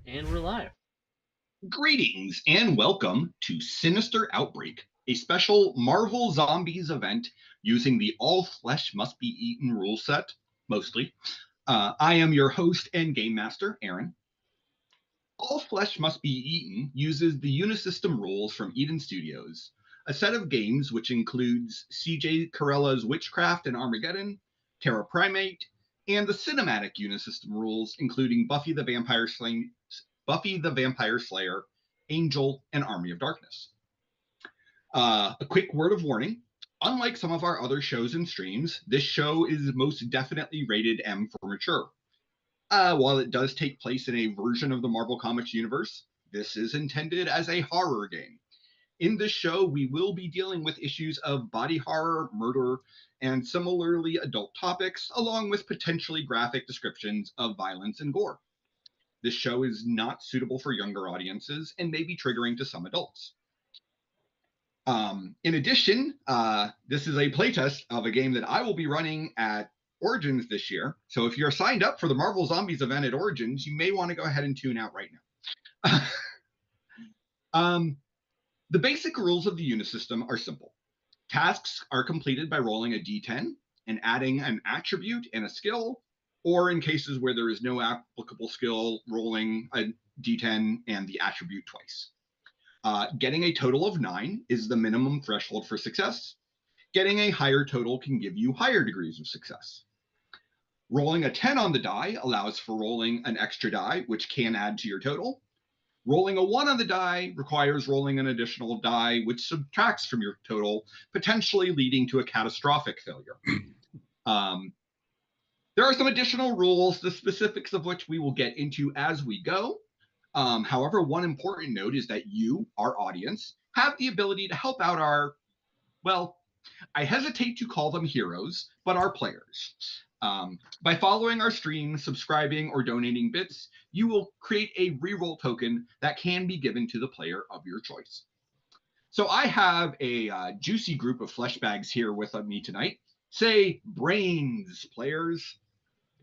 And we're live. Greetings and welcome to Sinister Outbreak, a special Marvel Zombies event using the All Flesh Must Be Eaten rule set, mostly. I am your host and game master, Aaron. All Flesh Must Be Eaten uses the Unisystem rules from Eden Studios, a set of games which includes CJ Carella's Witchcraft and Armageddon, Terra Primate, and the cinematic Unisystem rules, including Buffy the Vampire Slayer, Angel, and Army of Darkness. A quick word of warning. Unlike some of our other shows and streams, this show is most definitely rated M for mature. While it does take place in a version of the Marvel Comics universe, this is intended as a horror game. In this show, we will be dealing with issues of body horror, murder, and similarly adult topics, along with potentially graphic descriptions of violence and gore. This show is not suitable for younger audiences and may be triggering to some adults. In addition, this is a playtest of a game that I will be running at Origins this year. So if you're signed up for the Marvel Zombies event at Origins, you may want to go ahead and tune out right now. The basic rules of the Unisystem are simple. Tasks are completed by rolling a d10 and adding an attribute and a skill, or in cases where there is no applicable skill, rolling a d10 and the attribute twice. Getting a total of 9 is the minimum threshold for success. Getting a higher total can give you higher degrees of success. Rolling a 10 on the die allows for rolling an extra die, which can add to your total. Rolling a 1 on the die requires rolling an additional die, which subtracts from your total, potentially leading to a catastrophic failure. There are some additional rules, the specifics of which we will get into as we go. However, one important note is that you, our audience, have the ability to help out our, well, I hesitate to call them heroes, but our players. By following our stream, subscribing, or donating bits, you will create a reroll token that can be given to the player of your choice. So I have a juicy group of flesh bags here with me tonight. Say brains, players.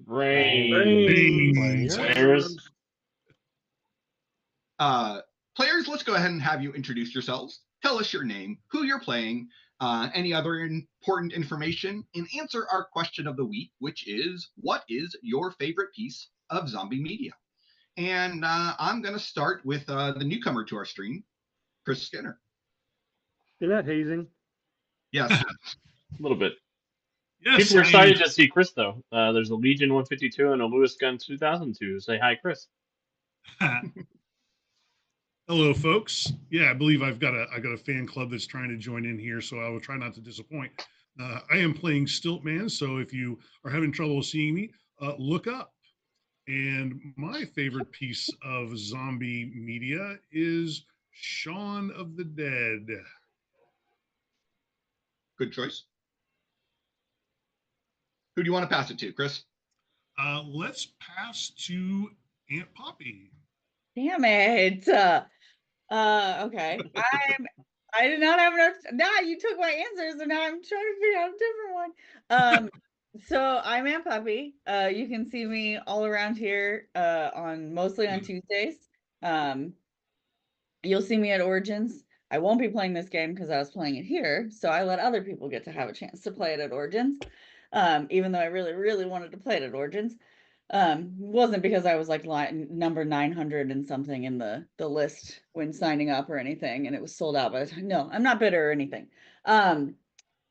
Brains. Players. Players, let's go ahead and have you introduce yourselves. Tell us your name, who you're playing, any other important information, and answer our question of the week, which is, what is your favorite piece of zombie media? And I'm going to start with the newcomer to our stream, Chris Skinner. You're not hazing. Yes. A little bit. Yes, People are excited to see Chris, though. There's a Legion 152 and a Lewis Gun 2002. Say hi, Chris. Hello, folks. Yeah, I believe I got a fan club that's trying to join in here, so I will try not to disappoint. I am playing Stiltman, so if you are having trouble seeing me, look up. And my favorite piece of zombie media is Shaun of the Dead. Good choice. Who do you want to pass it to, Chris? Let's pass to Aunt Poppy. Damn it. Okay. I did not have enough. Now you took my answers, and now I'm trying to figure out a different one. So I'm Aunt Puppy. You can see me all around here mostly on Tuesdays. You'll see me at Origins. I won't be playing this game because I was playing it here, so I let other people get to have a chance to play it at Origins. Even though I really, really wanted to play it at Origins. Wasn't because I was like number 900 and something in the list when signing up or anything, and it was sold out by the time. No, I'm not bitter or anything.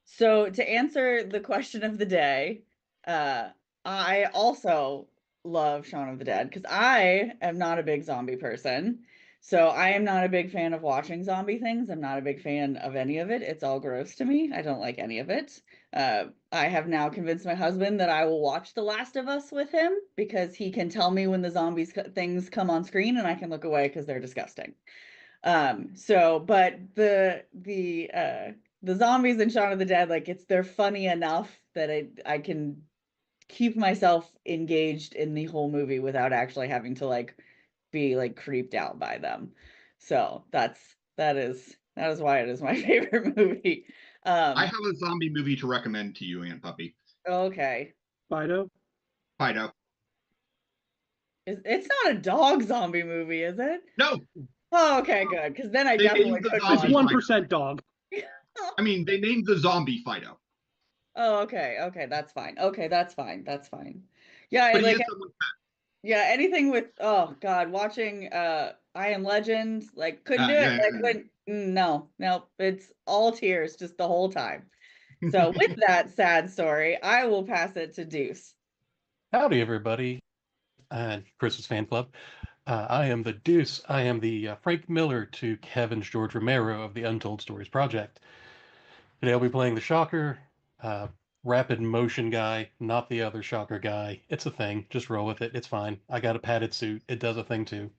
So to answer the question of the day, I also love Shaun of the Dead because I am not a big zombie person. So I am not a big fan of watching zombie things. I'm not a big fan of any of it. It's all gross to me. I don't like any of it. I have now convinced my husband that I will watch The Last of Us with him because he can tell me when the zombies things come on screen and I can look away because they're disgusting. But the zombies in Shaun of the Dead, like they're funny enough that I can keep myself engaged in the whole movie without actually having to be creeped out by them. So that is why it is my favorite movie. I have a zombie movie to recommend to you, Aunt Puppy. Okay. Fido? Fido. It's not a dog zombie movie, is it? No, Oh, okay, good. Because then I They definitely named the could zombie watch. It's fighter. 1% dog. I mean, they named the zombie Fido, Oh, okay, okay, that's fine. Okay, that's fine. That's fine. Yeah, I but he like is someone. yeah, anything with oh God, watching I Am Legend, like couldn't do it. Yeah, Like couldn't no, no, it's all tears just the whole time. So with that sad story, I will pass it to Deuce. Howdy, everybody, and Chris's fan club. I am the Deuce. I am the Frank Miller to Kevin's George Romero of the Untold Stories Project. Today I'll be playing the Shocker, uh, rapid motion guy, not the other Shocker guy. It's a thing. Just roll with it. It's fine. I got a padded suit. It does a thing too.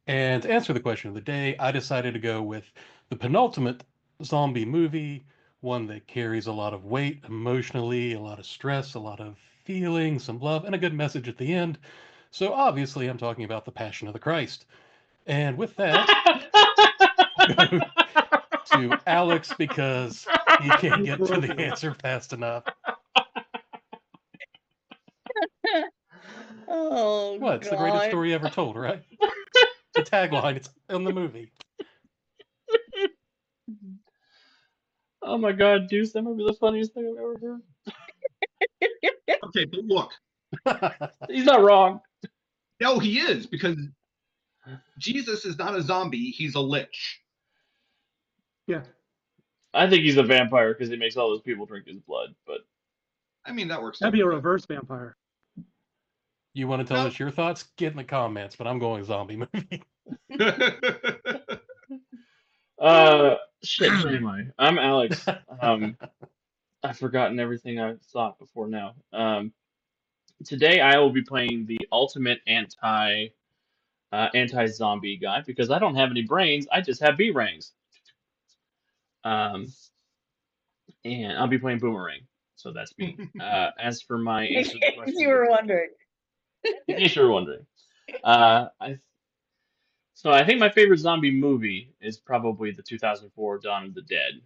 And to answer the question of the day, I decided to go with the penultimate zombie movie, one that carries a lot of weight emotionally, a lot of stress, a lot of feeling, some love, and a good message at the end. So obviously, I'm talking about The Passion of the Christ. And with that, go to Alex because he can't get to the answer fast enough. Oh What? It's the greatest God. story ever told, right? The tagline, it's in the movie. Oh my God, Deuce, that might be the funniest thing I've ever heard. Okay, but look, He's not wrong. no, he is, because Jesus is not a zombie; he's a lich. Yeah. I think he's a vampire because he makes all those people drink his blood. But I mean, that works. That'd be a too. reverse vampire. You want to tell No. us your thoughts? Get in the comments, but I'm going zombie movie. shit, who am I? I'm Alex. I've forgotten everything I thought before now. Today I will be playing the ultimate anti-zombie guy because I don't have any brains. I just have B-rangs. Um, and I'll be playing Boomerang. So that's me. As for my In answer to the case question, you were wondering. in case you were wondering, uh, I so I think my favorite zombie movie is probably the 2004 Dawn of the Dead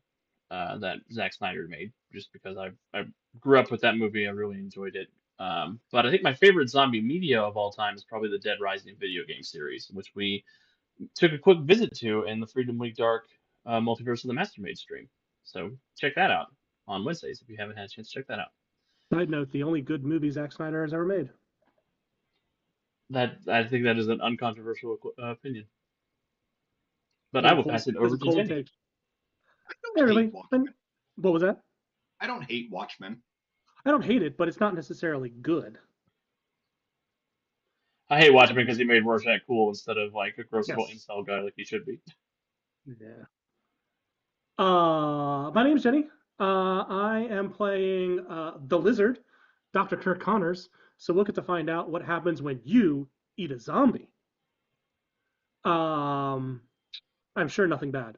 that Zack Snyder made, just because I grew up with that movie. I really enjoyed it. But I think my favorite zombie media of all time is probably the Dead Rising video game series, which we took a quick visit to in the Freedom Week Dark Multiverse of the Mastermaid stream. So check that out on Wednesdays if you haven't had a chance to check that out. Side note: the only good movie Zack Snyder has ever made. That I think that is an uncontroversial opinion. But I Very will cold. pass it That's over a to cold Jenny. take. I Hey, don't everybody. hate Watchmen. What was that? I don't hate Watchmen. I don't hate it, but it's not necessarily good. I hate Watchmen because he made Rorschach cool instead of like a gross little Yes. incel guy like he should be. Yeah. My name's Jenny. I am playing the Lizard, Dr. Kirk Connors. So we'll get to find out what happens when you eat a zombie. I'm sure nothing bad.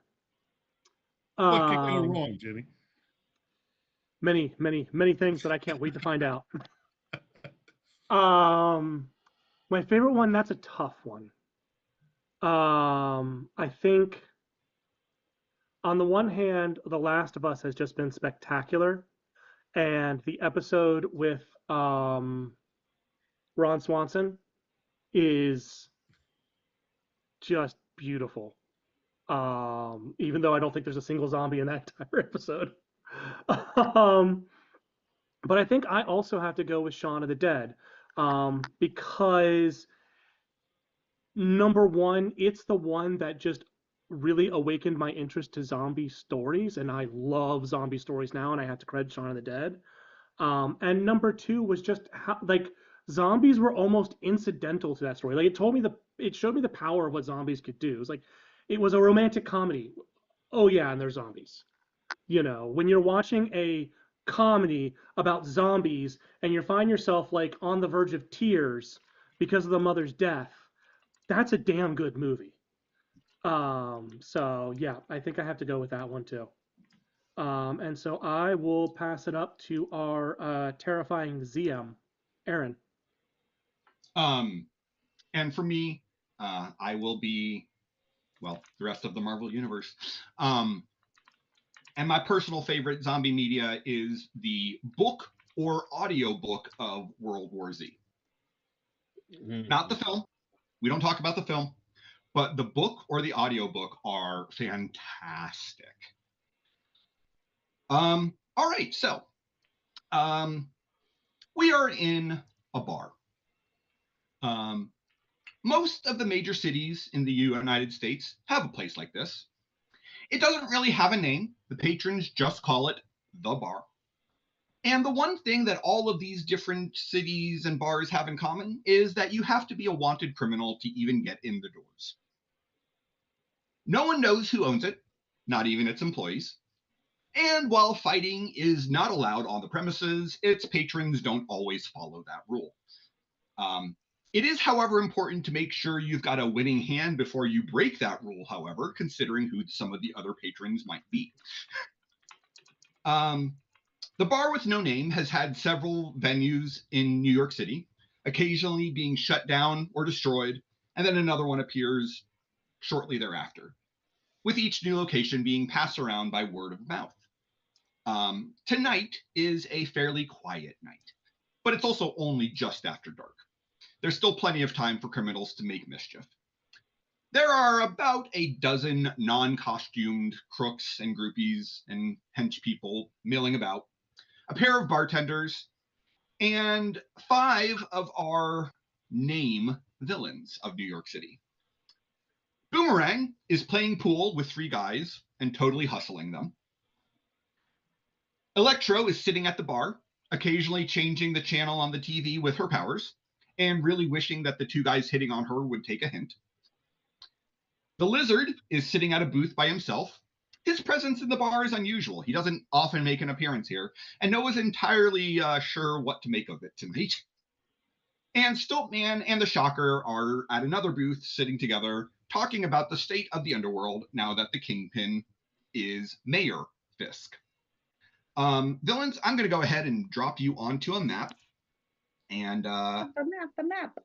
What could go Um, wrong, Jenny? many, many, many things that I can't wait to find out. My favorite one, that's a tough one. I think on the one hand, The Last of Us has just been spectacular, and the episode with Ron Swanson is just beautiful. Even though I don't think there's a single zombie in that entire episode. um, but I think I also have to go with Shaun of the Dead because number one, it's the one that just really awakened my interest to zombie stories, and I love zombie stories now, and I have to credit Shaun of the Dead. And number two was just how like zombies were almost incidental to that story. Like it showed me the power of what zombies could do. It was a romantic comedy. Oh yeah, and they're zombies. When you're watching a comedy about zombies and you find yourself like on the verge of tears because of the mother's death, that's a damn good movie. So yeah, I think I have to go with that one too. And so I will pass it up to our terrifying ZM, Aaron. And for me, I will be, well, the rest of the Marvel Universe. And my personal favorite zombie media is the book or audio book of World War Z. Not the film. We don't talk about the film, but the book or the audiobook are fantastic. All right, so we are in a bar. Most of the major cities in the United States have a place like this. It doesn't really have a name. The patrons just call it the bar. And the one thing that all of these different cities and bars have in common is that you have to be a wanted criminal to even get in the doors. No one knows who owns it, not even its employees. And while fighting is not allowed on the premises, its patrons don't always follow that rule. It is, however, important to make sure you've got a winning hand before you break that rule, however, considering who some of the other patrons might be. The Bar with No Name has had several venues in New York City, occasionally being shut down or destroyed, and then another one appears shortly thereafter, with each new location being passed around by word of mouth. Tonight is a fairly quiet night, but it's also only just after dark. There's still plenty of time for criminals to make mischief. There are about a dozen non-costumed crooks and groupies and hench people milling about, a pair of bartenders, and 5 of our name villains of New York City. Boomerang is playing pool with 3 guys and totally hustling them. Electro is sitting at the bar, occasionally changing the channel on the TV with her powers, and really wishing that the 2 guys hitting on her would take a hint. The Lizard is sitting at a booth by himself. His presence in the bar is unusual. He doesn't often make an appearance here, and no one's entirely sure what to make of it tonight. And Stiltman and the Shocker are at another booth sitting together, talking about the state of the underworld now that the Kingpin is Mayor Fisk. Villains, I'm going to go ahead and drop you onto a map. And The map.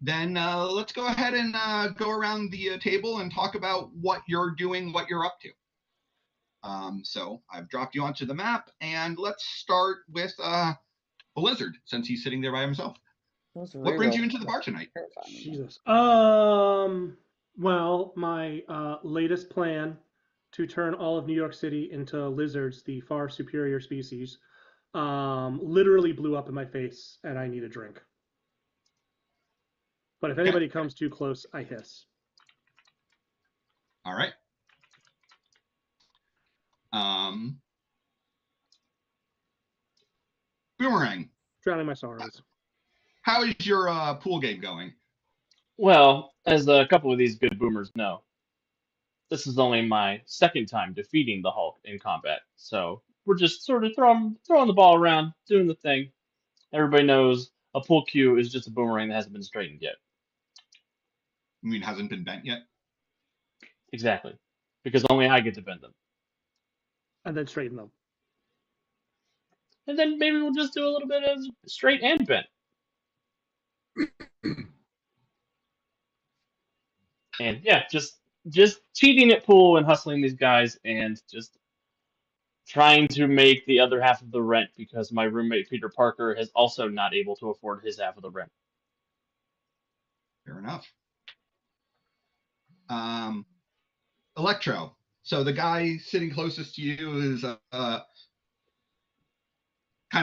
Then let's go ahead and go around the table and talk about what you're doing, what you're up to. So I've dropped you onto the map, and let's start with the Lizard, since he's sitting there by himself. What brings you into the bar tonight? Jesus. Well, my latest plan to turn all of New York City into lizards, the far superior species, literally blew up in my face, and I need a drink. But if anybody comes too close, I hiss. All right. Boomerang, Drowning my sorrows. how is your pool game going? Well, as a couple of these good boomers know, this is only my second time defeating the Hulk in combat, so we're just sort of throwing the ball around, doing the thing. Everybody knows a pool cue is just a boomerang that hasn't been straightened yet. I mean, hasn't been bent yet? Exactly. Because only I get to bend them. And then straighten them. And then maybe we'll just do a little bit of straight and bent. And yeah, just cheating at pool and hustling these guys and just trying to make the other half of the rent because my roommate Peter Parker is also not able to afford his half of the rent. Fair enough. Electro. So the guy sitting closest to you is kind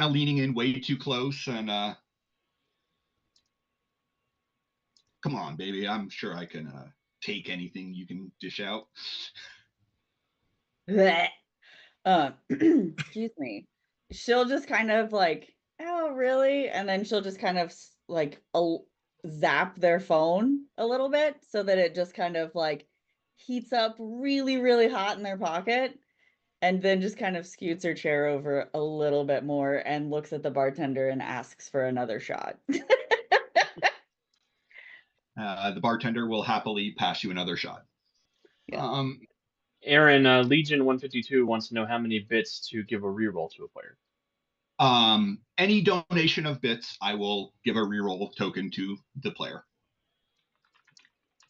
of leaning in way too close, and come on, baby. I'm sure I can take anything you can dish out. Excuse me. She'll just kind of like, oh, really? And then she'll just kind of like zap their phone a little bit so that it just kind of like heats up really, really hot in their pocket. And then just kind of scoots her chair over a little bit more and looks at the bartender and asks for another shot. The bartender will happily pass you another shot. Yeah. Aaron, Legion 152 wants to know how many bits to give a reroll to a player. Any donation of bits, I will give a reroll token to the player.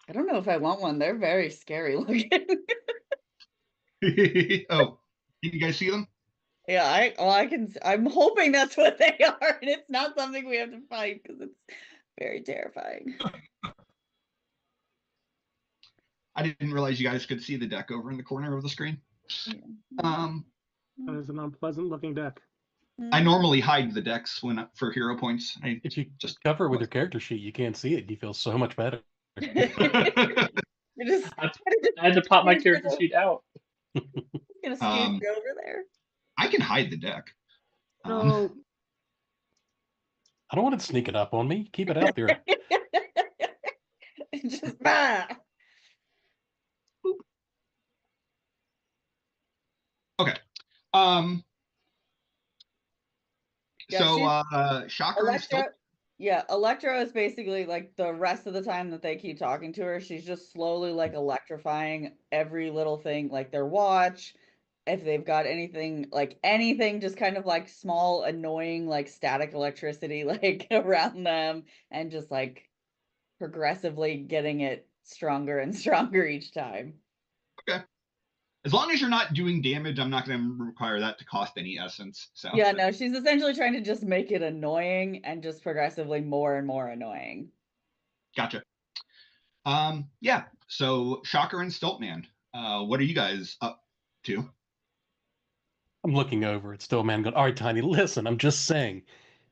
I don't know if I want one. They're very scary looking. Oh, can you guys see them? Yeah, I can. I'm hoping that's what they are, and it's not something we have to fight because it's Very terrifying. I didn't realize you guys could see the deck over in the corner of the screen. Yeah. That is an unpleasant looking deck. I normally hide the decks for hero points. I If you just cover it with your character sheet, you can't see it. You feel so much better. You're just I had to pop my character sheet out. gonna scooch over there. I can hide the deck. No. I don't want it sneaking up on me. Keep it out there. Just bah. Okay. Yeah, So Shocker and Stilt. Yeah, Electro is basically like the rest of the time that they keep talking to her, she's just slowly like electrifying every little thing, like their watch, if they've got anything, like anything, just kind of like small, annoying, like static electricity, like around them, and just like progressively getting it stronger and stronger each time. Okay. As long as you're not doing damage, I'm not going to require that to cost any essence. So yeah, no, she's essentially trying to just make it annoying and just progressively more and more annoying. Gotcha. Yeah. So Shocker and Stiltman, what are you guys up to? I'm looking over at Stillman going, all right, Tiny, listen, I'm just saying,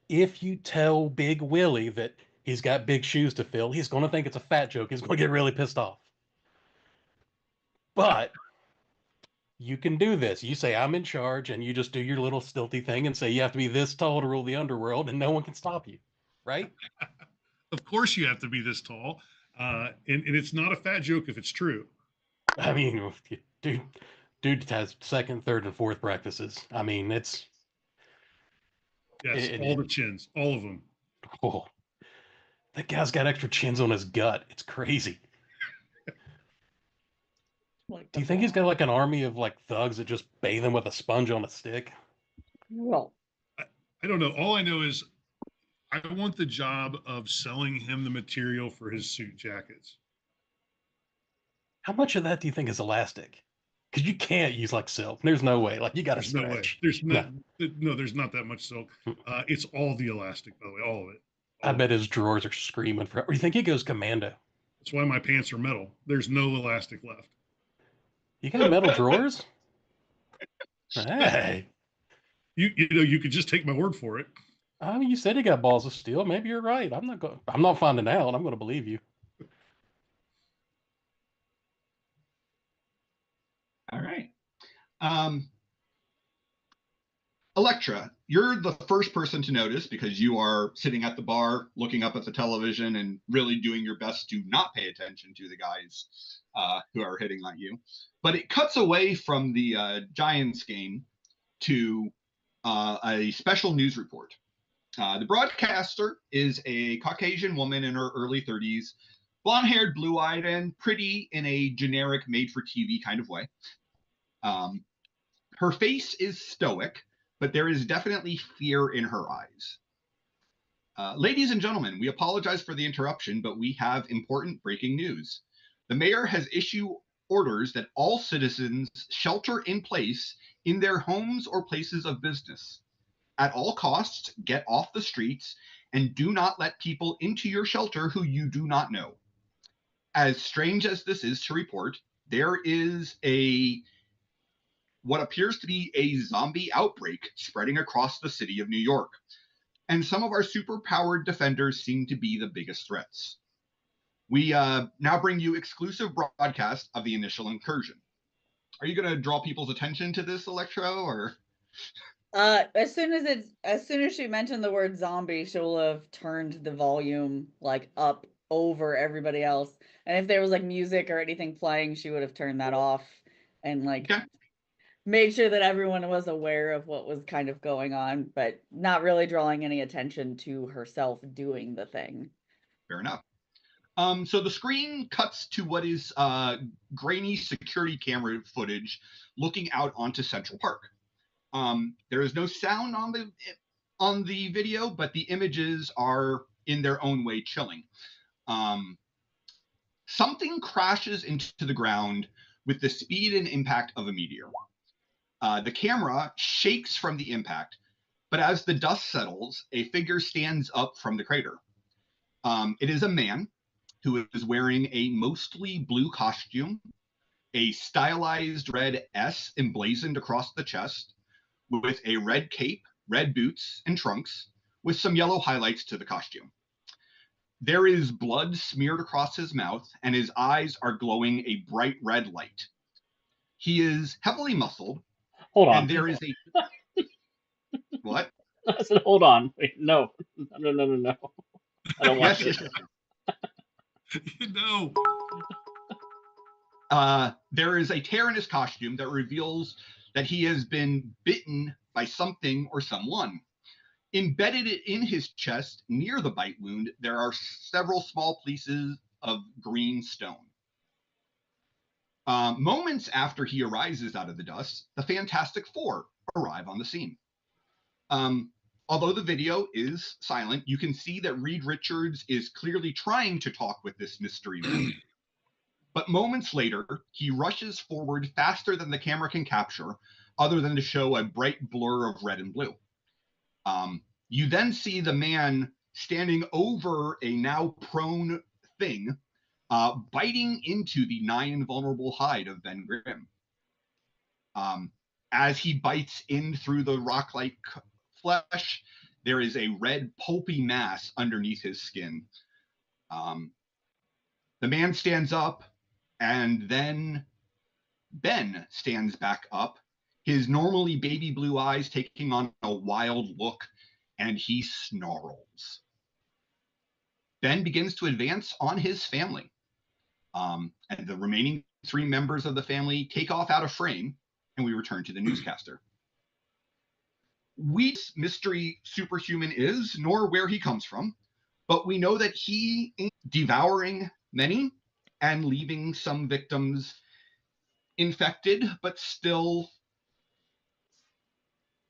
if you tell Big Willie that he's got big shoes to fill, he's going to think it's a fat joke. He's going to get really pissed off. But you can do this. You say, I'm in charge, and you just do your little stilty thing and say, you have to be this tall to rule the underworld, and no one can stop you. Right? Of course you have to be this tall. And it's not a fat joke if it's true. I mean, dude has second, third, and fourth practices. I mean, it's... Yes, all the chins, all of them. Oh, that guy's got extra chins on his gut. It's crazy. Like Do you think he's got like an army of like thugs that just bathe him with a sponge on a stick? Well, I don't know. All I know is I want the job of selling him the material for his suit jackets. How much of that do you think is elastic? Because you can't use like silk. There's no way. Like you got to There's no way. stretch. There's no, there's not that much silk. It's all the elastic, by the way, all of it. I bet his drawers are screaming for. Or you think he goes commando? That's why my pants are metal. There's no elastic left. You got metal drawers? Hey. You know, you could just take my word for it. I mean, you said he got balls of steel. Maybe you're right. I'm not finding out. I'm going to believe you. All right. Electra, you're the first person to notice because you are sitting at the bar, looking up at the television, and really doing your best to not pay attention to the guys who are hitting on you. But it cuts away from the Giants game to a special news report. The broadcaster is a Caucasian woman in her early 30s, blonde-haired, blue-eyed, and pretty in a generic made-for-TV kind of way. Her face is stoic, but there is definitely fear in her eyes. Ladies and gentlemen, we apologize for the interruption, but we have important breaking news. The mayor has issued orders that all citizens shelter in place in their homes or places of business. At all costs, get off the streets and do not let people into your shelter who you do not know. As strange as this is to report, there is what appears to be a zombie outbreak spreading across the city of New York. And some of our super-powered defenders seem to be the biggest threats. We now bring you exclusive broadcast of the initial incursion. Are you going to draw people's attention to this, Electro, or? As soon as she mentioned the word zombie, she'll have turned the volume like up over everybody else. And if there was like music or anything playing, she would have turned that off and like made sure that everyone was aware of what was kind of going on, but not really drawing any attention to herself doing the thing. Fair enough. So the screen cuts to what is grainy security camera footage looking out onto Central Park. There is no sound on the video, but the images are in their own way chilling. Something crashes into the ground with the speed and impact of a meteor. The camera shakes from the impact, but as the dust settles, a figure stands up from the crater. It is a man who is wearing a mostly blue costume, a stylized red S emblazoned across the chest, with a red cape, red boots, and trunks, with some yellow highlights to the costume. There is blood smeared across his mouth, and his eyes are glowing a bright red light. He is heavily muscled, Hold on. and there is a what? I said, hold on. Wait, no. No. I don't want Yes, this. No. There is a tear in his costume that reveals that he has been bitten by something or someone. Embedded in his chest, near the bite wound, there are several small pieces of green stone. Moments after he arises out of the dust, the Fantastic Four arrive on the scene. Although the video is silent, you can see that Reed Richards is clearly trying to talk with this mystery man. But moments later, he rushes forward faster than the camera can capture, other than to show a bright blur of red and blue. You then see the man standing over a now prone thing, biting into the nigh invulnerable hide of Ben Grimm. As he bites in through the rock-like flesh, there is a red pulpy mass underneath his skin. The man stands up, and then Ben stands back up, his normally baby blue eyes taking on a wild look, and he snarls. Ben begins to advance on his family, and the remaining 3 members of the family take off out of frame, and we return to the newscaster. We mystery superhuman is, nor where he comes from, but we know that he is devouring many and leaving some victims infected but still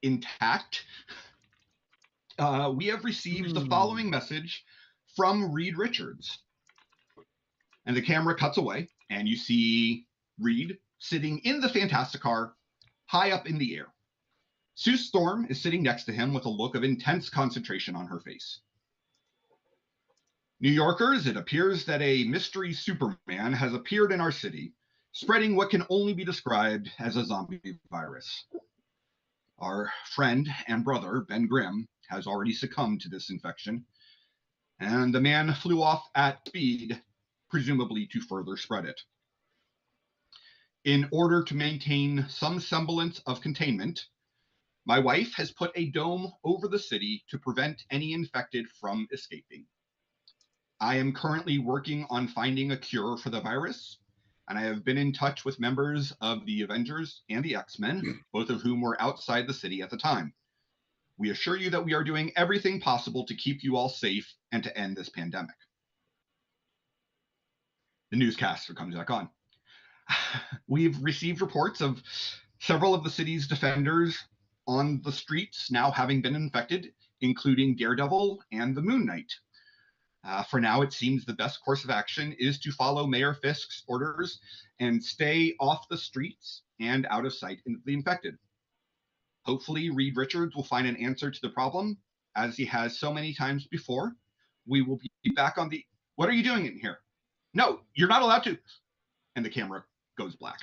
intact. We have received the following message from Reed Richards. And the camera cuts away, and you see Reed sitting in the Fantastic Car, high up in the air. Sue Storm is sitting next to him with a look of intense concentration on her face. New Yorkers, it appears that a mystery Superman has appeared in our city, spreading what can only be described as a zombie virus. Our friend and brother, Ben Grimm, has already succumbed to this infection, and the man flew off at speed, presumably to further spread it. In order to maintain some semblance of containment, my wife has put a dome over the city to prevent any infected from escaping. I am currently working on finding a cure for the virus, and I have been in touch with members of the Avengers and the X-Men, both of whom were outside the city at the time. We assure you that we are doing everything possible to keep you all safe and to end this pandemic. The newscaster comes back on. We've received reports of several of the city's defenders on the streets now having been infected, including Daredevil and the Moon Knight. For now, it seems the best course of action is to follow Mayor Fisk's orders and stay off the streets and out of sight of the infected. Hopefully, Reed Richards will find an answer to the problem, as he has so many times before. We will be back on the... What are you doing in here? No, you're not allowed to. And the camera goes black.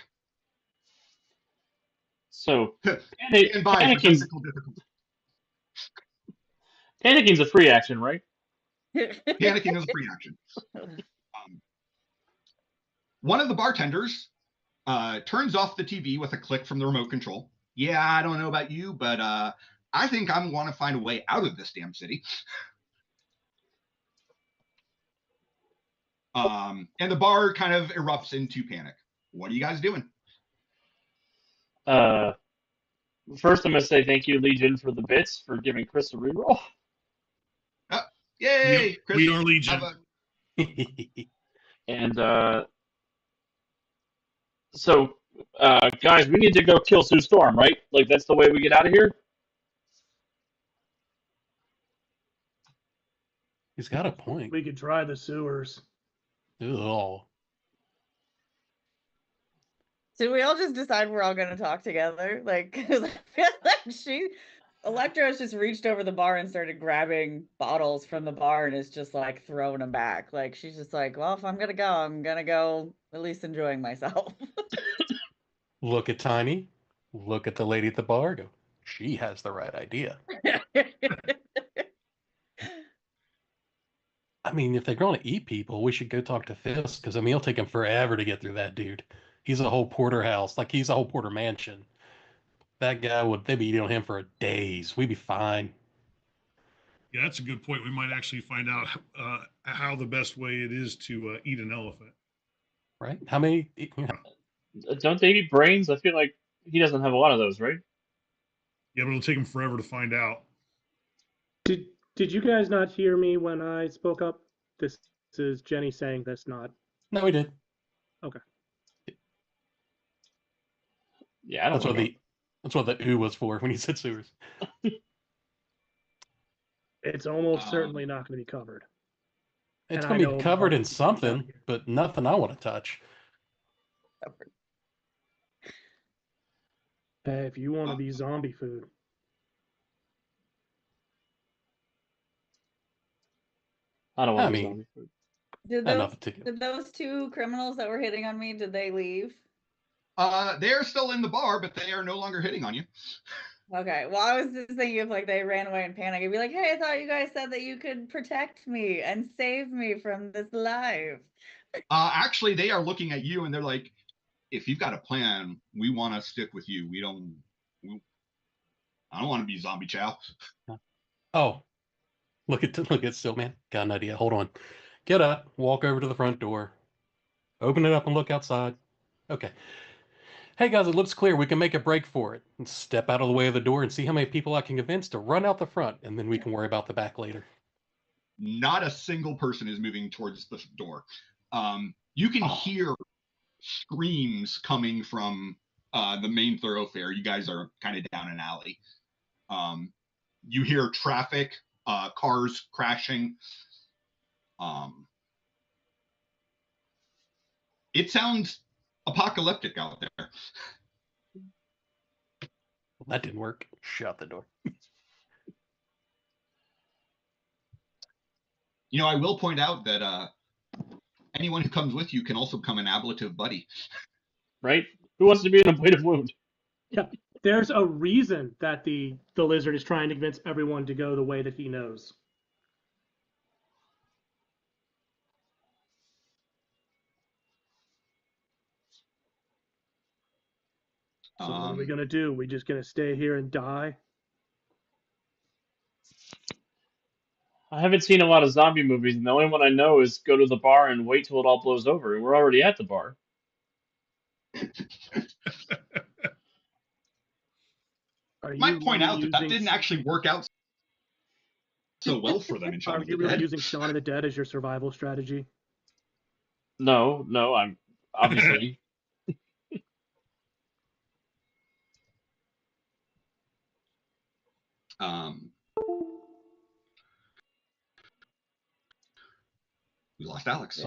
So, Stand by for technical difficulty. Panicking is a free action, right? Panicking is a free action. One of the bartenders turns off the TV with a click from the remote control. Yeah, I don't know about you, but I think I'm going to find a way out of this damn city. And the bar kind of erupts into panic. What are you guys doing? First, I'm going to say thank you, Legion, for the bits, for giving Chris a reroll. Yay! Chris, we are Legion. And so, guys, we need to go kill Sue Storm, right? Like, that's the way we get out of here? He's got a point. We could try the sewers. Ugh. Did we all just decide we're all going to talk together? Like, 'cause I feel like Electro's just reached over the bar and started grabbing bottles from the bar and is just like throwing them back. Like she's just like, well, if I'm gonna go, I'm gonna go at least enjoying myself. Look at Tiny. Look at the lady at the bar. Go, she has the right idea. I mean, if they're going to eat people, we should go talk to Fisk, because I mean, it'll take him forever to get through that dude. He's a whole porterhouse, like he's a whole porter mansion. That guy would, they'd be eating on him for days. We'd be fine. Yeah, that's a good point. We might actually find out how the best way it is to eat an elephant. Right? How many? Don't they eat brains? I feel like he doesn't have a lot of those, right? Yeah, but it'll take him forever to find out. Did you guys not hear me when I spoke up? This is Jenny saying this, not. No, we did. Okay. Yeah, I don't That's know. that's what the ooh was for when he said sewers. It's almost certainly not going to be covered. It's And going I to be know covered in Mark's down something, here. but nothing I want to touch. Hey, if you want to be zombie food, I don't want I to be mean, zombie food. enough to you. Did those two criminals that were hitting on me, did they leave? They're still in the bar, but they are no longer hitting on you. Okay. Well, I was just thinking if like they ran away in panic, I'd be like, hey, I thought you guys said that you could protect me and save me from this life. Actually, they are looking at you and they're like, if you've got a plan, we want to stick with you. I don't want to be zombie chow. Oh, look at Stillman. Got an idea. Hold on. Get up, walk over to the front door, open it up and look outside. Okay. Hey guys, it looks clear. We can make a break for it. And step out of the way of the door and see how many people I can convince to run out the front, and then we can worry about the back later. Not a single person is moving towards the door. You can hear screams coming from the main thoroughfare. You guys are kind of down an alley. You hear traffic, cars crashing. It sounds apocalyptic out there. Well, that didn't work. Shut the door. You know, I will point out that anyone who comes with you can also become an ablative buddy. Right? Who wants to be in a blade of wound? yeah, there's a reason that the lizard is trying to convince everyone to go the way that he knows. So what are we gonna do? We just gonna stay here and die? I haven't seen a lot of zombie movies, and the only one I know is go to the bar and wait till it all blows over. And we're already at the bar. Might point out that didn't actually work out so well for them in Shaun Are of you the really Dead. using Shaun of the Dead as your survival strategy? No, I'm obviously. We lost Alex. Yeah.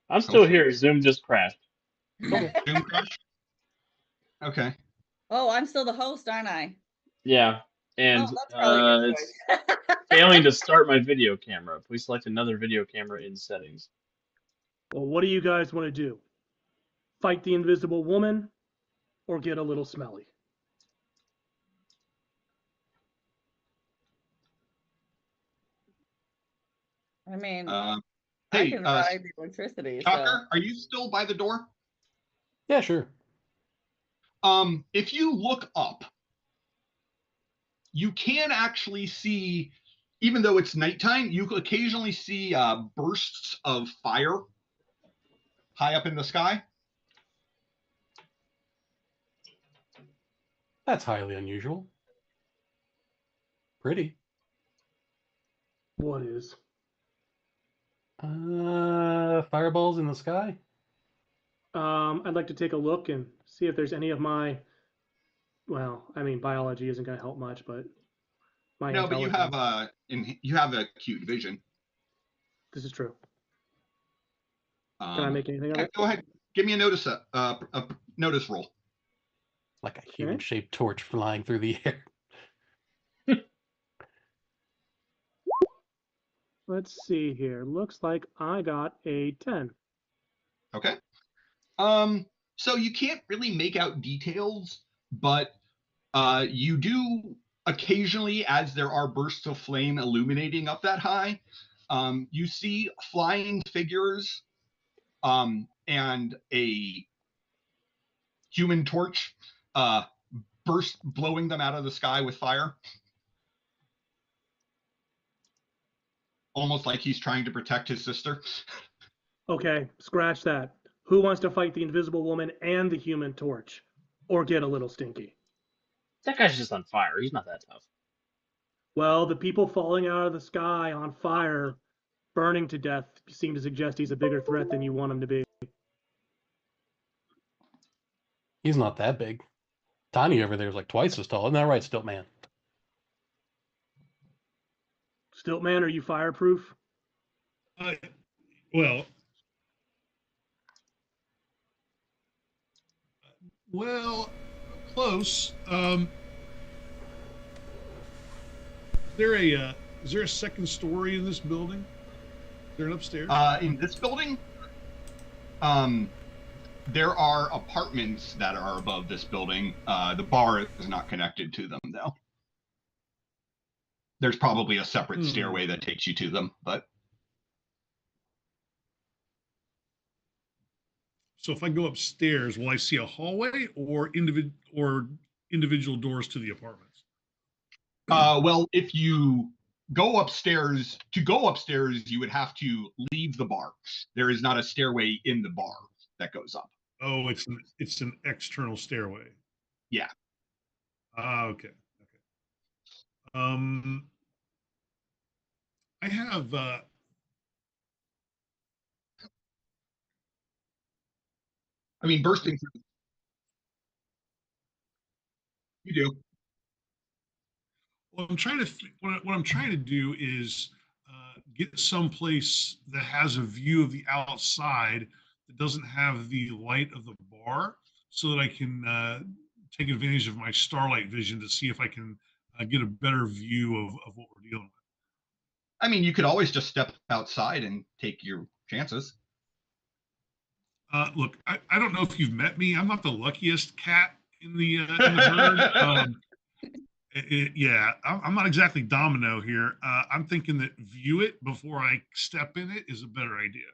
I'm still Hopefully. here. Zoom just crashed. Zoom crash? Okay. Oh, I'm still the host, aren't I? Yeah, and Oh, that's probably a good it's choice. failing to start my video camera. Please select another video camera in settings. Well, what do you guys want to do? Fight the invisible woman or get a little smelly? I mean, I Hey, can ride the electricity. Tucker, So. are you still by the door? Yeah, sure. If you look up, you can actually see, even though it's nighttime, you occasionally see bursts of fire high up in the sky. That's highly unusual. Pretty. What is? Fireballs in the sky? I'd like to take a look and see if there's any of my, well, I mean, biology isn't going to help much, but my No, but intelligence. you have acute vision. This is true. Can I make anything of Yeah, it? go ahead. Give me a notice roll. like a human-shaped torch flying through the air. Let's see here. Looks like I got a 10. Okay. So you can't really make out details, but you do occasionally, as there are bursts of flame illuminating up that high, you see flying figures and a human torch blowing them out of the sky with fire. Almost like he's trying to protect his sister. Okay, scratch that. Who wants to fight the Invisible Woman and the Human Torch? Or get a little stinky? That guy's just on fire. He's not that tough. Well, the people falling out of the sky on fire, burning to death, seem to suggest he's a bigger threat than you want him to be. He's not that big. Tiny over there is like twice as tall. Isn't that right, Stilt Man? Stiltman, are you fireproof? Well, well, close. Is there a second story in this building? Is there an upstairs? In this building, there are apartments that are above this building. The bar is not connected to them, though. There's probably a separate stairway that takes you to them, but. So if I go upstairs, will I see a hallway or individual doors to the apartments? Well, if you go upstairs, you would have to leave the bar. There is not a stairway in the bar that goes up. Oh, it's an external stairway. Yeah. Okay. I have I mean, bursting through. You do. what I'm trying to do is get someplace that has a view of the outside that doesn't have the light of the bar, so that I can take advantage of my starlight vision to see if I can get a better view of what we're dealing with. I mean, you could always just step outside and take your chances. Look, I don't know if you've met me. I'm not the luckiest cat in the herd. Yeah, I'm not exactly Domino here. I'm thinking that view it before I step in it is a better idea.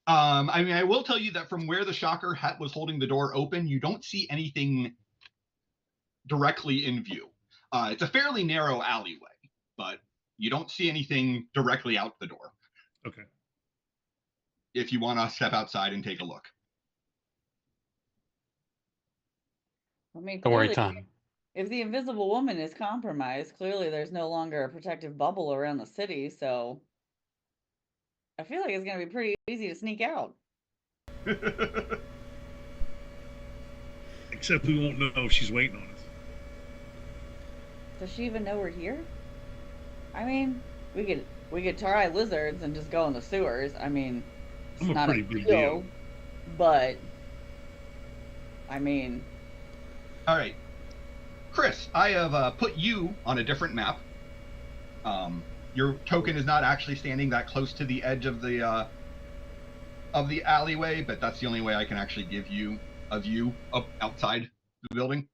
I mean, I will tell you that from where the shocker hat was holding the door open, you don't see anything directly in view. It's a fairly narrow alleyway, but you don't see anything directly out the door. Okay. If you want to step outside and take a look. I mean, Don't worry, clearly, Tom. if the Invisible Woman is compromised, clearly there's no longer a protective bubble around the city, so I feel like it's going to be pretty easy to sneak out. Except we won't know if she's waiting on us. Does she even know we're here? I mean, we could try lizards and just go in the sewers. I mean, it's I'm a not pretty big deal. but I mean, All right, Chris, I have put you on a different map. Your token is not actually standing that close to the edge of the alleyway, but that's the only way I can actually give you a view up outside the building.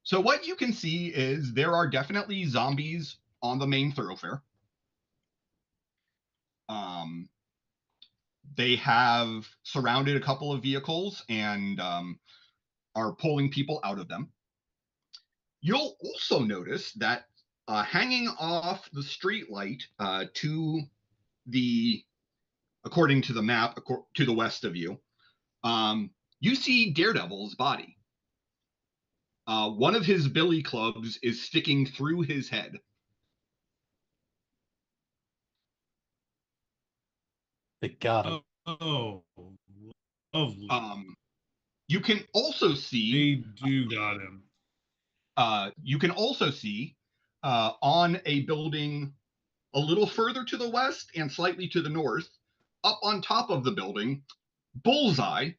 So what you can see is there are definitely zombies on the main thoroughfare. They have surrounded a couple of vehicles and are pulling people out of them. You'll also notice that hanging off the street light to the, according to the map, to the west of you, you see Daredevil's body. One of his billy clubs is sticking through his head. They got him. Oh, lovely. You can also see. They do got him. You can also see on a building a little further to the west and slightly to the north, up on top of the building, Bullseye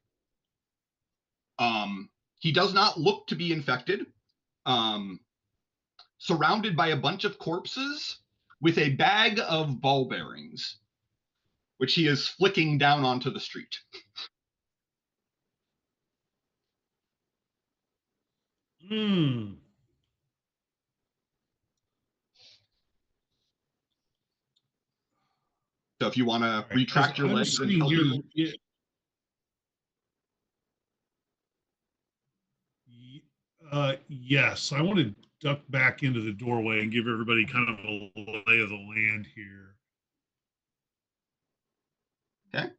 He does not look to be infected. Surrounded by a bunch of corpses with a bag of ball bearings, which he is flicking down onto the street. Hmm. So if you want to All right. retract your I'm legs and seeing kill here, people. yes, I want to duck back into the doorway and give everybody kind of a lay of the land here. Okay. I'm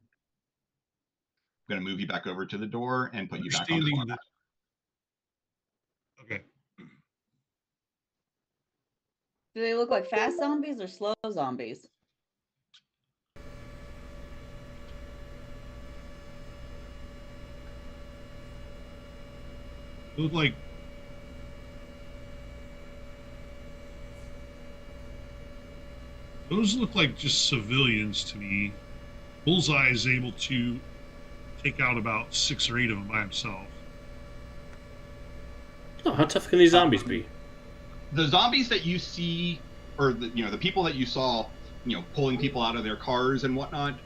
going to move you back over to the door and put you back on Understanding fire. that. Okay. Do they look like fast zombies or slow zombies? Look like those look like just civilians to me. Bullseye is able to take out about 6 or 8 of them by himself. Oh, how tough can these zombies be? The zombies that you see, or the people that you saw, pulling people out of their cars and whatnot,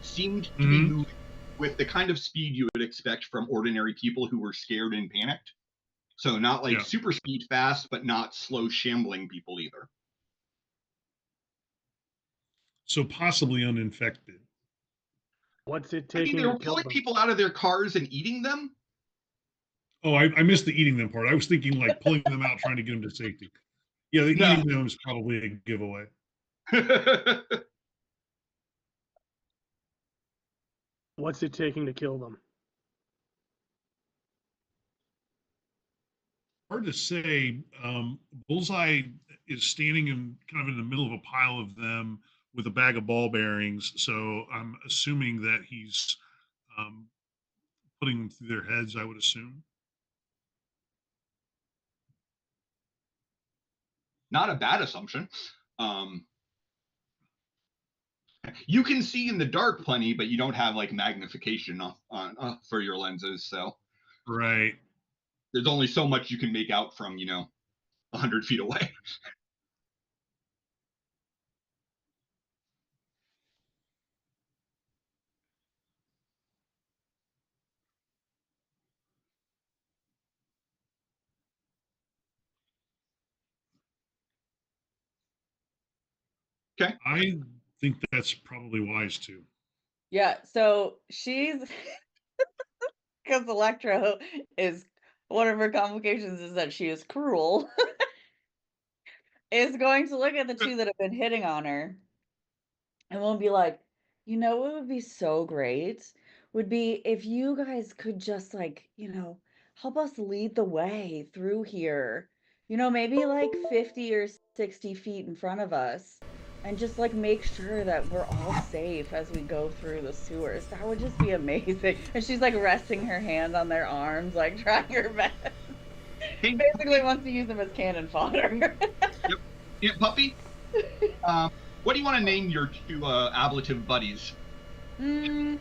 seemed to be moving with the kind of speed you would expect from ordinary people who were scared and panicked. So not like super speed fast, but not slow shambling people either. So possibly uninfected. What's it I mean, taking they were to kill pulling them? people out of their cars and eating them. Oh, I missed the eating them part. I was thinking like pulling them out, trying to get them to safety. Yeah, the eating them is probably a giveaway. What's it taking to kill them? Hard to say. Bullseye is standing in kind of in the middle of a pile of them with a bag of ball bearings. So I'm assuming that he's putting them through their heads, I would assume. Not a bad assumption. You can see in the dark plenty, but you don't have like magnification on for your lenses, so right. There's only so much you can make out from 100 feet away. Okay. I think that's probably wise too. Yeah, so she's because Electro is one of her complications is that she is cruel. Is going to look at the two that have been hitting on her and we'll be like, what would be so great would be if you guys could just help us lead the way through here. Maybe like 50 or 60 feet in front of us and just make sure that we're all safe as we go through the sewers. That would just be amazing. And she's resting her hand on their arms, trying her best. He basically wants to use them as cannon fodder. Yep. Yeah, Puppy. What do you want to name your two ablative buddies? I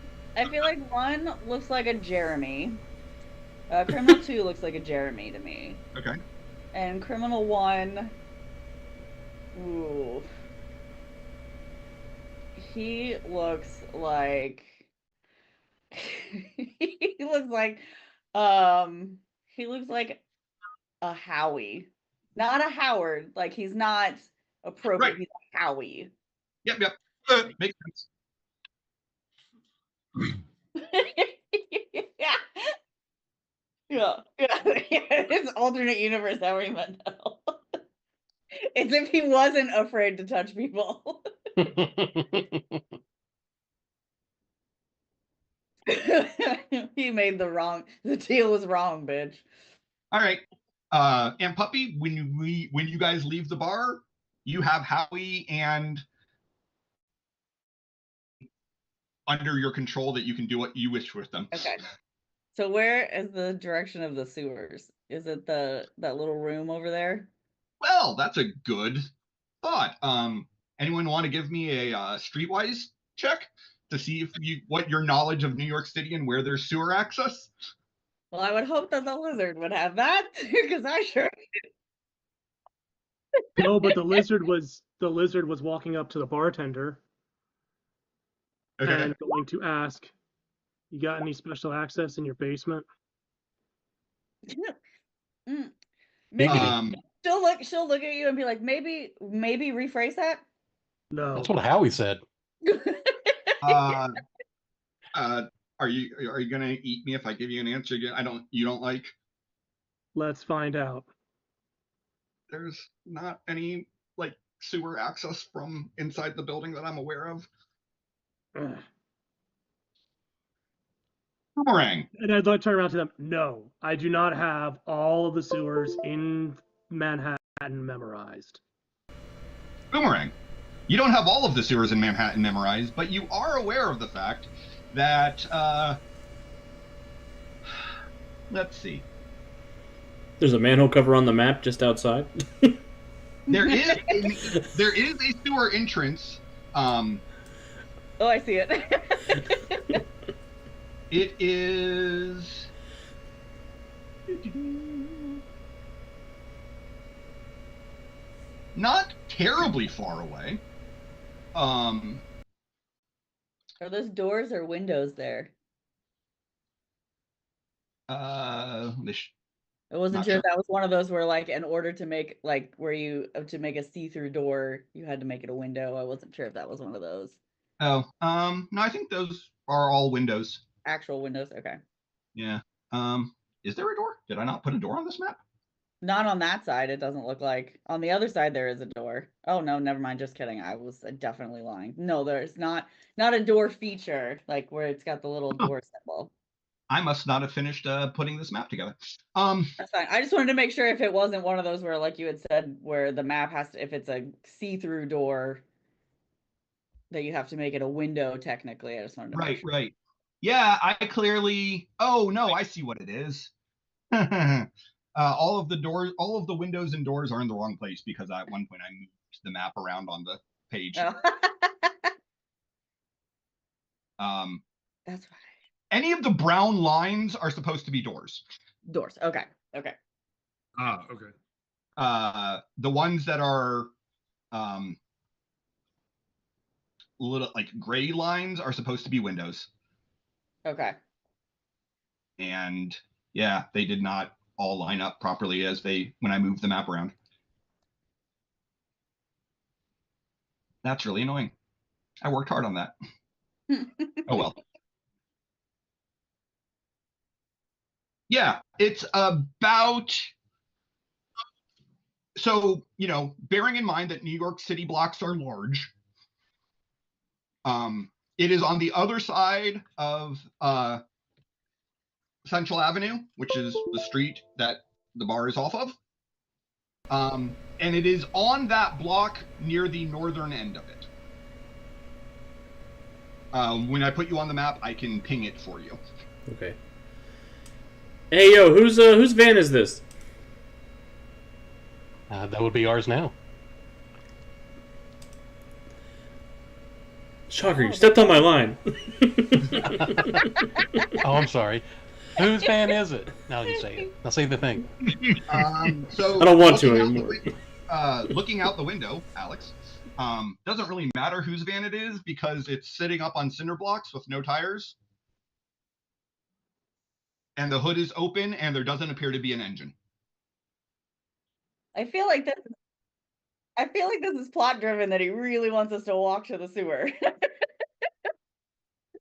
feel like one looks like a Jeremy. Criminal 2 looks like a Jeremy to me. Okay. And Criminal 1, ooh, he looks like he looks like a Howie, not a Howard. He's not appropriate. Right. He's a Howie. Yep. Makes sense. Yeah. It's alternate universe how we met now. It's if he wasn't afraid to touch people. He made the deal was wrong, bitch. All right. And Puppy, when you guys leave the bar, you have Howie and under your control that you can do what you wish with them. Okay. So where is the direction of the sewers? Is it that little room over there? Well, that's a good thought. Anyone want to give me a streetwise check to see if what your knowledge of New York City and where there's sewer access? Well, I would hope that the lizard would have that because I sure. No, but the lizard was walking up to the bartender Okay. and going to ask, "You got any special access in your basement?" Mm, Giggity. maybe she'll look at you and be like, maybe rephrase that. No. That's what Howie said. Are you gonna eat me if I give you an answer you don't like? Let's find out. There's not any like sewer access from inside the building that I'm aware of. Ugh. Boomerang. And I'd like to turn around to them. No, I do not have all of the sewers in Manhattan memorized. Boomerang. You don't have all of the sewers in Manhattan memorized, but you are aware of the fact that let's see. There's a manhole cover on the map just outside. There is a sewer entrance. Oh, I see it. It is not terribly far away. Are those doors or windows there? Uh, I wasn't Not sure sure. if that was one of those where, like, in order to make to make a see-through door, you had to make it a window. I wasn't sure if that was one of those no, I think those are all windows. actual windows. Okay, Yeah. Is there a door? Did I not put a door on this map? not on that side. It doesn't look like. On the other side, there is a door. Oh no, never mind. Just kidding. I was definitely lying. No, there's not a door feature like where it's got the little door symbol. I must not have finished putting this map together. That's fine. I just wanted to make sure if it wasn't one of those where, like you had said, where the map has to, if it's a see-through door, that you have to make it a window technically. I just wanted to make sure. Right. Yeah, I clearly. Oh no, I see what it is. All of the windows and doors are in the wrong place because at one point I moved the map around on the page. Oh. That's right. Any of the brown lines are supposed to be doors. Doors. Okay. Okay. The ones that are little like gray lines are supposed to be windows. Okay. And yeah, they did not all line up properly when I moved the map around. That's really annoying. I worked hard on that. Oh well. Yeah, it's about. So, bearing in mind that New York City blocks are large, it is on the other side of Central Avenue, which is the street that the bar is off of. And it is on that block near the northern end of it. When I put you on the map, I can ping it for you. Okay. Hey, yo, whose van is this? That would be ours now. Shocker, you stepped on my line. Oh, I'm sorry. Whose van is it? Now you say it. Now say the thing. So I don't want to anymore. Looking out the window, Alex, doesn't really matter whose van it is because it's sitting up on cinder blocks with no tires. And the hood is open and there doesn't appear to be an engine. I feel like this is plot driven that he really wants us to walk to the sewer.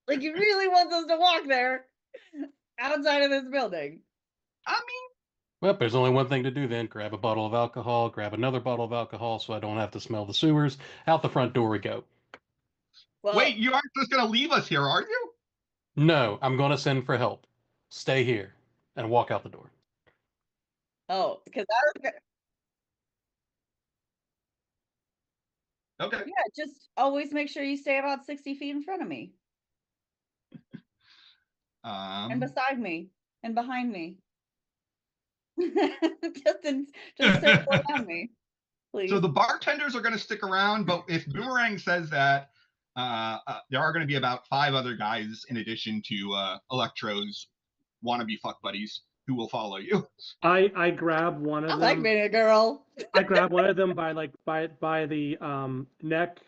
Like he really wants us to walk there outside of this building. I mean, Well, there's only one thing to do then. Grab a bottle of alcohol, grab another bottle of alcohol so I don't have to smell the sewers. Out the front door we go. Well, wait, you aren't just going to leave us here, are you? No, I'm going to send for help. Stay here and walk out the door. oh, because Okay. yeah, just always make sure you stay about 60 feet in front of me and beside me and behind me. just circle around me, please. So the bartenders are going to stick around, but if Boomerang says that there are going to be about 5 other guys in addition to Electro's wannabe fuck buddies who will follow you. I grab one I of like them. being a girl. I grab one of them by the neck,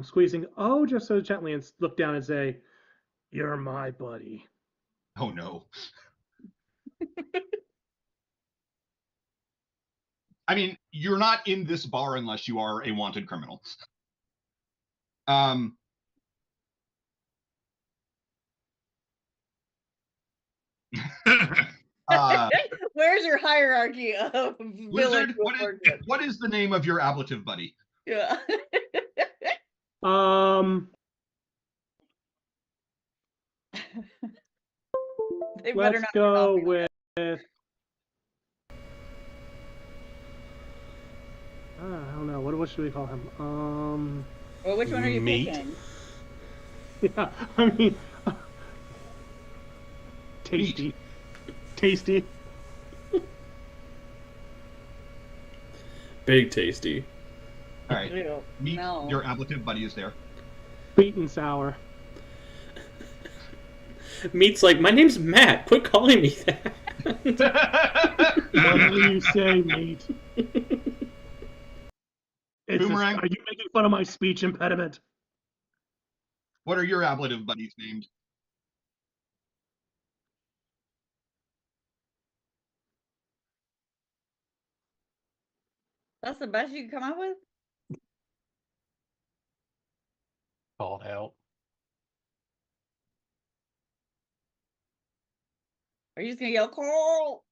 squeezing just so gently, and look down and say, "You're my buddy." Oh no. I mean, you're not in this bar unless you are a wanted criminal. Um, Where's your hierarchy of Lizard, villain? what is the name of your ablative buddy? Yeah. They better Let's not go be with. I don't know. What should we call him? Well, which one are you Meat. picking? Yeah, I mean, tasty, tasty. Big tasty. All right. Ew, Meet no. your ablative buddy is there. Sweet and sour. Meat's like, my name's Matt. Quit calling me that. Whatever you say, mate. Boomerang. Are you making fun of my speech impediment? What are your ablative buddies named? That's the best you can come up with? Called out. Are you just gonna yell, Carl?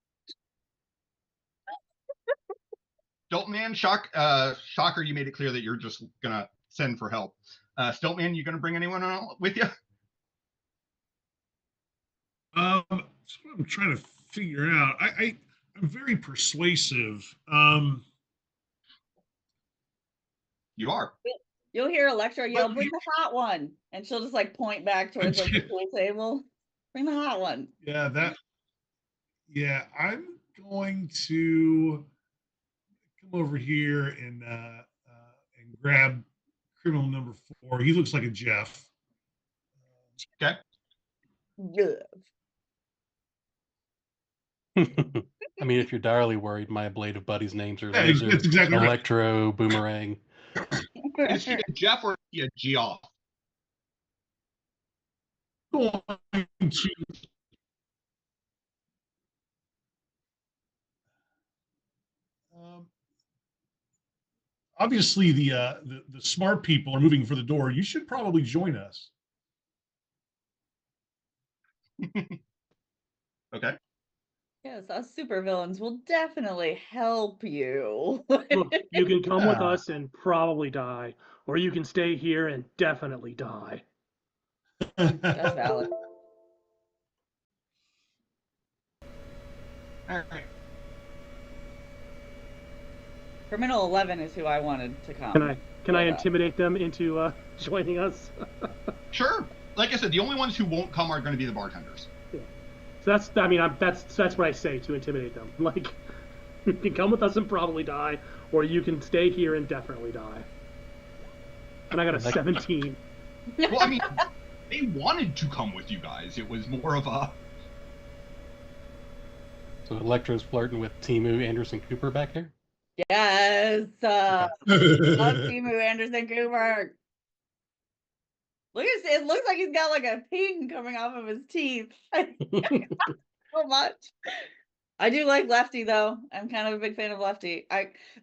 Stiltman, Shocker, you made it clear that you're just gonna send for help. Stiltman, you gonna bring anyone with you? That's what I'm trying to figure out. I'm very persuasive. You are. You'll hear Electra yell, But bring the hot one. And she'll just like point back towards like the pool table. Bring the hot one. Yeah, I'm going to come over here and grab criminal number 4. He looks like a Jeff. Okay. Good. I mean, if you're direly worried, my ablative buddies' names are Yeah, Laser, that's exactly right. Electro, Boomerang. Is he a Jeff or is he a Geoff? Going to obviously the smart people are moving for the door. You should probably join us. Okay. Yes, us supervillains will definitely help you. Look, you can come with us and probably die, or you can stay here and definitely die. That's valid. All right. Criminal 11 is who I wanted to come. Can I intimidate them into joining us? Sure. Like I said, the only ones who won't come are going to be the bartenders. So that's what I say to intimidate them. Like, you can come with us and probably die, or you can stay here and definitely die. And I got a 17. Well, I mean, they wanted to come with you guys. It was more of a. So Electro's flirting with Timu Anderson Cooper back here. Yes. Love Timu Anderson Cooper. Look at it. Looks like he's got like a ping coming off of his teeth. So much. I do like Lefty though. I'm kind of a big fan of Lefty.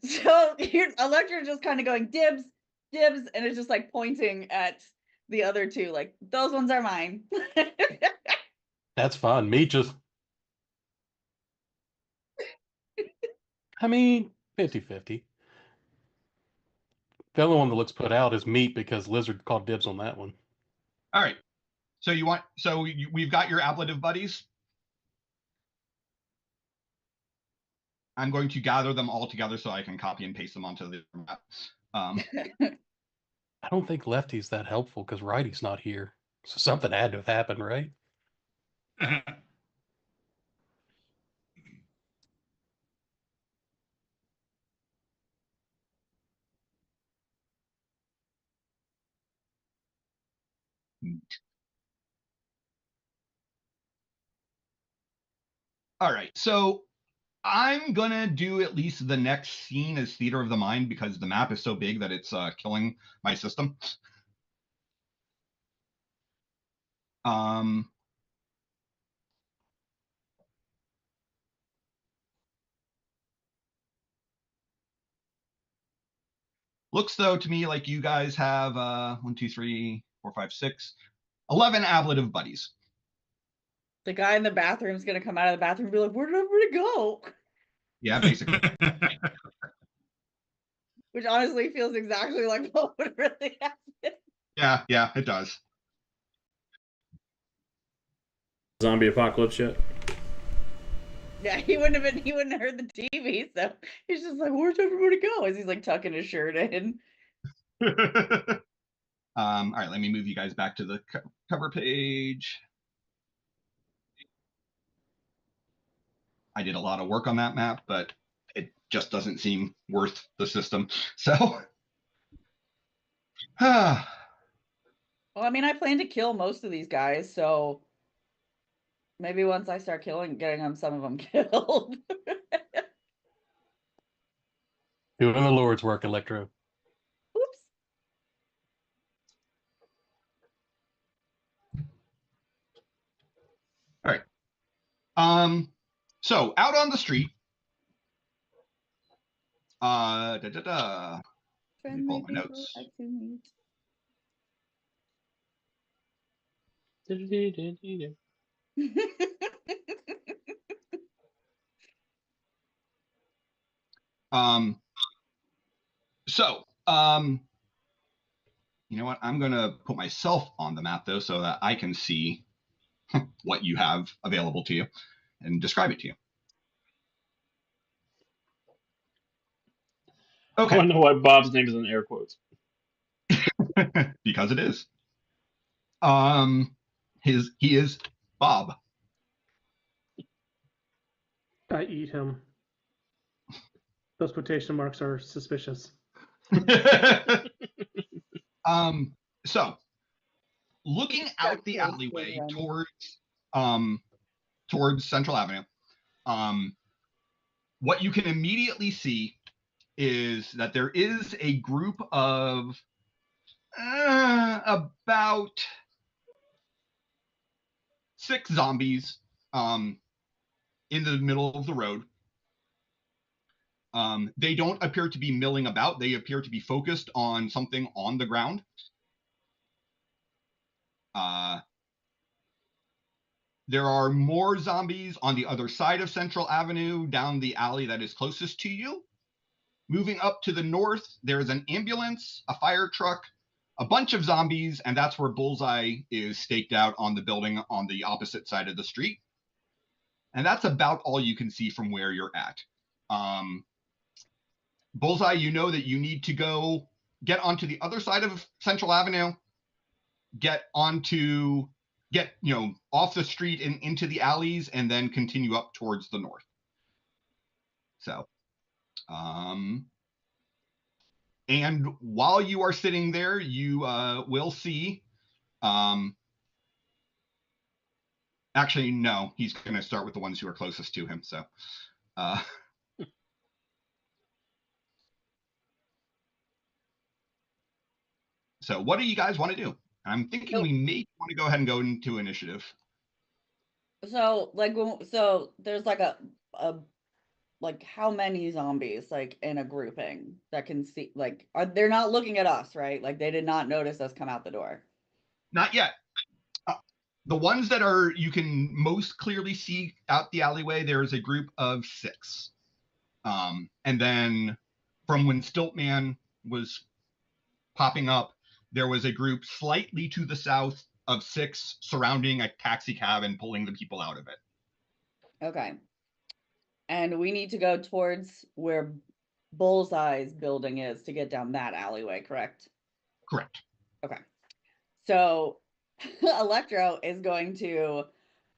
So here's Electra just kind of going dibs, dibs, and it's just like pointing at the other two, like those ones are mine. That's fun. Me just. I mean, 50-50. The only one that looks put out is Meat because Lizard called dibs on that one. All right. So we've got your ablative buddies. I'm going to gather them all together so I can copy and paste them onto the map. I don't think Lefty's that helpful because Righty's not here. So something had to have happened, right? All right, so I'm gonna do at least the next scene as Theater of the Mind because the map is so big that it's killing my system. Um, looks though to me like you guys have 1, 2, 3, 4, 5, 6, 11 ablative buddies. The guy in the bathroom is gonna come out of the bathroom and be like, "Where did everybody go?" Yeah, basically. Which honestly feels exactly like what would really happen. Yeah, it does. Zombie apocalypse yet? Yeah, he wouldn't have heard the TV, so he's just like, "Where'd everybody go?" As he's like tucking his shirt in. All right, let me move you guys back to the cover page. I did a lot of work on that map, but it just doesn't seem worth the system. So, Well, I mean, I plan to kill most of these guys, so maybe once I start getting them, some of them killed. Doing the Lord's work, Electro. Oops. all right. So out on the street, Let me pull Friendly up my people notes. like to meet. So, you know what? I'm gonna put myself on the map though, so that I can see what you have available to you and describe it to you. I Okay, want to know why Bob's name is in air quotes. because it is. He is Bob. I eat him. Those quotation marks are suspicious. So looking out the alleyway towards Central Avenue, what you can immediately see is that there is a group of about 6 zombies in the middle of the road. They don't appear to be milling about. They appear to be focused on something on the ground. There are more zombies on the other side of Central Avenue, down the alley that is closest to you. Moving up to the north, there's an ambulance, a fire truck, a bunch of zombies, and that's where Bullseye is staked out on the building on the opposite side of the street. And that's about all you can see from where you're at. Bullseye, you know that you need to go get onto the other side of Central Avenue, get off the street and into the alleys, and then continue up towards the north. So, and while you are sitting there, you will see. Actually, no, he's going to start with the ones who are closest to him. So, so what do you guys want to do? I'm thinking we may want to go ahead and go into initiative. So there's like a like how many zombies like in a grouping that can see they're not looking at us, right? Like they did not notice us come out the door. Not yet. The ones that are you can most clearly see out the alleyway, there is a group of 6. And then from when Stiltman was popping up, there was a group slightly to the south of 6 surrounding a taxi cab and pulling the people out of it. Okay. And we need to go towards where Bullseye's building is to get down that alleyway, correct? Correct. Okay. So Electro is going to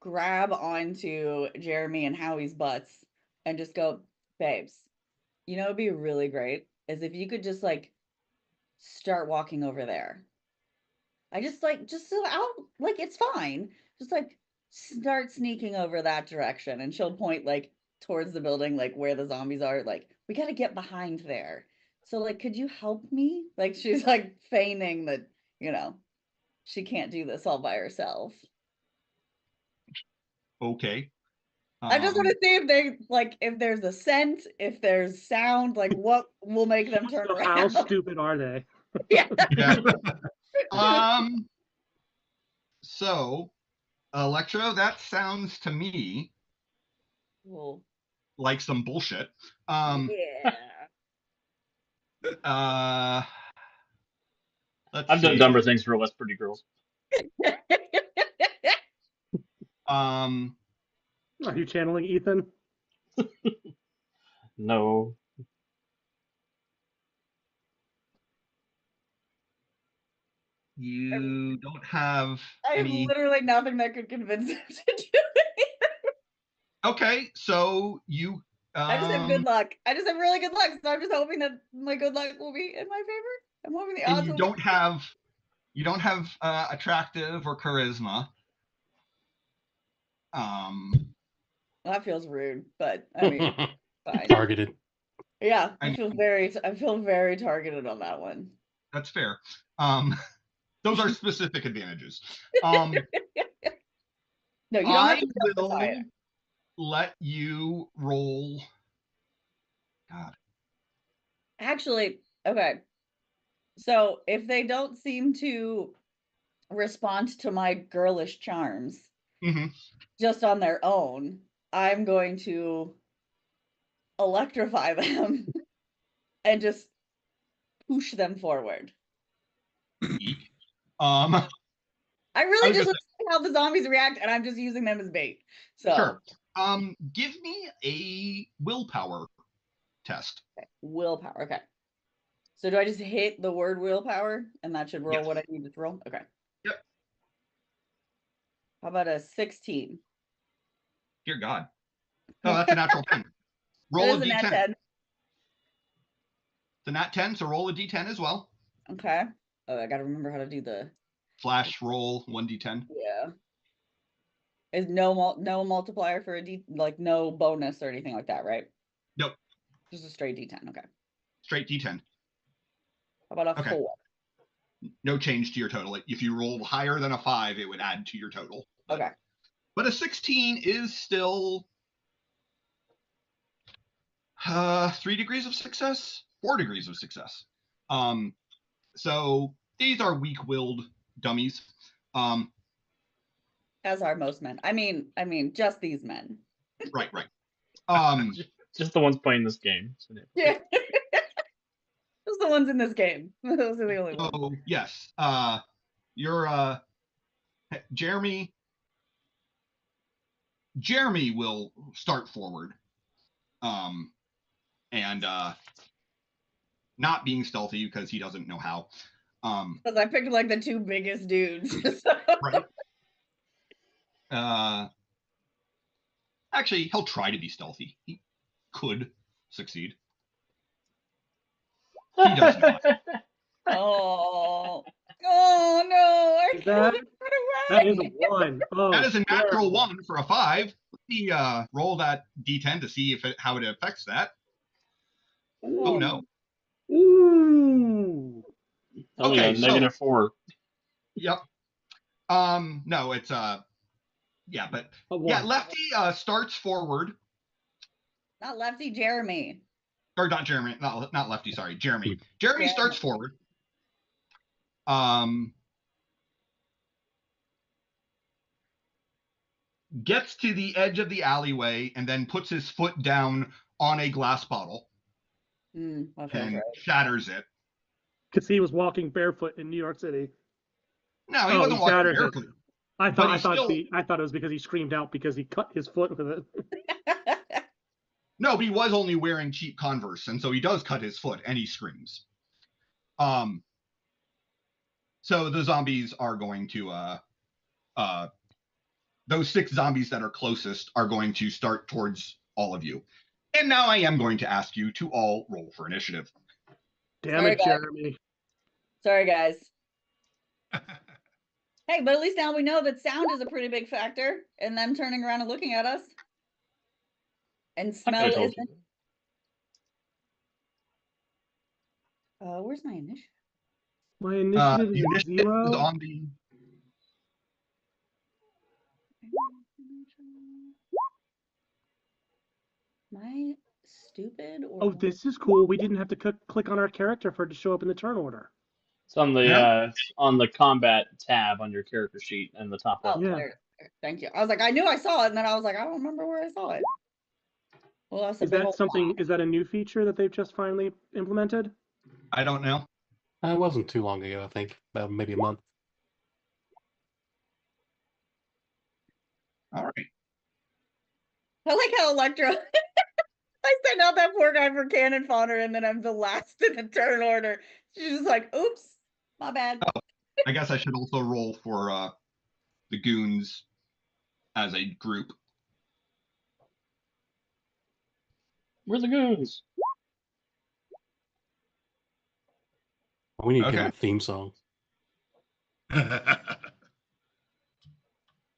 grab onto Jeremy and Howie's butts and just go, babes, you know, it'd be really great is if you could just like start walking over there. I just so out, like, it's fine. Just like start sneaking over that direction, and she'll point like towards the building, like where the zombies are. Like, we got to get behind there. So, like, could you help me? Like, she's like feigning that, she can't do this all by herself. Okay. I just want to see if they like if there's a scent, if there's sound, like what will make them turn So how around. stupid are they? Yeah. Yeah. So, Electro, that sounds to me Well, like some bullshit. yeah. Let's I've done see. dumber things for less pretty girls. Um, Are you channeling Ethan? No. you don't have I have any. literally nothing that could convince him to do it. Okay, so you. I just have good luck. I just have really good luck. So I'm just hoping that my good luck will be in my favor. I'm hoping the And odds you will don't have. You don't have attractive or charisma. Well, that feels rude, but I mean, fine. Targeted. Yeah, I I feel very targeted on that one. That's fair. Those are specific advantages. Um, No, you don't have I to justify will it. let you roll. God. Actually, okay. So if they don't seem to respond to my girlish charms Mm-hmm. just on their own, I'm going to electrify them and just push them forward. Eek. I I really was just gonna want to see how the zombies react, and I'm just using them as bait. So Sure. Give me a willpower test. okay. Willpower. Okay. So do I just hit the word willpower and that should roll Yes. what I need to roll? Okay. Yep. How about a 16? Dear God. Oh, that's a natural 10. Roll a It is a nat d10. 10. It's a nat 10, so roll a d10 as well. Okay. Oh, I gotta remember how to do the Flash roll 1d10. yeah. Is no multiplier for a D, like no bonus or anything like that, right? Nope. Just a straight D10. Okay. Straight d10. How about a Okay. 4? No change to your total. If you roll higher than a 5, it would add to your total. Okay. But a 16 is still 3 degrees of success, 4 degrees of success. So these are weak-willed dummies. As are most men. I mean, just these men. Right. Just the ones playing this game. So, Yeah. Those are the ones in this game. Those are the only ones. So yes, you're Jeremy. Jeremy will start forward, and not being stealthy because he doesn't know how. Because I picked like the 2 biggest dudes. So. Right. Actually, he'll try to be stealthy. He could succeed. He does not. Oh no! I Is killed that- him right That away. is a 1. Oh, That is a natural terrible. 1 for a 5. Let me roll that d10 to see how it affects that. Oh no. Ooh. only Okay, a negative 4. Yep. No, it's yeah, but A 1. yeah, Lefty starts forward. Not Lefty, Jeremy. Or not Jeremy, not Lefty, sorry, Jeremy. Jeremy starts forward. Gets to the edge of the alleyway and then puts his foot down on a glass bottle That feels and right. shatters it. Because he was walking barefoot in New York City. No, he wasn't walking shatters it. barefoot. I But thought he I thought it was because he screamed out because he cut his foot with it. No, but he was only wearing cheap Converse, and so he does cut his foot and he screams. So the zombies are going to those 6 zombies that are closest are going to start towards all of you. And now I am going to ask you to all roll for initiative. Damn Sorry, it, guys. Jeremy. Sorry, guys. Hey, but at least now we know that sound is a pretty big factor in them turning around and looking at us. And I smell could've told isn't. you. Where's my initiative? My initiative The is at initiative is 0. on the. My stupid or Oh, this is cool. We didn't have to click on our character for it to show up in the turn order. It's on Yeah. the combat tab on your character sheet in the top left. Oh, Yeah. there. Thank you. I was like, I knew I saw it, and then I was like, I don't remember where I saw it. Well, that's a Is big that old something? Is that a new feature that they've just finally implemented? I don't know. It wasn't too long ago, I think, about maybe a month. All right. I like how Electro. I sent out that poor guy for cannon fodder, and then I'm the last in the turn order. She's just like, oops, my bad. Oh, I guess I should also roll for the goons as a group. Where are the goons? We need to give Okay. them a theme song.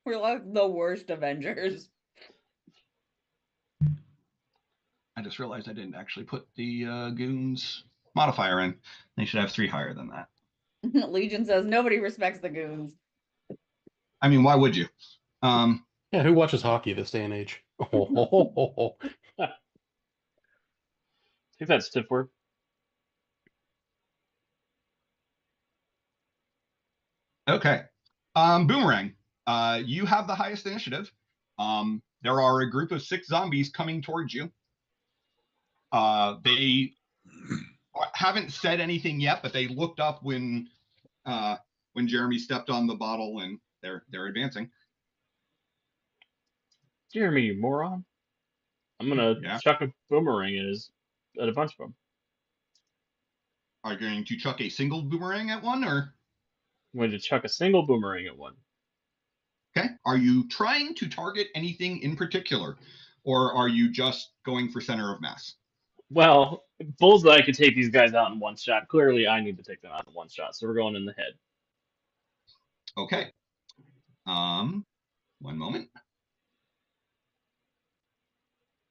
We're like the worst Avengers. I just realized I didn't actually put the goons modifier in. They should have 3 higher than that. Legion says nobody respects the goons. I mean, why would you? Yeah, who watches hockey this day and age? Take that, stiff work. Okay. Boomerang. You have the highest initiative. There are a group of 6 zombies coming towards you. They haven't said anything yet, but they looked up when Jeremy stepped on the bottle, and they're advancing. Jeremy, you moron. I'm gonna chuck a boomerang at a bunch of them. Are you going to chuck a single boomerang at one, or? I'm going to chuck a single boomerang at one. Okay. Are you trying to target anything in particular, or are you just going for center of mass? Well, Bullseye could take these guys out in one shot. Clearly, I need to take them out in one shot, so we're going in the head. Okay. One moment.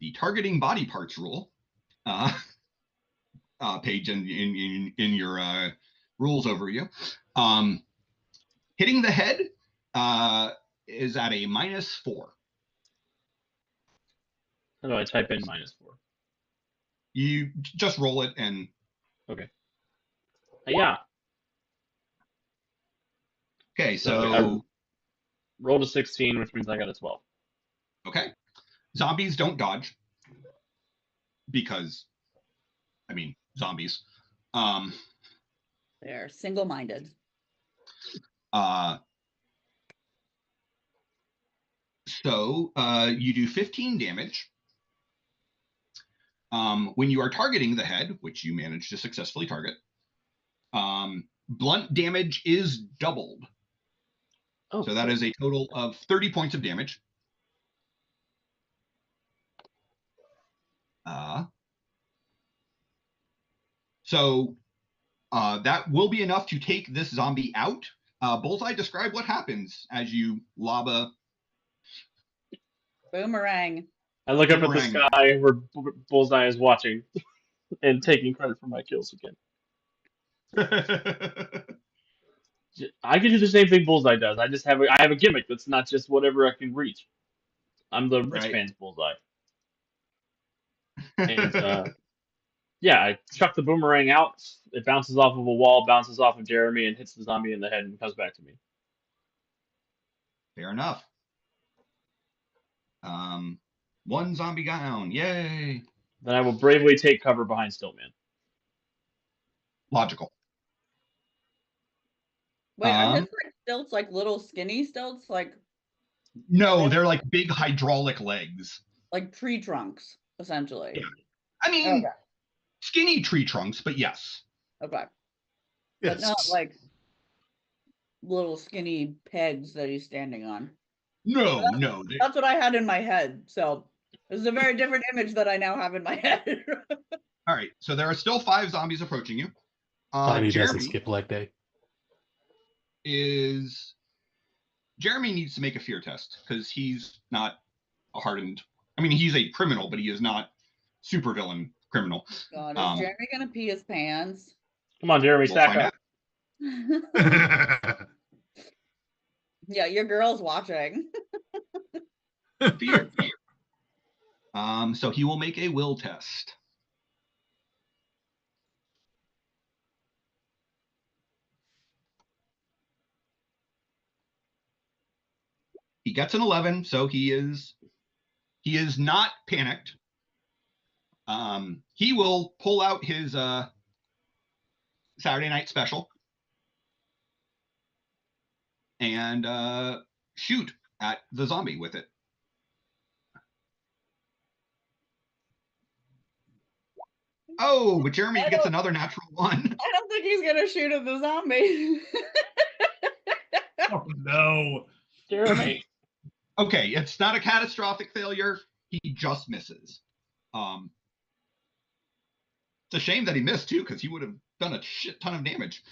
The targeting body parts rule page in your rules overview. Hitting the head is at a -4. How do I type in -4? You just roll it and. Okay. Yeah. Okay, so I rolled a 16, which means I got a 12. Okay. Zombies don't dodge because, I mean, zombies. They're single-minded. So you do 15 damage. When you are targeting the head, which you managed to successfully target, blunt damage is doubled. Oh, so that is a total of 30 points of damage. So that will be enough to take this zombie out. Bullseye, describe what happens as you lob a boomerang. I look up at the sky where Bullseye is watching and taking credit for my kills again. I can do the same thing Bullseye does. I have a gimmick that's not just whatever I can reach. I'm the rich man's Bullseye. And yeah, I chuck the boomerang out. It bounces off of a wall, bounces off of Jeremy, and hits the zombie in the head and comes back to me. Fair enough. One zombie down. Yay. Then I will bravely take cover behind Stiltman. Logical. Wait, are his like stilts like little skinny stilts? Like no, they're like big hydraulic legs. Like tree trunks, essentially. Yeah. I mean, skinny tree trunks, but yes. Okay. Yes. But not like little skinny pegs that he's standing on. No. That's what I had in my head. So this is a very different image that I now have in my head. All right. So there are still 5 zombies approaching you. He Jeremy doesn't skip leg day. is Jeremy needs to make a fear test because he's not a hardened. I mean, he's a criminal, but he is not supervillain criminal. God, is Jeremy gonna pee his pants? Come on, Jeremy, We'll stack find up. out. Yeah, your girl's watching. Fear. So he will make a will test. He gets an 11, so he is not panicked. He will pull out his Saturday night special and shoot at the zombie with it. Oh, but Jeremy gets another natural 1. I don't think he's gonna shoot at the zombie. Oh no. Jeremy. Okay, it's not a catastrophic failure. He just misses. It's a shame that he missed too, because he would have done a shit ton of damage.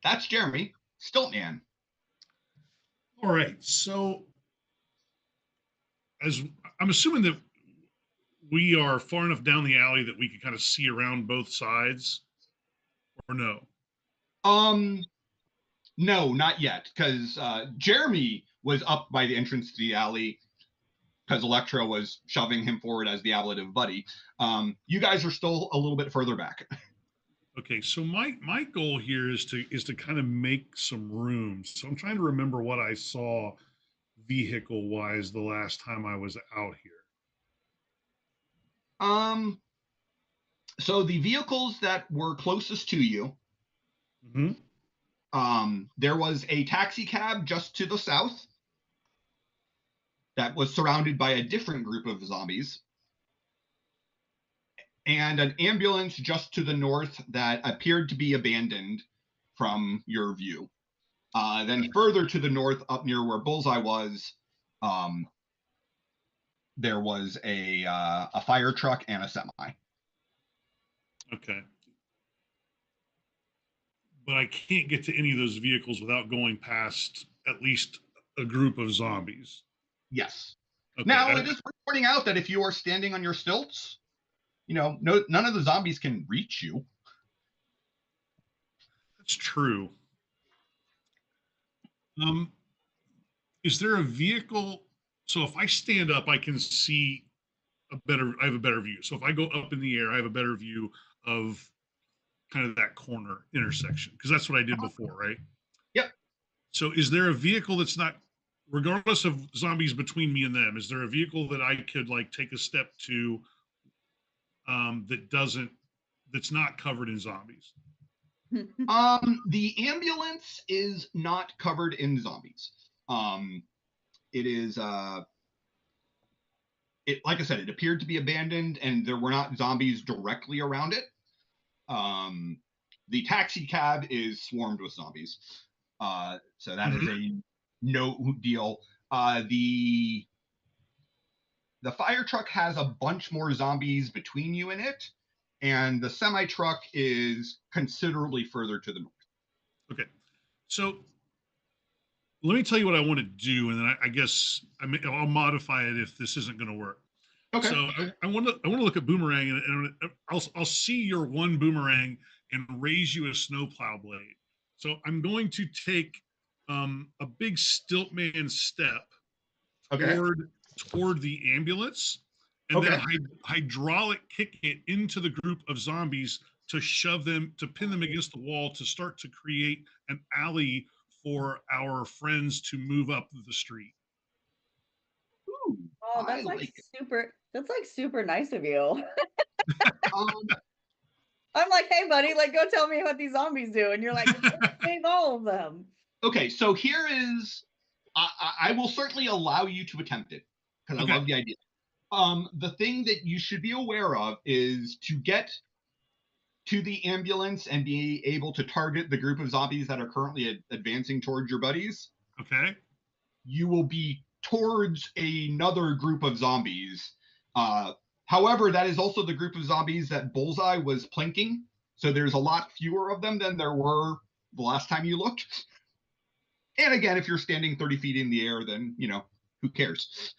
That's Jeremy. Stiltman. All right. So, as I'm assuming that we are far enough down the alley that we can kind of see around both sides, or no? No, not yet, because Jeremy was up by the entrance to the alley because Electra was shoving him forward as the ablative buddy. You guys are still a little bit further back. Okay, so my goal here is to kind of make some room. So I'm trying to remember what I saw vehicle wise the last time I was out here. So the vehicles that were closest to you, there was a taxi cab just to the south that was surrounded by a different group of zombies, and an ambulance just to the north that appeared to be abandoned from your view. Then further to the north, up near where Bullseye was, there was a fire truck and a semi. Okay. But I can't get to any of those vehicles without going past at least a group of zombies. Yes. Okay, now, it is worth pointing out that if you are standing on your stilts, none of the zombies can reach you. That's true. Is there a vehicle? So if I stand up, I can see I have a better view. So if I go up in the air, I have a better view of kind of that corner intersection, because that's what I did before, right? Yep. So is there a vehicle that's not, regardless of zombies between me and them, is there a vehicle that I could like take a step to that's not covered in zombies? The ambulance is not covered in zombies. It is like I said, it appeared to be abandoned and there were not zombies directly around it. The taxi cab is swarmed with zombies. So that is a no deal. The fire truck has a bunch more zombies between you and it, and the semi truck is considerably further to the north. Okay, so let me tell you what I want to do, and then I guess I'll modify it if this isn't going to work. Okay. So I want to look at Boomerang, and I'll see your one Boomerang and raise you a snowplow blade. So I'm going to take a big Stiltman step toward the ambulance, and then hydraulic kick it into the group of zombies to pin them against the wall to start to create an alley for our friends to move up the street. Ooh, oh, that's that's like super nice of you. I'm like, hey buddy, like go tell me what these zombies do, and you're like, save all of them. Okay, so here is, I will certainly allow you to attempt it because I love the idea. The thing that you should be aware of is to get to the ambulance and be able to target the group of zombies that are currently advancing towards your buddies. Okay. You will be towards another group of zombies. However, that is also the group of zombies that Bullseye was plinking. So there's a lot fewer of them than there were the last time you looked. And again, if you're standing 30 feet in the air, then, who cares?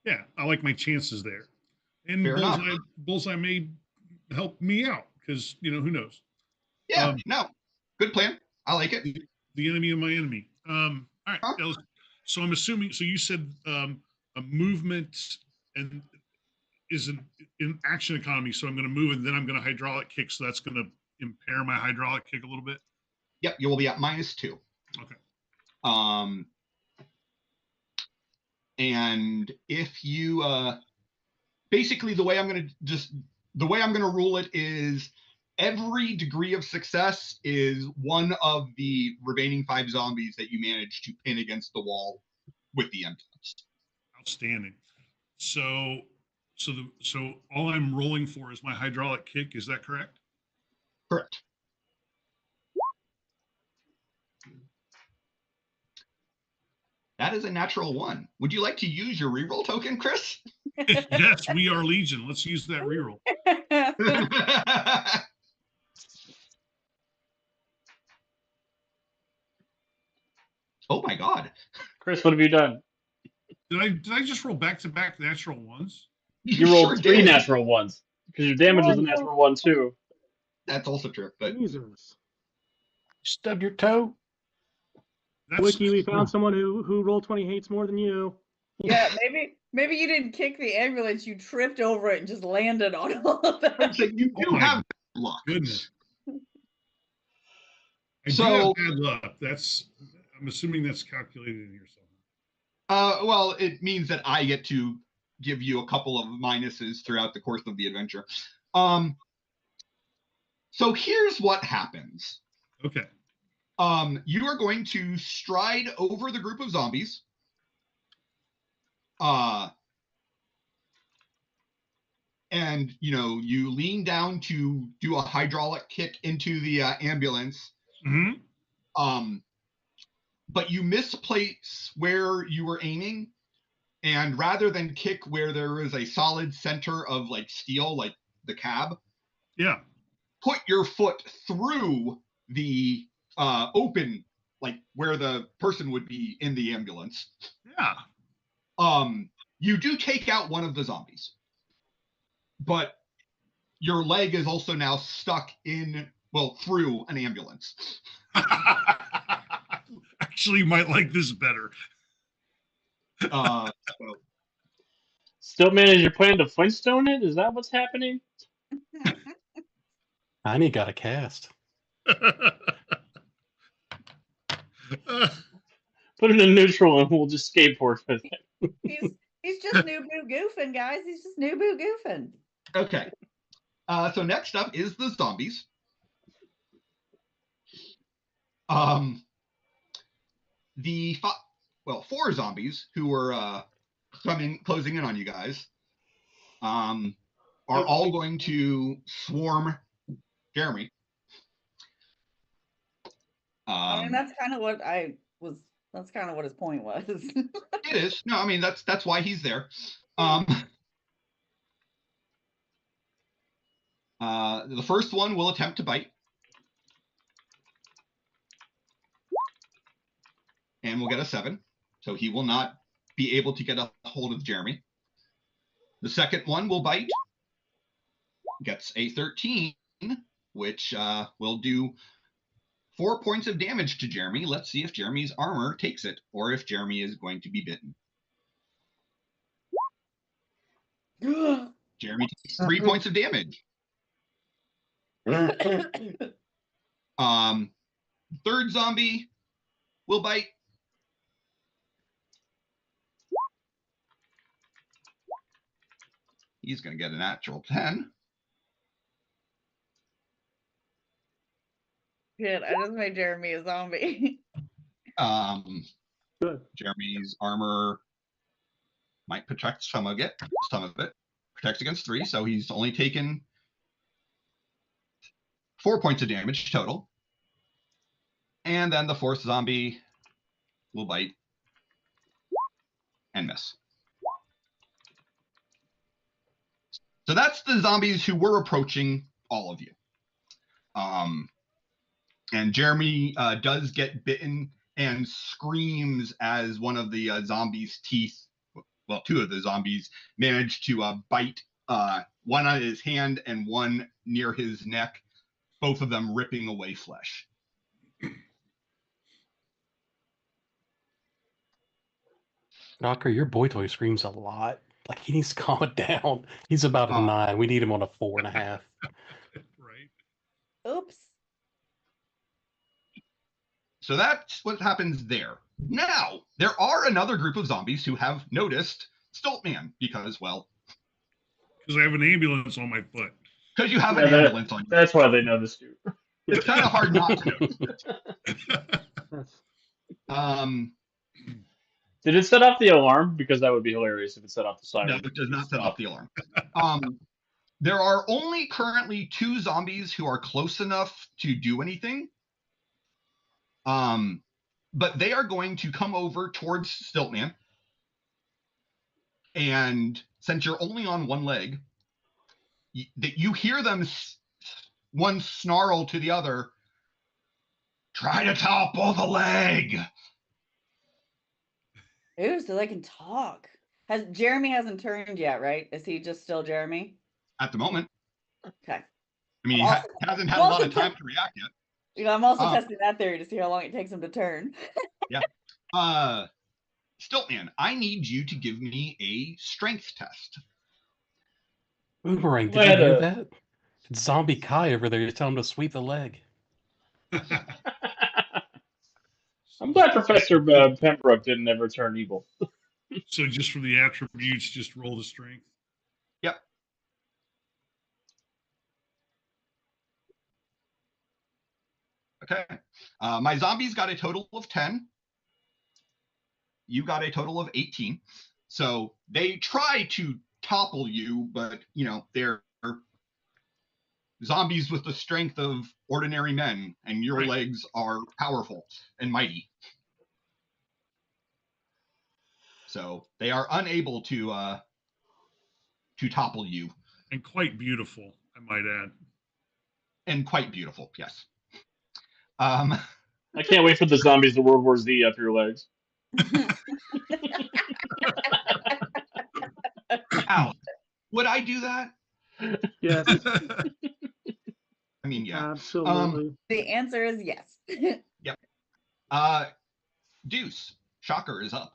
Yeah, I like my chances there. And Fair enough. Bullseye may help me out because, who knows? Yeah, no, good plan. I like it. The enemy of my enemy. All right. Huh? So I'm assuming, so you said a movement and is in action economy. So I'm going to move and then I'm going to hydraulic kick. So that's going to impair my hydraulic kick a little bit. Yep, you will be at -2. Okay. And if you basically the way I'm going to rule it is every degree of success is one of the remaining 5 zombies that you manage to pin against the wall with the emptiness. Outstanding. So all I'm rolling for is my hydraulic kick. Is that correct? Correct. That is a natural 1. Would you like to use your reroll token, Chris? Yes, we are Legion. Let's use that reroll. Oh my God. Chris, what have you done? Did I just roll back-to-back natural 1s? You rolled sure 3 did. natural 1s because your damage was a natural 1 too. That's also true. But Jesus. Stub your toe. Wiki, we found someone who Roll20 hates more than you. Yeah, maybe you didn't kick the ambulance, you tripped over it and just landed on all of them. so you do have luck. Goodness. I So, do have bad luck. I'm assuming that's calculated in here somewhere. Well, it means that I get to give you a couple of minuses throughout the course of the adventure. So here's what happens. Okay. You are going to stride over the group of zombies. And, you lean down to do a hydraulic kick into the ambulance. Mm-hmm. But you misplace where you were aiming. And rather than kick where there is a solid center of like steel, like the cab, yeah, put your foot through the open, like where the person would be in the ambulance. Yeah. You do take out one of the zombies, but your leg is also now stuck through an ambulance. Actually, you might like this better. Still manage your plan to Flintstone it? Is that what's happening? I need got a cast. Put it in neutral and we'll just skateboard with it. He's just new boo goofing, guys. He's just new boo goofing. Okay. So next up is the zombies. The 4 zombies who were closing in on you guys are all going to swarm Jeremy. I mean, that's kind of what that's kind of what his point was. It is. No, I mean, that's why he's there. The first one will attempt to bite. And we'll get a 7. So he will not be able to get a hold of Jeremy. The second one will bite. Gets a 13, which will do 4 points of damage to Jeremy. Let's see if Jeremy's armor takes it, or if Jeremy is going to be bitten. Jeremy takes 3 points of damage. Third zombie will bite. He's going to get a natural 10. Good. I just made Jeremy a zombie. Good. Jeremy's armor might protect some of it. Protects against 3, so he's only taken 4 points of damage total. And then the fourth zombie will bite and miss. So that's the zombies who were approaching all of you. And Jeremy does get bitten and screams as one of the zombies' teeth, well, two of the zombies, manage to bite one on his hand and one near his neck, both of them ripping away flesh. Knocker, your boy toy screams a lot. Like he needs to calm it down. He's about a 9. We need him on a 4.5. Right. Oops. So that's what happens there. Now, there are another group of zombies who have noticed Stiltman because, well, Because I have an ambulance on my foot. because you have Yeah, an ambulance on you. That's why they noticed you. It's kind of hard not to notice it. That's Did it set off the alarm? Because that would be hilarious if it set off the siren. No, it does not set Stop. off the alarm. There are only currently 2 zombies who are close enough to do anything. But they are going to come over towards Stiltman. And since you're only on one leg, you hear them one snarl to the other, "Try to topple the leg." Ooh, so they can talk. Jeremy hasn't turned yet, right? Is he just still Jeremy? At the moment. Okay. I mean, he hasn't had a lot of time to react yet. You know, I'm also testing that theory to see how long it takes him to turn. Yeah. Stiltman, I need you to give me a strength test. Boomerang, did you hear that? It's Zombie Kai over there. You tell him to sweep the leg. I'm glad Professor Pembroke didn't ever turn evil. So just from the attributes, just roll the strength. Yep. Okay. My zombies got a total of 10. You got a total of 18. So they try to topple you, but, you know, they're zombies with the strength of ordinary men, and your legs are powerful and mighty. So they are unable to topple you. And quite beautiful, I might add. And quite beautiful, yes. I can't wait for the zombies of World War Z up your legs. Ow. Would I do that? yes, I mean, yeah. absolutely. The answer is yes. Yep. Deuce, Shocker is up.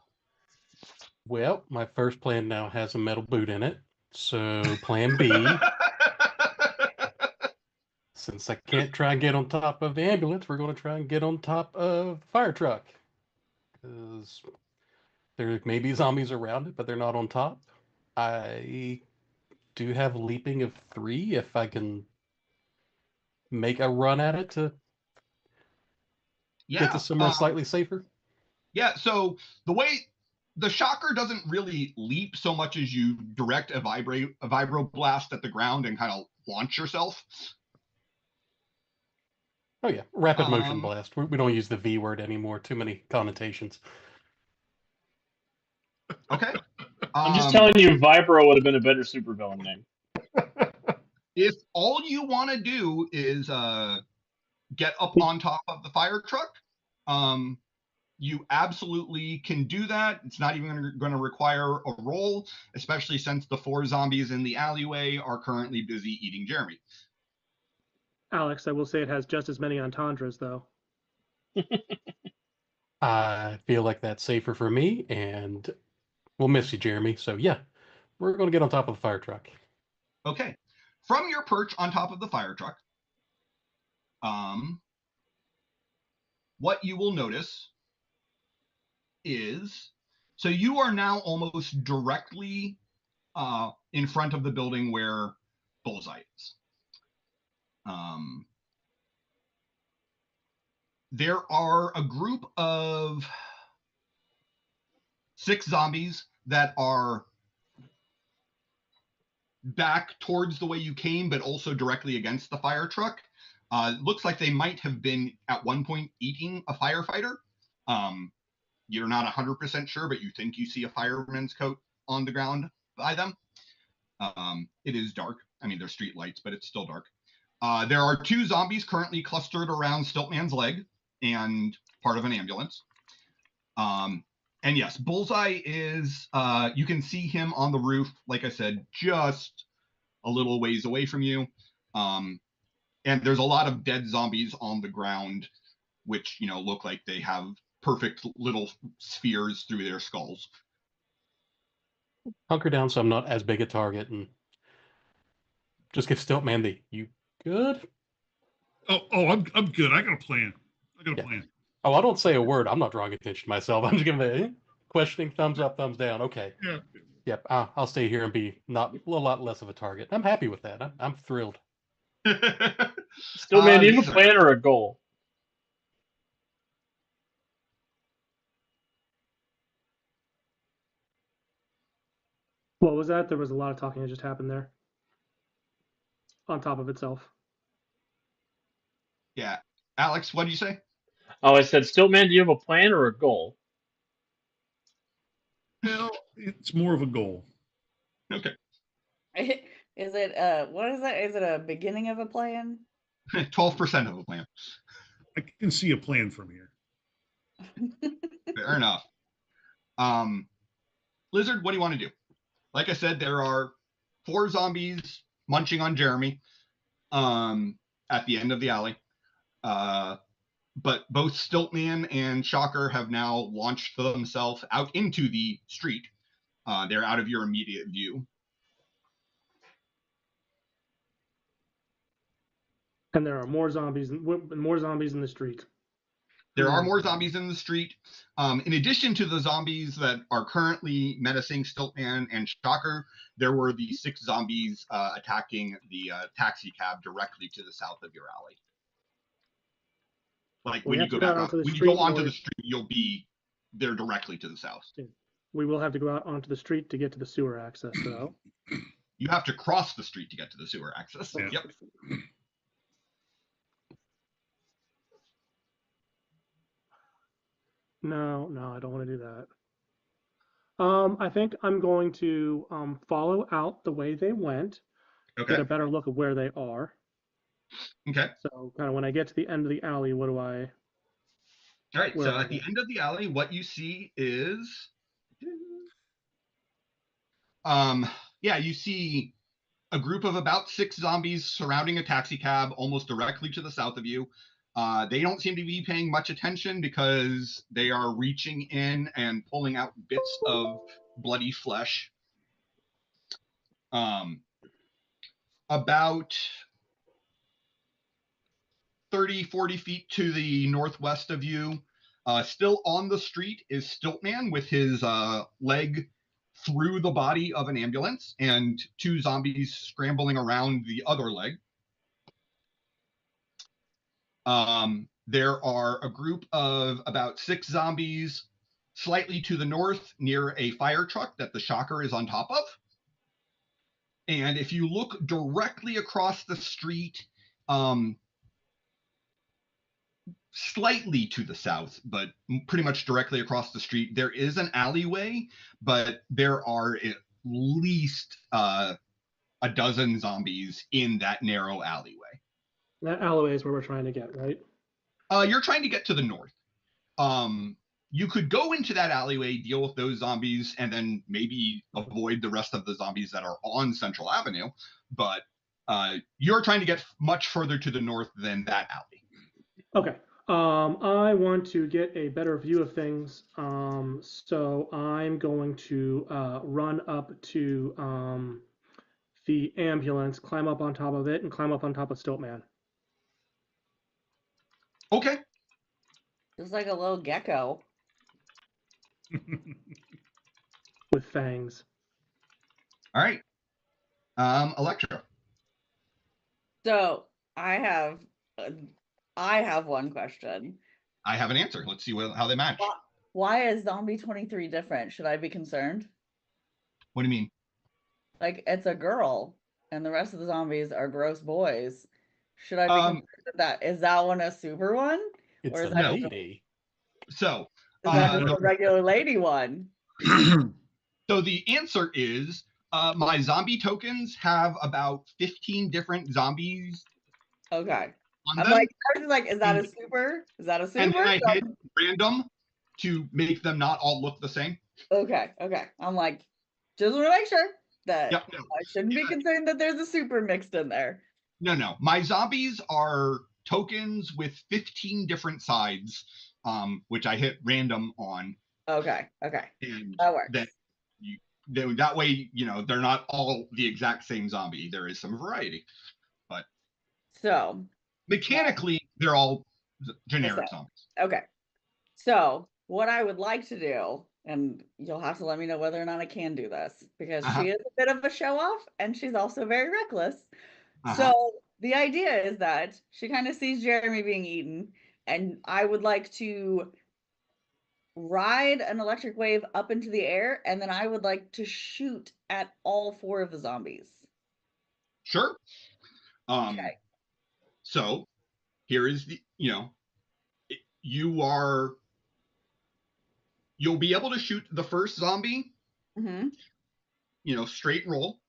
Well, my first plan now has a metal boot in it. So plan B, since I can't try and get on top of the ambulance, we're going to try and get on top of the fire truck. Because there may be zombies around it, but they're not on top. I do have leaping of 3 if I can make a run at it to get to somewhere slightly safer. Yeah, so the Shocker doesn't really leap so much as you direct a vibro blast at the ground and kind of launch yourself. Oh yeah, rapid motion blast. We don't use the V word anymore. Too many connotations. Okay. I'm just telling you, Vibro would have been a better supervillain name. If all you want to do is get up on top of the fire truck, you absolutely can do that. It's not even going to require a roll, especially since the 4 zombies in the alleyway are currently busy eating Jeremy. Alex, I will say it has just as many entendres, though. I feel like that's safer for me, and we'll miss you, Jeremy. So yeah, we're going to get on top of the fire truck. Okay. From your perch on top of the fire truck, what you will notice is, so you are now almost directly in front of the building where Bullseye is. There are a group of 6 zombies that are back towards the way you came, but also directly against the fire truck. Looks like they might have been at one point eating a firefighter. You're not 100% sure, but you think you see a fireman's coat on the ground by them. It is dark. I mean, there's street lights, but it's still dark. There are 2 zombies currently clustered around Stiltman's leg and part of an ambulance. And yes, Bullseye is, you can see him on the roof, like I said, just a little ways away from you. And there's a lot of dead zombies on the ground, which, look like they have perfect little spheres through their skulls. Hunker down so I'm not as big a target and just give Stiltman the, you good? I'm good. I got a plan. Yeah. Oh, I don't say a word. I'm not drawing attention to myself. I'm just giving the questioning thumbs up, thumbs down. Okay. Yeah. Yep. I'll stay here and be a lot less of a target. I'm happy with that. I'm thrilled. Still, man, do you have a plan or a goal? What was that? There was a lot of talking that just happened there. On top of itself. Yeah. Alex, what did you say? Oh, I said, still, man, do you have a plan or a goal? Well, it's more of a goal. Okay. Is it what is that? Is it a beginning of a plan? 12% of a plan. I can see a plan from here. Fair enough. Lizard, what do you want to do? Like I said, there are 4 zombies munching on Jeremy at the end of the alley. But both Stiltman and Shocker have now launched themselves out into the street. They're out of your immediate view. And there are more zombies in the street. There are more zombies in the street. In addition to the zombies that are currently menacing Stiltman and Shocker, there were the 6 zombies attacking the taxi cab directly to the south of your alley. Like when you go onto the street, you'll be there directly to the south. We will have to go out onto the street to get to the sewer access, though. You have to cross the street to get to the sewer access. Yeah. Yep. No, I don't want to do that. I think I'm going to follow out the way they went, get a better look of where they are. Okay. So kind of when I get to the end of the alley, what do I... All right, so at the end of the alley, what you see is... you see a group of about 6 zombies surrounding a taxi cab almost directly to the south of you. They don't seem to be paying much attention because they are reaching in and pulling out bits of bloody flesh. About 30, 40 feet to the northwest of you, still on the street, is Stiltman with his leg through the body of an ambulance and 2 zombies scrambling around the other leg. There are a group of about 6 zombies slightly to the north near a fire truck that the Shocker is on top of. And if you look directly across the street, slightly to the south, but pretty much directly across the street, there is an alleyway, but there are at least a dozen zombies in that narrow alleyway. That alleyway is where we're trying to get, right? You're trying to get to the north. You could go into that alleyway, deal with those zombies, and then maybe avoid the rest of the zombies that are on Central Avenue, but you're trying to get much further to the north than that alley. Okay. I want to get a better view of things, so I'm going to run up to the ambulance, climb up on top of it, and climb up on top of Stiltman. Okay. Just like a little gecko. With fangs. All right. Electra. So I have one question. I have an answer. Let's see how they match. Why is Zombie 23 different? Should I be concerned? What do you mean? Like, it's a girl, and the rest of the zombies are gross boys. Should I be concerned with that? Is that one a super one? It's or is a that lady. So, is that just a regular lady one? So the answer is my zombie tokens have about 15 different zombies Okay. on I'm them. like, I was like, is that a And- super? Is that a And super? then I hit random to make them not all look the same. Okay. I'm like, just want to make sure that Yep. No. I shouldn't be concerned that there's a super mixed in there. No. My zombies are tokens with 15 different sides, which I hit random on. Okay. And That works. that way, they're not all the exact same zombie. There is some variety. But So mechanically, they're all generic zombies. okay. So what I would like to do, and you'll have to let me know whether or not I can do this, because she is a bit of a show off and she's also very reckless. So the idea is that she kind of sees Jeremy being eaten, and I would like to ride an electric wave up into the air, and then I would like to shoot at all 4 of the zombies. Sure. Okay. So here is you'll be able to shoot the first zombie, straight roll.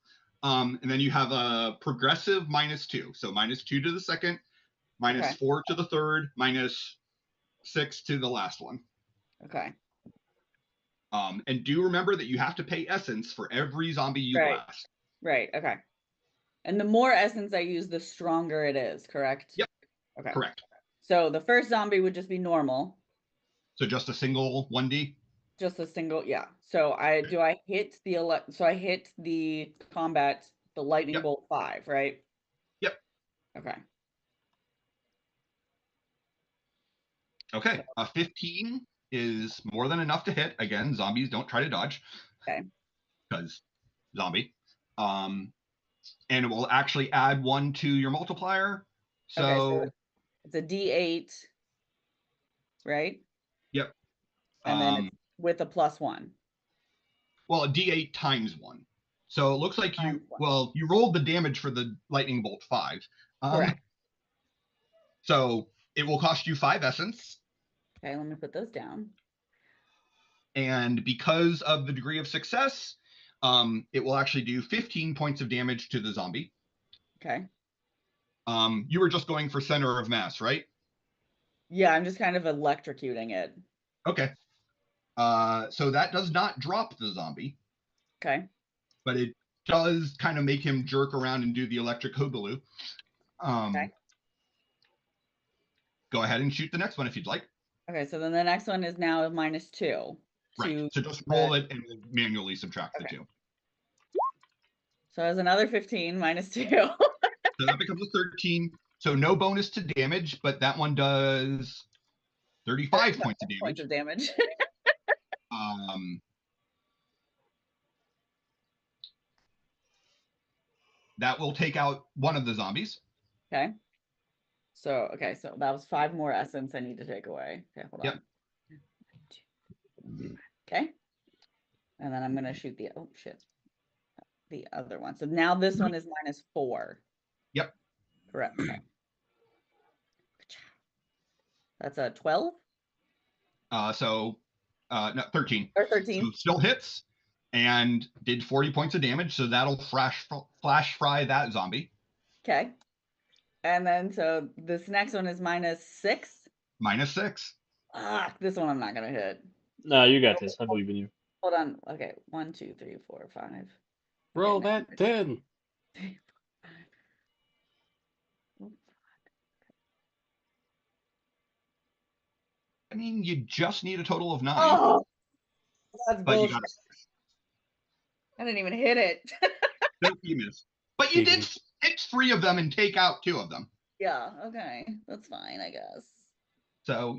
And then you have a progressive -2. So -2 to the second, -4 to the third, -6 to the last one. Okay. And do remember that you have to pay essence for every zombie you blast. Right. Okay. And the more essence I use, the stronger it is, correct? Yep. Okay. Correct. So the first zombie would just be normal. So just a single 1D? Just a single, yeah. So I hit the combat, the lightning bolt 5, right? Yep. Okay. Okay. A 15 is more than enough to hit. Again, zombies don't try to dodge. Okay. Because zombie. And it will actually add 1 to your multiplier. So it's a D8, right? Yep. And then it's with a +1. Well, a D8 times 1. So it looks like you rolled the damage for the lightning bolt 5. Correct. So it will cost you 5 essence. Okay, let me put those down. And because of the degree of success, it will actually do 15 points of damage to the zombie. Okay. You were just going for center of mass, right? Yeah, I'm just kind of electrocuting it. Okay. So that does not drop the zombie. Okay. But it does kind of make him jerk around and do the electric hoogaloo. Okay. Go ahead and shoot the next one if you'd like. Okay, so then the next one is now -2. Right. So just roll it and we'll manually subtract the 2. So as another 15 -2. So that becomes a 13. So no bonus to damage, but that one does 35 points of damage. Points of damage. That will take out one of the zombies. Okay. So that was 5 more essence I need to take away. Okay, hold on. Okay. And then I'm going to shoot the other one. So now this one is -4. Yep. Correct. Okay. That's a 12? No, 13. Or 13. So still hits and did 40 points of damage. So that'll flash fry that zombie. Okay. And then so this next one is -6. -6. This one I'm not going to hit. No, you got this. I believe in you. Hold on. Okay. 1, 2, 3, 4, 5. Roll that 10. I mean, you just need a total of 9. Oh, that's but bullshit. You got I didn't even hit it. Don't you miss. But you did hit 3 of them and take out 2 of them. Yeah, okay. That's fine, I guess. So,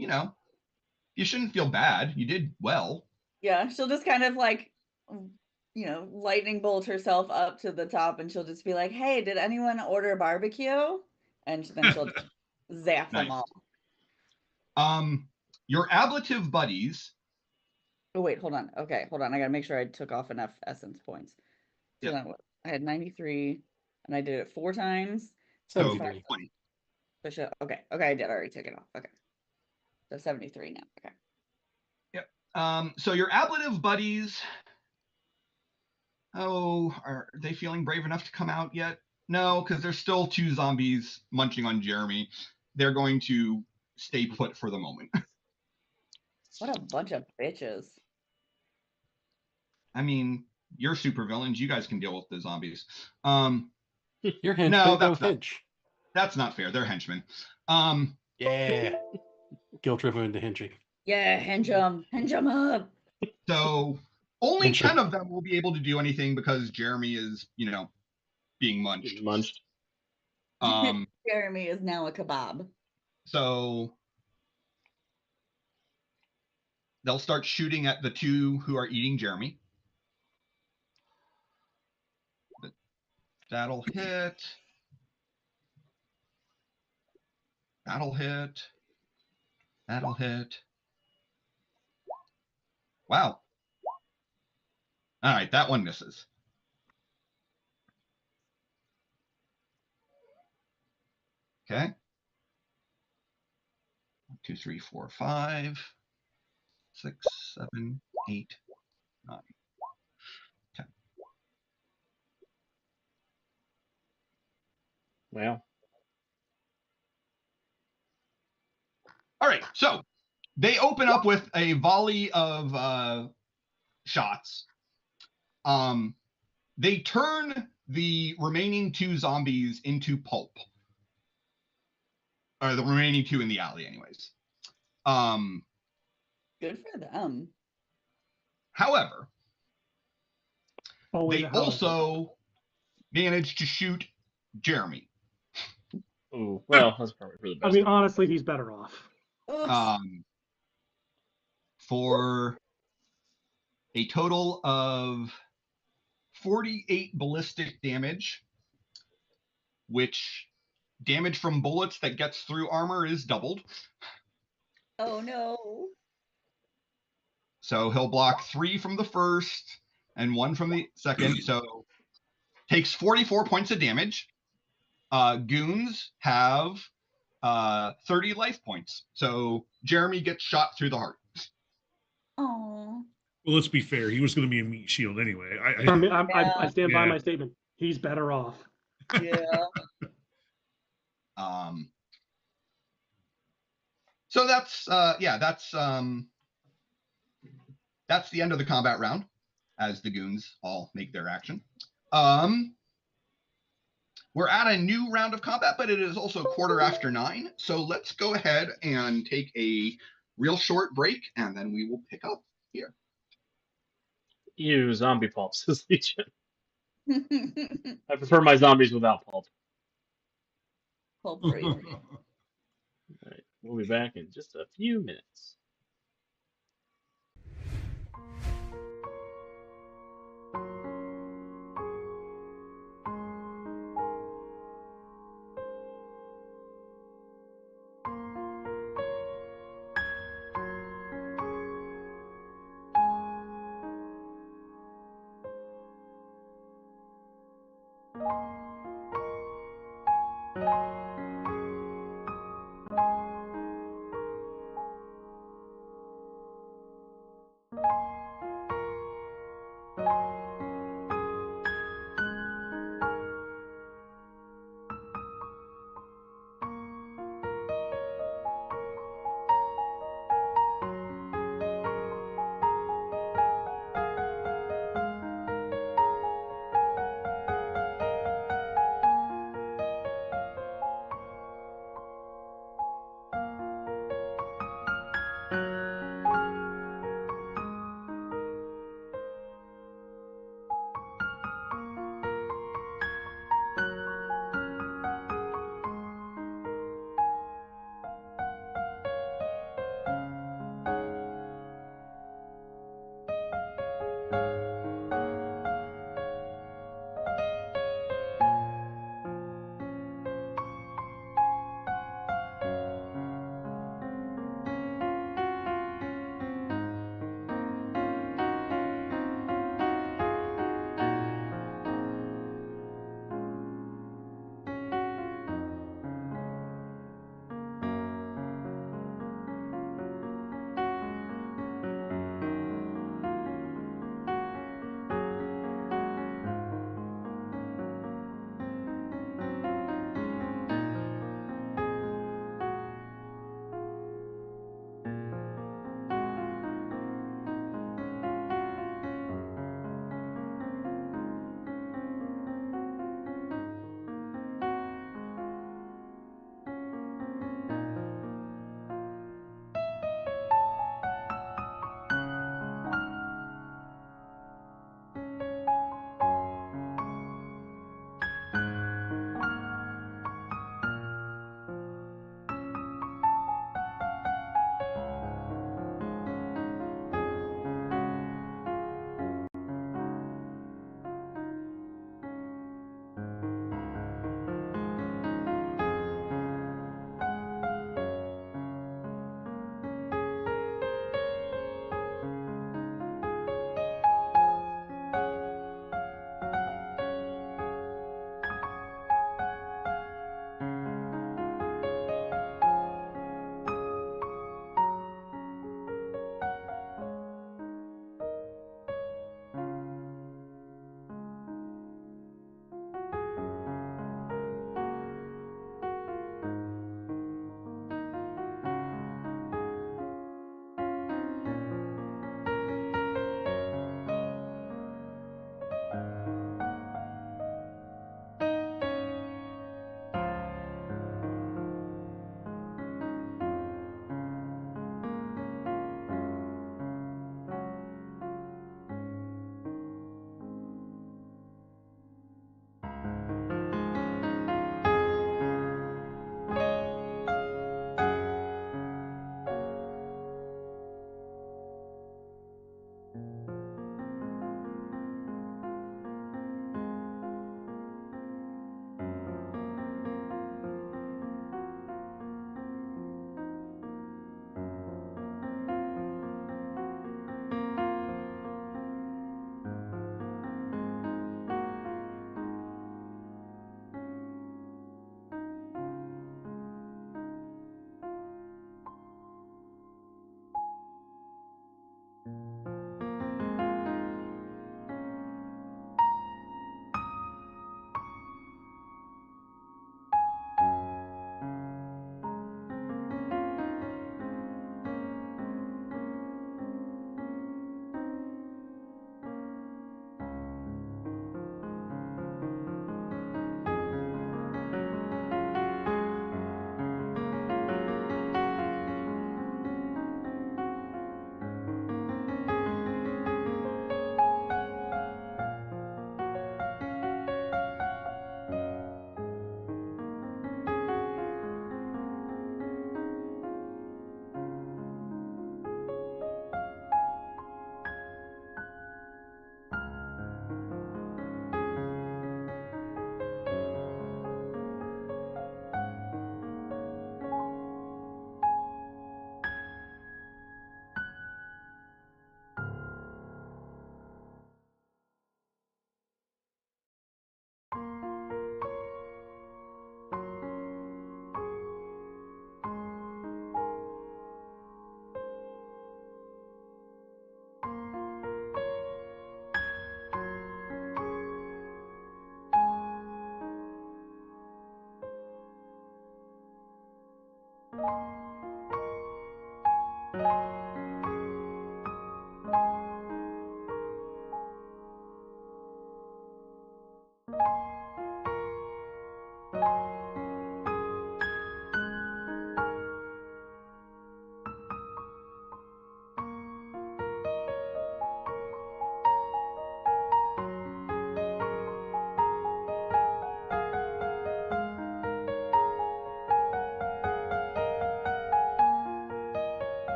you shouldn't feel bad. You did well. Yeah, she'll just kind of like, lightning bolt herself up to the top, and she'll just be like, hey, did anyone order barbecue? And then she'll just zap them all. Your ablative buddies. Oh, wait, hold on. Okay, hold on. I gotta make sure I took off enough essence points. So then I had 93, and I did it 4 times. So 20. So okay, I did already take it off. Okay. So 73 now. Okay. Yep. So your ablative buddies, are they feeling brave enough to come out yet? No, because there's still 2 zombies munching on Jeremy. They're going to stay put for the moment. What a bunch of bitches. I mean, you're supervillains. You guys can deal with the zombies. Your hench No, go hench. that's not fair. They're henchmen. Yeah. Guilt driven into henching. Yeah, hinge 'em up. So only Hench 'em. 10 of them will be able to do anything because Jeremy is, being munched. Getting munched. Jeremy is now a kebab. So they'll start shooting at the 2 who are eating Jeremy. That'll hit. That'll hit. That'll hit. Wow. All right, that one misses. Okay. 1, 2, 3, 4, 5, 6, 7, 8, 9, 10. Well, All right, so they open up with a volley of shots. They turn the remaining 2 zombies into pulp. Or the remaining 2 in the alley, anyways. Good for them. However, Always they a however. also managed to shoot Jeremy. ooh, well, that's probably for the best. I mean, honestly, he's better off. Oops. For a total of 48 ballistic damage, which damage from bullets that gets through armor is doubled. Oh no. So he'll block 3 from the first and 1 from the second. So takes 44 points of damage. Goons have 30 life points. So Jeremy gets shot through the heart. Oh. Well, let's be fair. He was going to be a meat shield anyway. I mean, I stand by Yeah. my statement. He's better off. Yeah. So that's the end of the combat round, as the goons all make their action. We're at a new round of combat, but it is also 9:15. So let's go ahead and take a real short break, and then we will pick up here. Ew, zombie pulp, says Legion. I prefer my zombies without pulp. Pulp breathe. All right, we'll be back in just a few minutes.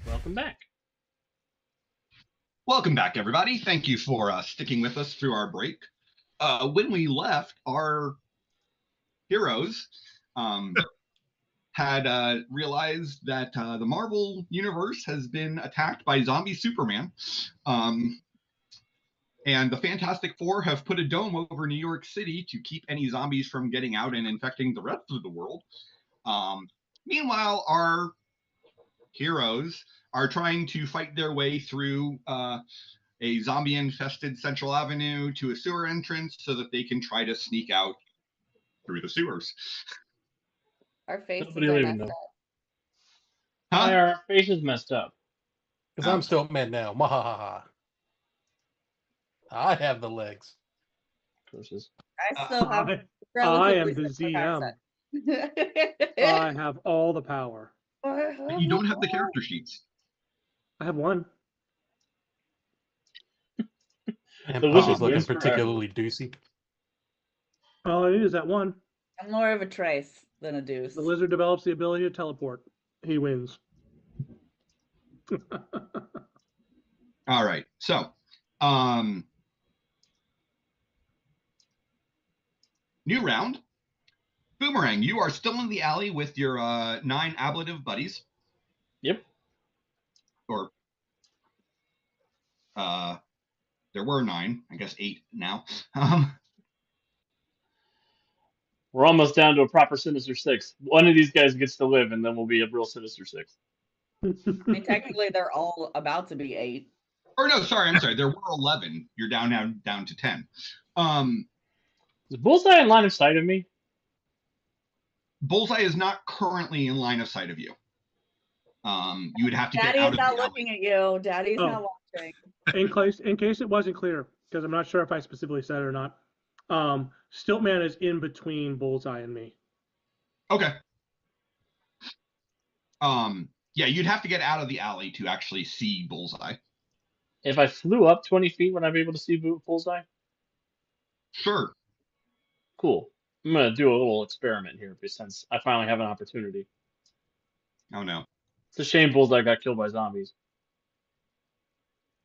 Welcome back. Welcome back, everybody. Thank you for sticking with us through our break. When we left, our heroes had realized that the Marvel Universe has been attacked by zombie Superman. And the Fantastic Four have put a dome over New York City to keep any zombies from getting out and infecting the rest of the world. Meanwhile, our heroes are trying to fight their way through a zombie-infested Central Avenue to a sewer entrance so that they can try to sneak out through the sewers. Our faces Nobody are will messed even know. up. Why Huh? are our faces messed up? Because I'm still mad now. Mahahaha. I have the legs. Curses. I still have I relatively am the similar ZM. accent. I have all the power. But you don't have the character sheets. I have one. And The Puff wizard is looking lives forever. particularly deucey. All I need is that one. I'm more of a trace than a deuce. The lizard develops the ability to teleport. He wins. All right. So, new round. Boomerang, you are still in the alley with your 9 ablative buddies. Yep. Or there were 9, I guess 8 now. We're almost down to a proper Sinister Six. One of these guys gets to live, and then we'll be a real Sinister Six. I mean, technically, they're all about to be 8. Or no, sorry, I'm sorry. There were 11. You're down to 10. Is Bullseye in line of sight of me? Bullseye is not currently in line of sight of you. You would have to Daddy get out is of not the looking at you. Daddy's Oh. not watching. In case it wasn't clear, because I'm not sure if I specifically said it or not. Stiltman is in between Bullseye and me. Okay. Yeah, you'd have to get out of the alley to actually see Bullseye. If I flew up 20 feet, would I be able to see Bullseye? Sure. Cool. I'm going to do a little experiment here since I finally have an opportunity. Oh, no. It's a shame Bullseye got killed by zombies.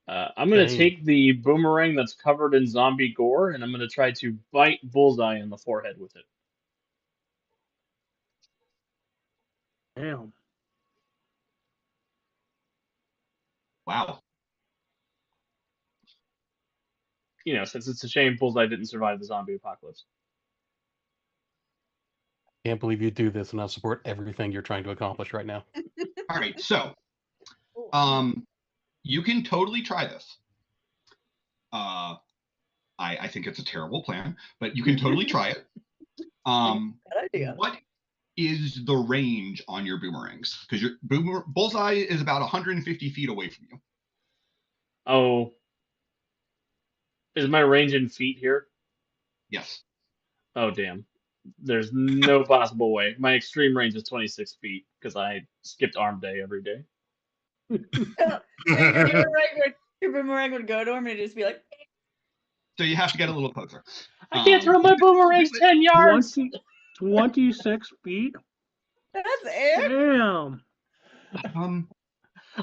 I'm going to Same. take the boomerang that's covered in zombie gore, and I'm going to try to bite Bullseye in the forehead with it. Damn. Wow. You know, since it's a shame Bullseye didn't survive the zombie apocalypse. Can't believe you do this, and I support everything you're trying to accomplish right now. All right, so you can totally try this. I think it's a terrible plan, but you can totally try it. Good idea. What is the range on your boomerangs? Because your Bullseye is about 150 feet away from you. Oh. Is my range in feet here? Yes. Oh, damn. There's no possible way. My extreme range is 26 feet because I skipped arm day every day. Your boomerang would go to him and just be like, So you have to get a little closer. I can't throw my boomerangs 10 yards! 26 feet? that's it? Damn.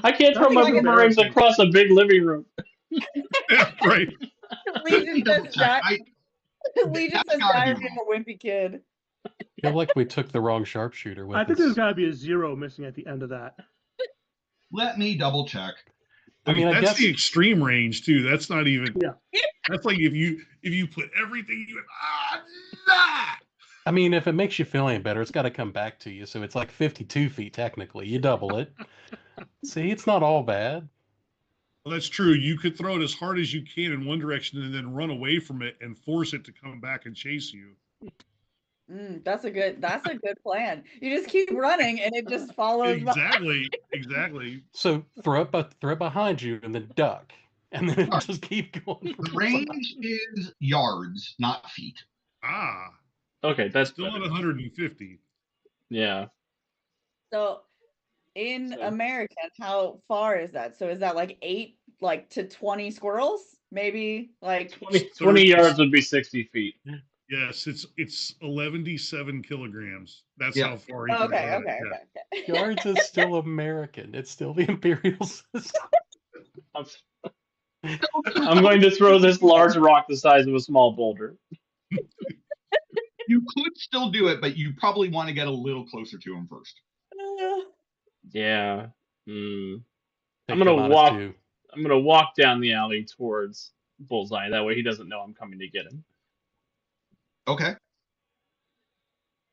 I can't throw That's my like boomerangs embarrassing. across a big living room. Yeah, right. Legion Double does check. not. Lee just That's says gotta be diarrhea wrong. of a wimpy kid. Feel like we took the wrong sharpshooter with I think us. there's got to be a 0 missing at the end of that. Let me double check. I mean, I that's guess the extreme range too. That's not even. Yeah. That's like if you put everything you nah. I mean, if it makes you feel any better, it's got to come back to you. So it's like 52 feet technically. You double it. See, it's not all bad. Well, that's true. You could throw it as hard as you can in one direction and then run away from it and force it to come back and chase you. That's a good plan. You just keep running and it just follows Exactly. So throw it behind you and then duck, and then Right. just keep going. The range is yards, not feet. Ah, Okay, that's still better. at 150. Yeah. So in American, how far is that? So is that like 8 to 20 squirrels? Maybe like 20 yards would be 60 feet. Yes, it's 117 kilograms. That's Yeah. how far he can okay, throw okay, it. Yeah. okay. Yards is still American. It's still the imperial system. I'm going to throw this large rock the size of a small boulder. You could still do it, but you probably want to get a little closer to him first. Yeah. Take I'm the gonna walk. -2. I'm gonna walk down the alley towards Bullseye. That way, he doesn't know I'm coming to get him. Okay.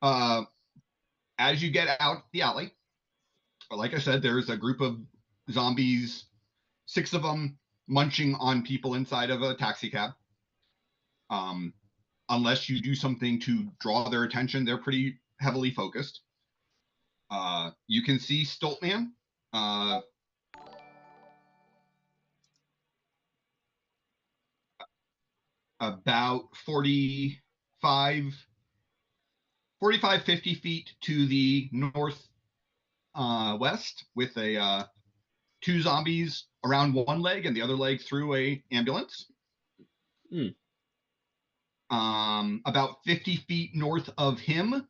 As you get out the alley, like I said, there's a group of zombies, 6 of them munching on people inside of a taxi cab. Unless you do something to draw their attention, they're pretty heavily focused. You can see Stiltman. About 45, 50 feet to the north west, with a 2 zombies around one leg and the other leg through a ambulance. About 50 feet north of him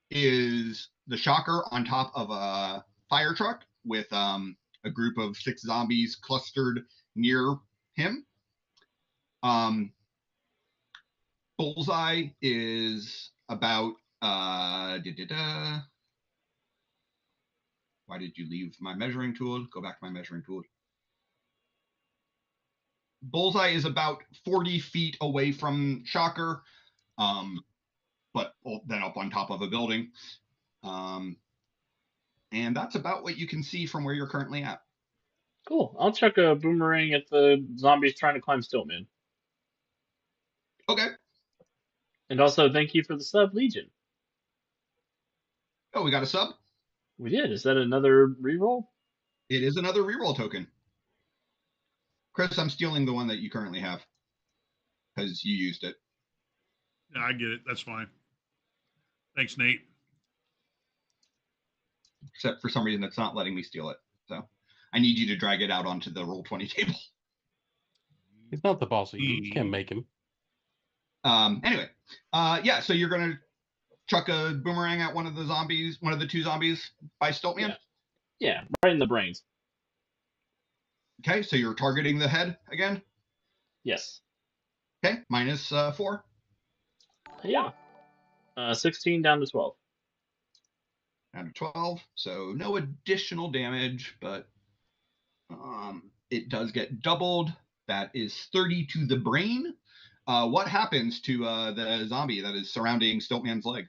is the Shocker on top of a fire truck with a group of 6 zombies clustered near him. Bullseye is about why did you leave my measuring tool? Go back to my measuring tool. Bullseye is about 40 feet away from Shocker, but then up on top of a building. And that's about what you can see from where you're currently at. Cool. I'll chuck a boomerang at the zombies trying to climb Stiltman. Okay. And also, thank you for the sub, Legion. Oh, we got a sub? We did. Is that another reroll? It is another reroll token. Chris, I'm stealing the one that you currently have because you used it. Yeah, I get it. That's fine. Thanks, Nate. Except for some reason it's not letting me steal it. So I need you to drag it out onto the Roll20 table. He's not the boss of you. You can't make him. Anyway, yeah, so you're going to chuck a boomerang at one of the 2 zombies by Stiltman? Yeah, right in the brains. Okay, so you're targeting the head again? Yes. Okay, minus 4. Yeah. 16 down to 12. Down to 12, so no additional damage, but it does get doubled. That is 30 to the brain. What happens to the zombie that is surrounding Stiltman's leg?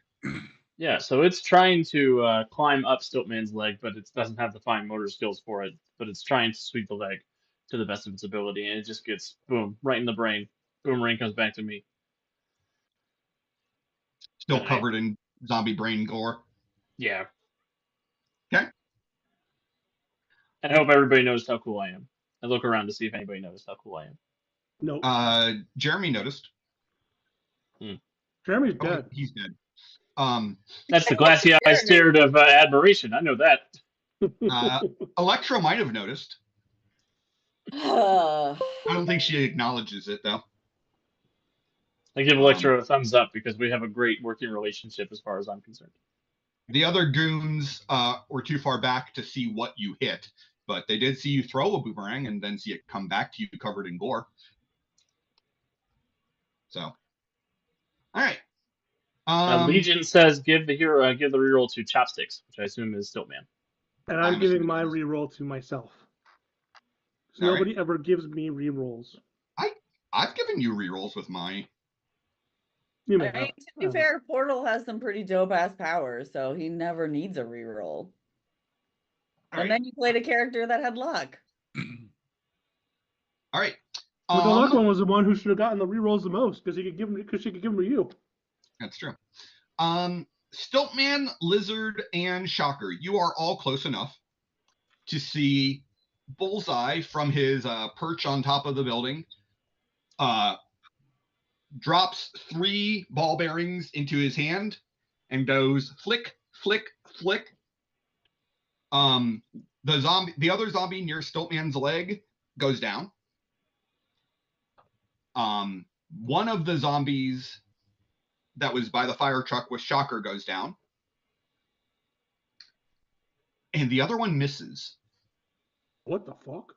Yeah, so it's trying to climb up Stiltman's leg, but it doesn't have the fine motor skills for it. But it's trying to sweep the leg to the best of its ability, and it just gets, boom, right in the brain. Boomerang comes back to me. Still covered in zombie brain gore. Yeah. Okay. I hope everybody knows how cool I am. I look around to see if anybody knows how cool I am. No. Jeremy noticed. Jeremy's dead. He's dead. That's the glassy eye stared of admiration. I know that. Electro might have noticed. I don't think she acknowledges it, though. I give Electro a thumbs up because we have a great working relationship as far as I'm concerned. The other goons were too far back to see what you hit, but they did see you throw a boomerang and then see it come back to you covered in gore. So, All right. Legion says give the reroll to Chopsticks, which I assume is Stiltman. And I'm giving assuming my it is. reroll to myself. So All right. nobody ever gives me rerolls. I've given you rerolls with my. You may I mean, have. to be fair, Portal has some pretty dope ass powers, so he never needs a reroll. All And right. then you played a character that had luck. All right. But the luck one was the one who should have gotten the rerolls the most because she could give them to you. That's true. Stiltman, Lizard, and Shocker, you are all close enough to see Bullseye from his perch on top of the building. Drops 3 ball bearings into his hand and goes flick, flick, flick. The other zombie near Stiltman's leg goes down. One of the zombies that was by the fire truck with Shocker goes down. And the other one misses. What the fuck?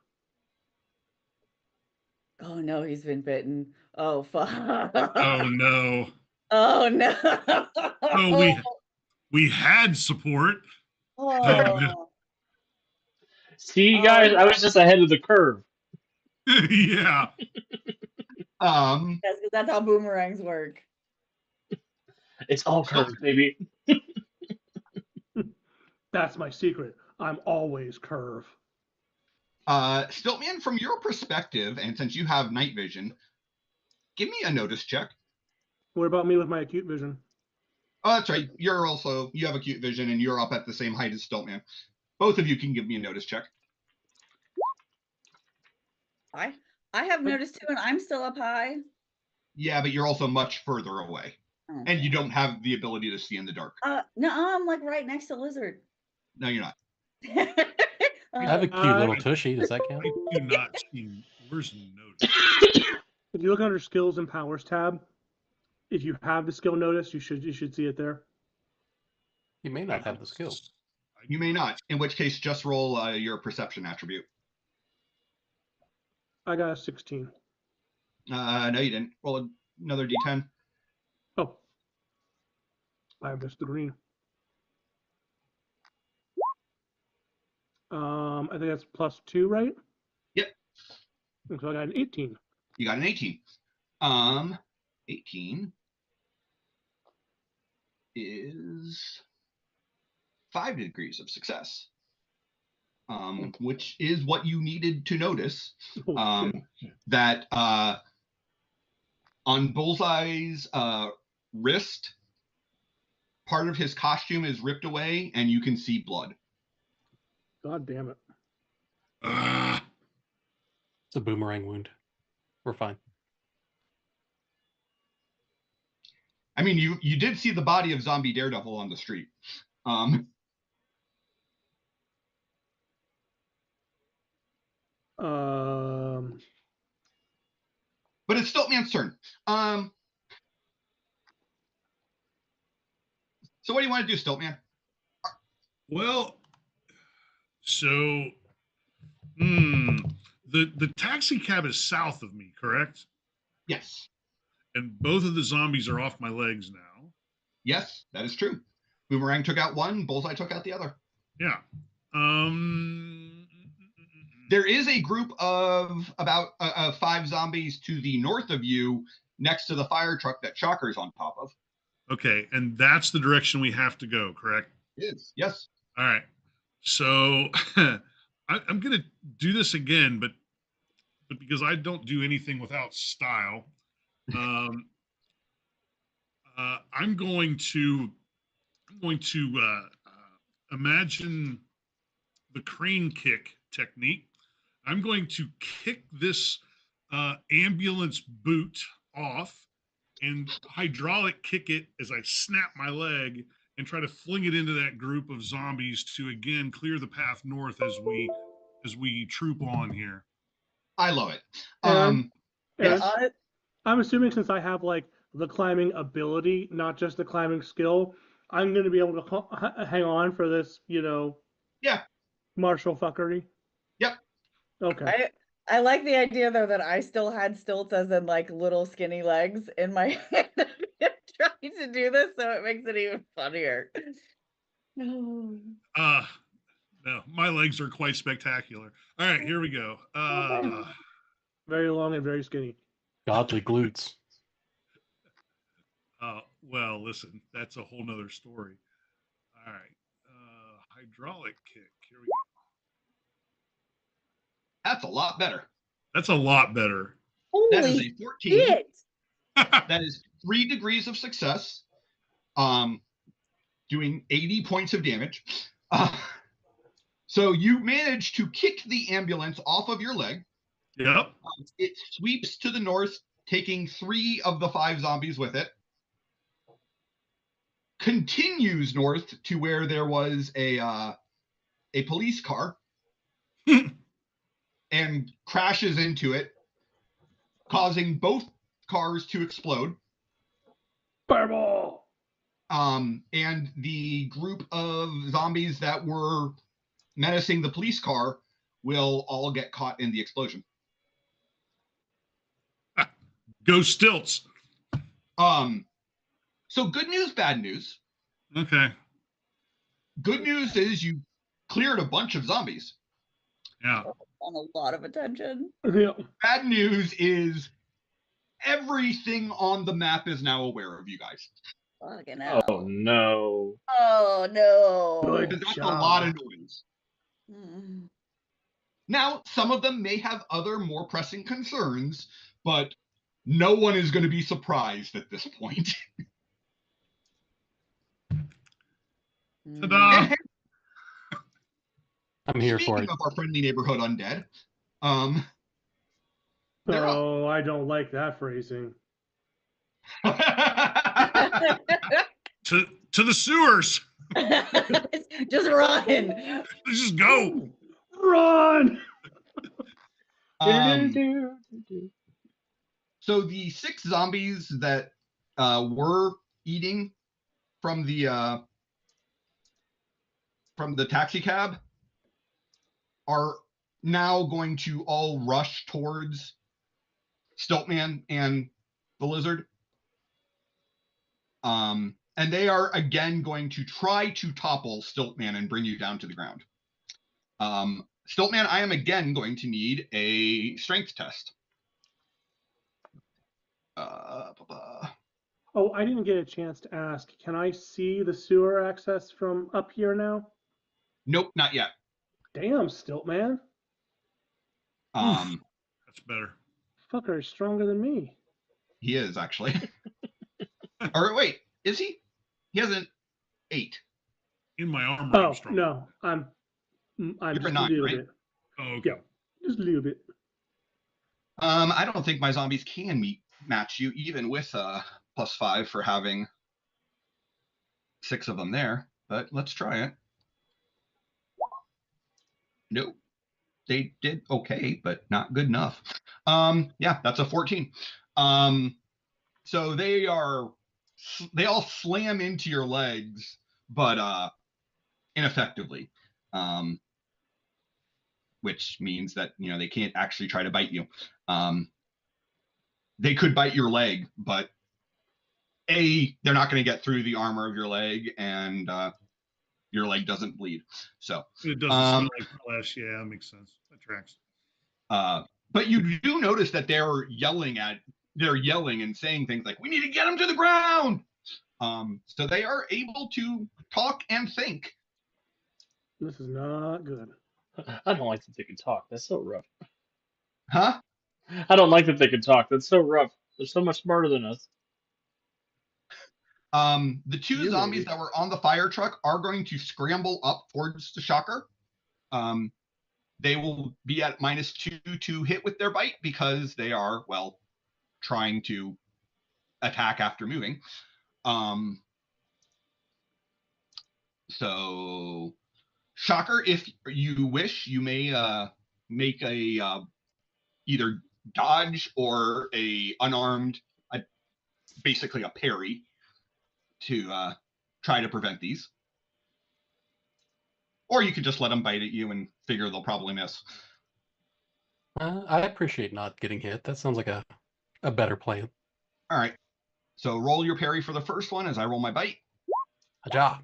Oh no, he's been bitten. Oh fuck. Oh no. Oh no. Oh, we had support. Oh. See, guys, I was just ahead of the curve. Yeah. Yes, because that's how boomerangs work. It's all curved, baby. That's my secret. I'm always curve. Stiltman, from your perspective, and since you have night vision, give me a notice check. What about me with my acute vision? Oh, that's right. You have acute vision, and you're up at the same height as Stiltman. Both of you can give me a notice check. I have noticed too, and I'm still up high. Yeah, but you're also much further away. Okay. And you don't have the ability to see in the dark. No, I'm like right next to Lizard. No, you're not. I have a cute little tushy. Does that count? I do not see. Where's notice? If you look under skills and powers tab, if you have the skill notice, you should see it there. You may not have the skill. You may not. In which case, just roll your perception attribute. I got a 16. No, you didn't. Roll another d10. Oh. I missed the green. I think that's +2, right? Yep. So I got an 18. You got an 18. 18 is 5 degrees of success. Which is what you needed to notice. That on Bullseye's wrist, part of his costume is ripped away, and you can see blood. God damn it. It's a boomerang wound. We're fine. I mean, you did see the body of zombie Daredevil on the street. But it's Stiltman's turn. So what do you want to do, Stiltman? Well, so the taxi cab is south of me, correct? Yes. And both of the zombies are off my legs now. Yes, that is true. Boomerang took out one, Bullseye took out the other. Yeah. There is a group of about 5 zombies to the north of you, next to the fire truck that Shocker's on top of. Okay, and that's the direction we have to go, correct? Yes. All right. So I'm going to do this again, but because I don't do anything without style, I'm going to imagine the crane kick technique. I'm going to kick this ambulance boot off and hydraulic kick it as I snap my leg and try to fling it into that group of zombies to again clear the path north as we troop on here. I love it. Yes. Yes. I'm assuming since I have like the climbing ability, not just the climbing skill, I'm going to be able to hang on for this, Yeah. martial fuckery. Yep. Okay. I like the idea though that I still had stilts as in like little skinny legs in my hand. to do this, so it makes it even funnier. No. No, my legs are quite spectacular. All right, here we go. Very long and very skinny. Godly glutes. Well, listen, that's a whole nother story. All right, hydraulic kick. Here we go. That's a lot better. That's a lot better. That is Holy a 14. shit! That is 3 degrees of success. Doing 80 points of damage. So you manage to kick the ambulance off of your leg. Yep. It sweeps to the north, taking 3 of the 5 zombies with it. Continues north to where there was a police car and crashes into it, causing both cars to explode. Fireball! And the group of zombies that were menacing the police car will all get caught in the explosion. Go Stilts. So good news, bad news. Okay. Good news is you cleared a bunch of zombies. Yeah. On a lot of attention. Yeah. Bad news is everything on the map is now aware of you guys. Fucking hell. Oh no. Oh no. Good Because that's a job. lot of noise. Mm. Now, some of them may have other more pressing concerns, but no one is going to be surprised at this point. Ta-da! I'm here for Speaking it. of our friendly neighborhood undead, they're up. Oh, I don't like that phrasing. To the sewers. Just run. Let's just go. Run! So the 6 zombies that were eating from the taxi cab are now going to all rush towards Stiltman and the lizard. And they are again going to try to topple Stiltman and bring you down to the ground. Stiltman, I am again going to need a strength test. Oh, I didn't get a chance to ask. Can I see the sewer access from up here now? Nope, not yet. Damn, Stiltman. That's better. Fucker is stronger than me. He is actually. Or wait, is he? He has an 8. In my armor, Oh, I'm strong. no. I'm You're just a not, little right? bit. Oh, okay. Yeah, just a little bit. I don't think my zombies can match you, even with +5 for having 6 of them there. But let's try it. Nope. They did okay, but not good enough. Yeah, that's a 14. So they all slam into your legs, but ineffectively. Which means that they can't actually try to bite you. They could bite your leg, but they're not going to get through the armor of your leg, and your leg doesn't bleed. So It doesn't smell like flesh. Yeah, that makes sense. That tracks. But you do notice that they're yelling and saying things like, "We need to get them to the ground." So they are able to talk and think. This is not good. I don't like that they can talk. That's so rough. Huh? I don't like that they can talk. That's so rough. They're so much smarter than us. The 2 You zombies maybe. that were on the fire truck are going to scramble up towards the shocker. They will be at -2 to hit with their bite because they are, well, trying to attack after moving. So, shocker, if you wish, you may make a either dodge or a unarmed, basically a parry, to try to prevent these. Or you could just let them bite at you and figure they'll probably miss. I appreciate not getting hit. That sounds like a better plan. All right. So roll your parry for the first one as I roll my bite. Aja.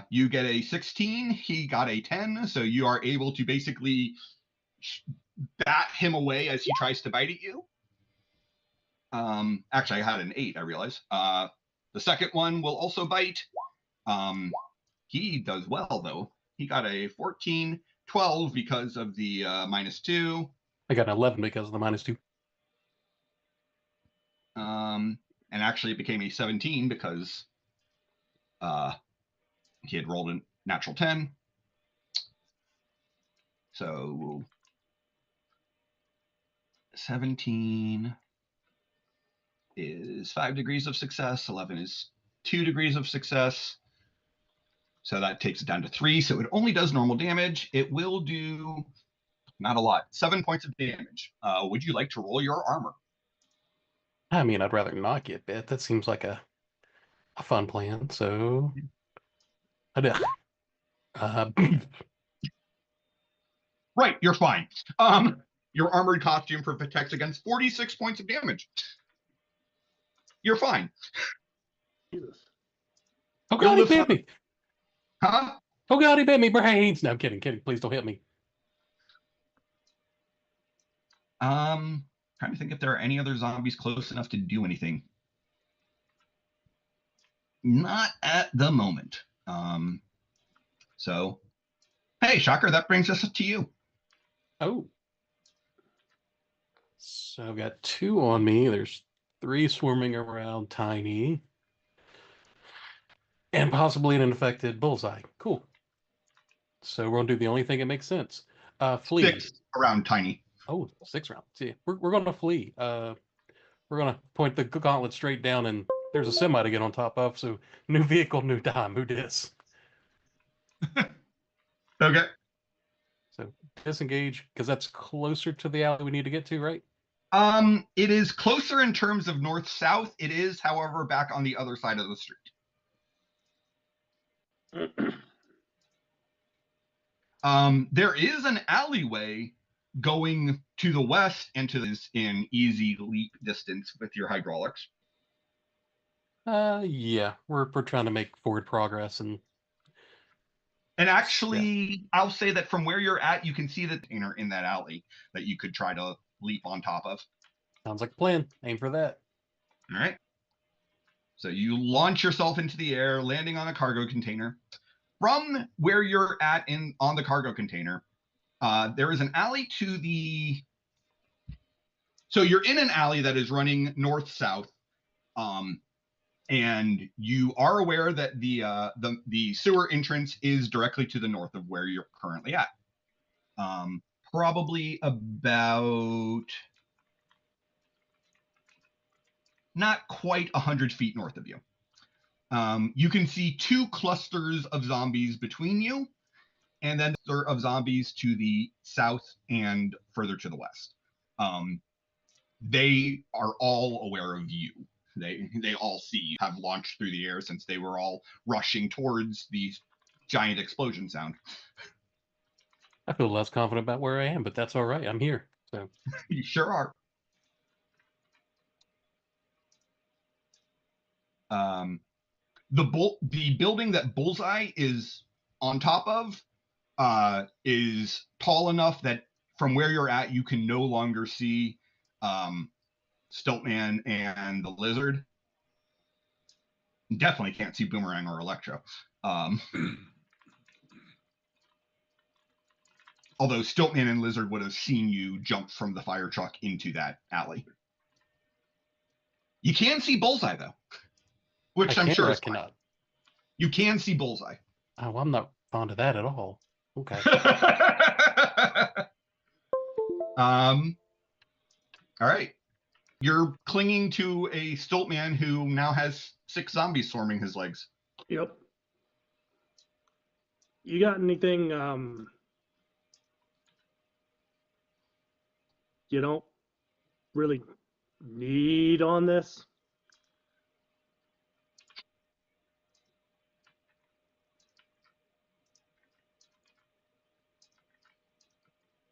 You get a 16. He got a 10. So you are able to basically bat him away as he tries to bite at you. Actually, I had an 8, I realize. The second one will also bite. He does well, though. He got a 14, 12 because of the -2. I got an 11 because of the -2. And actually it became a 17 because he had rolled a natural 10. So 17 is 5 degrees of success. 11 is 2 degrees of success. So that takes it down to 3. So it only does normal damage. It will do not a lot. 7 points of damage. Would you like to roll your armor? I mean, I'd rather not get bit. That seems like a fun plan. So, I do. Right, you're fine. Your armored costume protects against 46 points of damage. You're fine. Jesus. Oh God, he bit me. Huh? Oh God, he bit me brains. No, I'm kidding. Please don't hit me. Trying to think if there are any other zombies close enough to do anything. Not at the moment. So, hey, Shocker, that brings us to you. Oh. So I've got 2 on me. There's 3 swarming around Tiny. And possibly an infected bullseye. Cool. So we're going to do the only thing that makes sense. Flee. 6 around Tiny. Oh, 6 rounds. See, we're going to flee. We're going to point the gauntlet straight down, and there's a semi to get on top of. So new vehicle, new time. Who dis? Okay. So disengage, because that's closer to the alley we need to get to, right? It is closer in terms of north-south. It is, however, back on the other side of the street. There is an alleyway going to the west and to this in easy leap distance with your hydraulics. Yeah, we're trying to make forward progress, and actually, I'll say that from where you're at, you can see the container in that alley that you could try to leap on top of. sounds like a plan. Aim for that. All right. So you launch yourself into the air, landing on a cargo container. From where you're at on the cargo container, there is an alley to the. So you're in an alley that is running north-south, and you are aware that the sewer entrance is directly to the north of where you're currently at. Probably about not quite 100 feet north of you. You can see 2 clusters of zombies between you, and then of zombies to the south and further to the west. They are all aware of you. They all see you have launched through the air since they were all rushing towards the giant explosion sound. I feel less confident about where I am, but that's all right. I'm here. So You sure are. The building that Bullseye is on top of is tall enough that from where you're at, you can no longer see Stiltman and the Lizard. Definitely can't see Boomerang or Electro. Although Stiltman and Lizard would have seen you jump from the fire truck into that alley. You can see Bullseye, though, which I'm sure is fine. cannot. You can see Bullseye. Oh, I'm not fond of that at all. Okay. All right. You're clinging to a Stiltman who now has 6 zombies swarming his legs. Yep. You got anything you don't really need on this?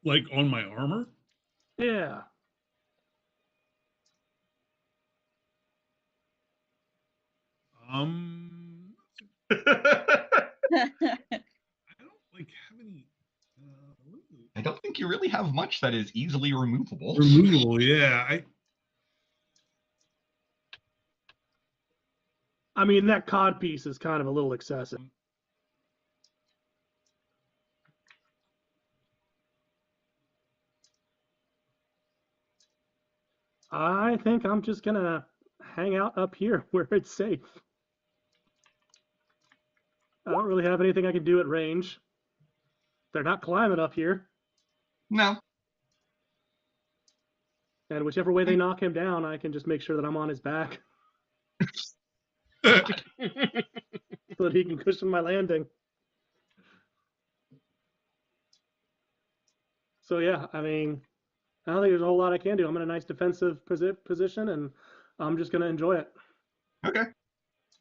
Like on my armor? Yeah. I don't like have any. I don't think you really have much that is easily removable. Removable, yeah. I mean, that cod piece is kind of a little excessive. I think I'm just gonna hang out up here where it's safe. I don't really have anything I can do at range. They're not climbing up here. No. And whichever way they knock him down, I can just make sure that I'm on his back God. so that he can cushion my landing. So yeah, I mean, I don't think there's a whole lot I can do. I'm in a nice defensive position, and I'm just gonna enjoy it. Okay.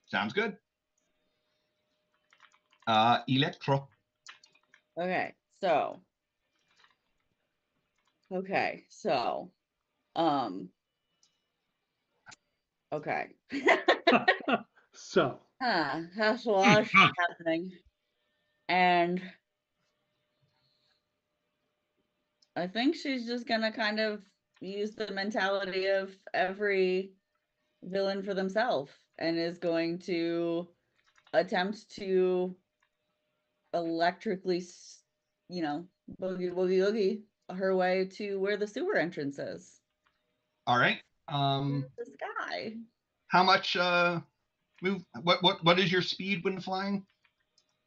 Sounds good. Electro. Okay, so. Okay, so. Okay. So. That's a lot of shit happening. And I think she's just gonna kind of use the mentality of every villain for themselves and is going to attempt to electrically, boogie woogie oogie her way to where the sewer entrance is. All right. The sky. How much move? What is your speed when flying?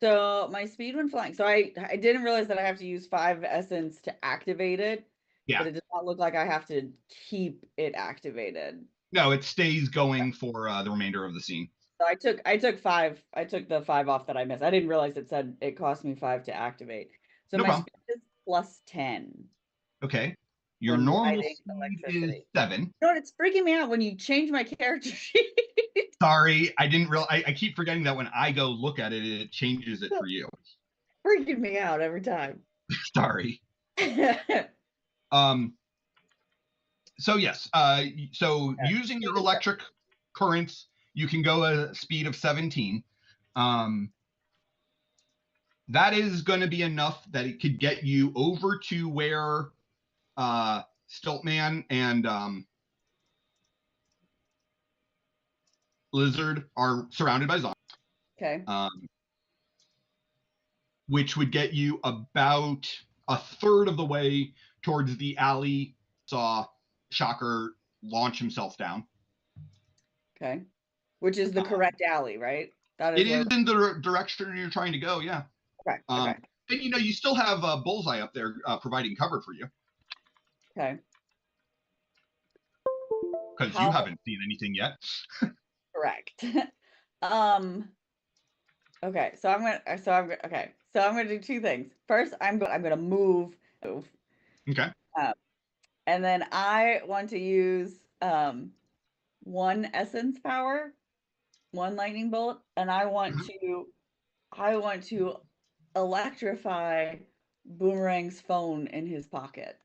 So my speed when flying. So I didn't realize that I have to use 5 essence to activate it. Yeah. But it does not look like I have to keep it activated. No, it stays going for the remainder of the scene. So I took 5. I took the 5 off that I missed. I didn't realize it said it cost me 5 to activate. So No my problem. speed is plus 10. Okay. Your when normal riding speed is 7. You know what? It's freaking me out when you change my character sheet. Sorry, I didn't realize. I keep forgetting that when I go look at it, it changes it for you. Freaking me out every time. Sorry. So yes. So using your electric currents, you can go a speed of 17. That is going to be enough that it could get you over to where Stiltman and Lizard are surrounded by zombies. Okay. Which would get you about a third of the way towards the alley. Saw Shocker launch himself down. Okay. Which is the correct alley, right? That is in the direction you're trying to go, yeah. Okay. Okay. And you still have Bullseye up there providing cover for you. Okay. Because you haven't seen anything yet. Correct. Okay, so I'm gonna do 2 things. First, I'm gonna move. Okay. And then I want to use 1 essence power, 1 lightning bolt, and I want to electrify Boomerang's phone in his pocket.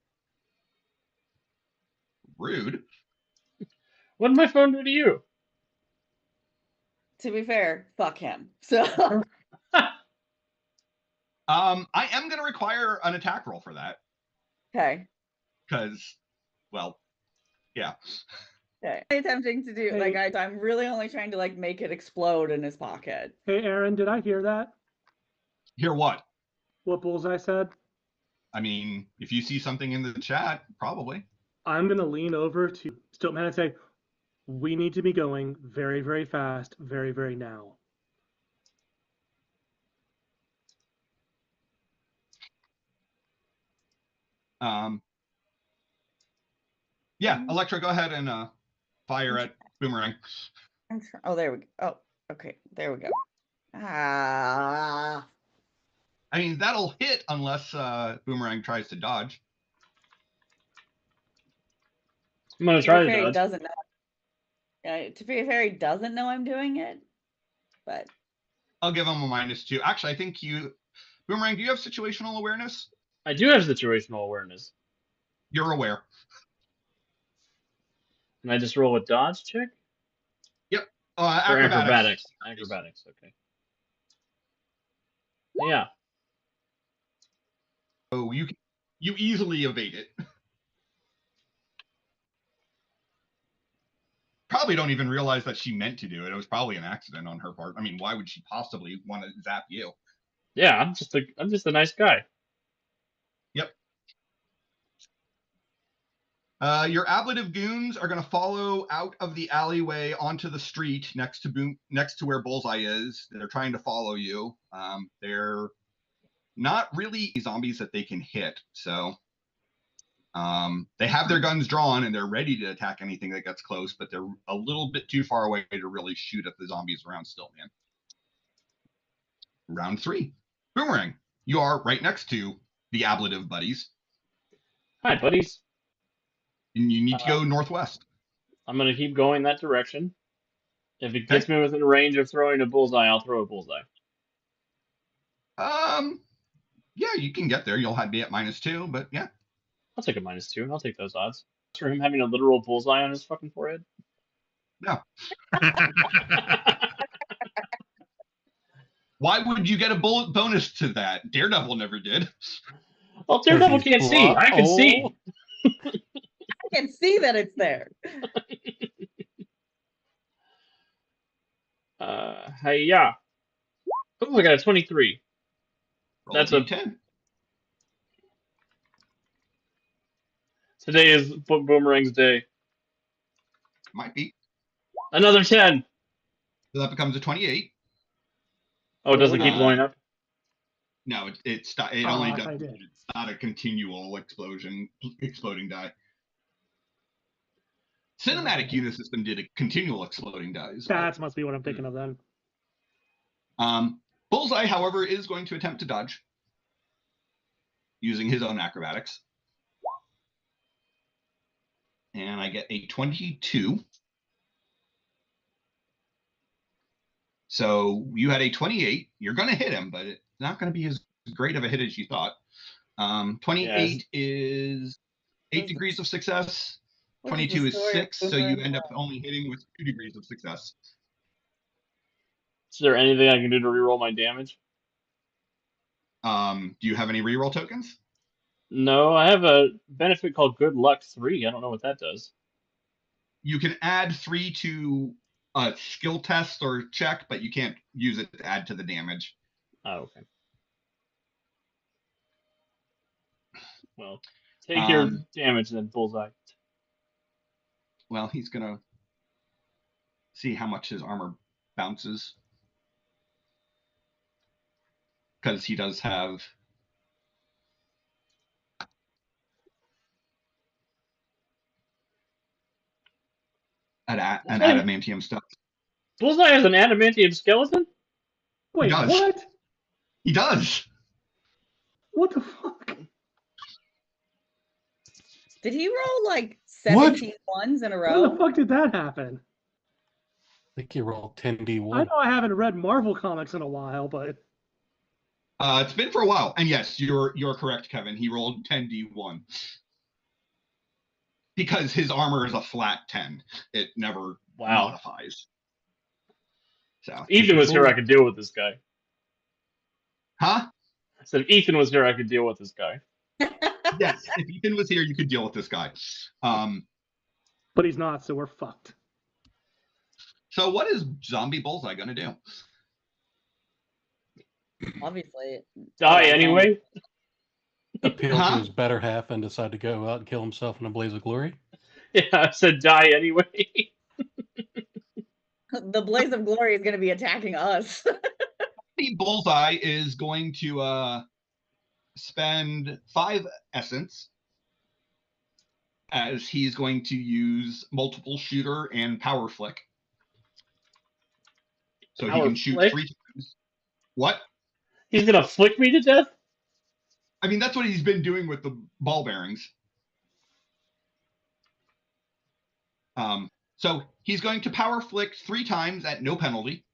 Rude. What did my phone do to you? To be fair, fuck him. So I am going to require an attack roll for that. Okay. Because, well, yeah. Okay. Attempting to do I'm really only trying to make it explode in his pocket. Hey, Aaron, did I hear that? Hear what? What Bullseye said? I mean, if you see something in the chat, probably. I'm going to lean over to Stiltman and say, we need to be going very, very fast, very, very now. Yeah, Electra, go ahead and fire at Boomerang. Oh, there we go. Oh, okay. There we go. Ah. I mean, that'll hit unless Boomerang tries to dodge. I'm going to try to dodge. He doesn't know. To be fair, he doesn't know I'm doing it, but I'll give him a -2. Actually, I think Boomerang, do you have situational awareness? I do have situational awareness. You're aware. Can I just roll a dodge check? Yep. Or Acrobatics. Acrobatics, okay. Yeah. So you easily evade it. Probably don't even realize that she meant to do it. It was probably an accident on her part. I mean, why would she possibly want to zap you? Yeah, I'm just a nice guy. Yep. Your ablative goons are going to follow out of the alleyway onto the street next to where Bullseye is. They're trying to follow you. They're not really zombies that they can hit, so they have their guns drawn and they're ready to attack anything that gets close, but they're a little bit too far away to really shoot at the zombies around Stiltman. Round 3. Boomerang. You are right next to the ablative buddies. Hi, buddies. And you need to go northwest. I'm gonna keep going that direction. If it gets me within range of throwing a bullseye, I'll throw a bullseye. Yeah, you can get there. You'll have me at -2, but yeah. I'll take a -2. I'll take those odds. For him having a literal bullseye on his fucking forehead? No. Why would you get a bullet bonus to that? Daredevil never did. Well, Daredevil can't see. I can see. I can see that it's there. Hiya. Oh, I got a 23. That's a 10. Today is Boomerang's day. Might be. Another 10. So that becomes a 28. Oh, does it keep going up? No, it only does. It's not a continual exploding die. Cinematic Unisystem did a continual exploding dies. That must be what I'm thinking of then. Bullseye, however, is going to attempt to dodge using his own acrobatics. And I get a 22. So you had a 28. You're going to hit him, but it's not going to be as great of a hit as you thought. 28 is 8 degrees of success. 22 is 6, so you end up only hitting with 2 degrees of success. Is there anything I can do to reroll my damage? Do you have any reroll tokens? No, I have a benefit called Good Luck 3. I don't know what that does. You can add 3 to a skill test or check, but you can't use it to add to the damage. Oh, okay. Well, take your damage then, Bullseye. Well, he's going to see how much his armor bounces. Because he does have an adamantium stuff. Bullseye has an adamantium skeleton? Wait, what? He does. What the fuck? Did he roll like 17 ones in a row? How the fuck did that happen? I think he rolled 10d1. I know I haven't read Marvel comics in a while, but it's been for a while. And yes, you're correct, Kevin. He rolled 10d1. Because his armor is a flat 10. It never modifies. So Ethan was here, I could deal with this guy. Huh? I said if Ethan was here, I could deal with this guy. Yes, if Ethan was here, you could deal with this guy. But he's not, so we're fucked. So what is Zombie Bullseye going to do? Obviously. Die anyway? Appeal to his better half and decide to go out and kill himself in a blaze of glory? Yeah, I said die anyway. The blaze of glory is going to be attacking us. The Bullseye is going to spend 5 essence as he's going to use multiple shooter and power flick. So he can shoot 3 times. What? He's going to flick me to death? I mean, that's what he's been doing with the ball bearings. So he's going to power flick 3 times at no penalty.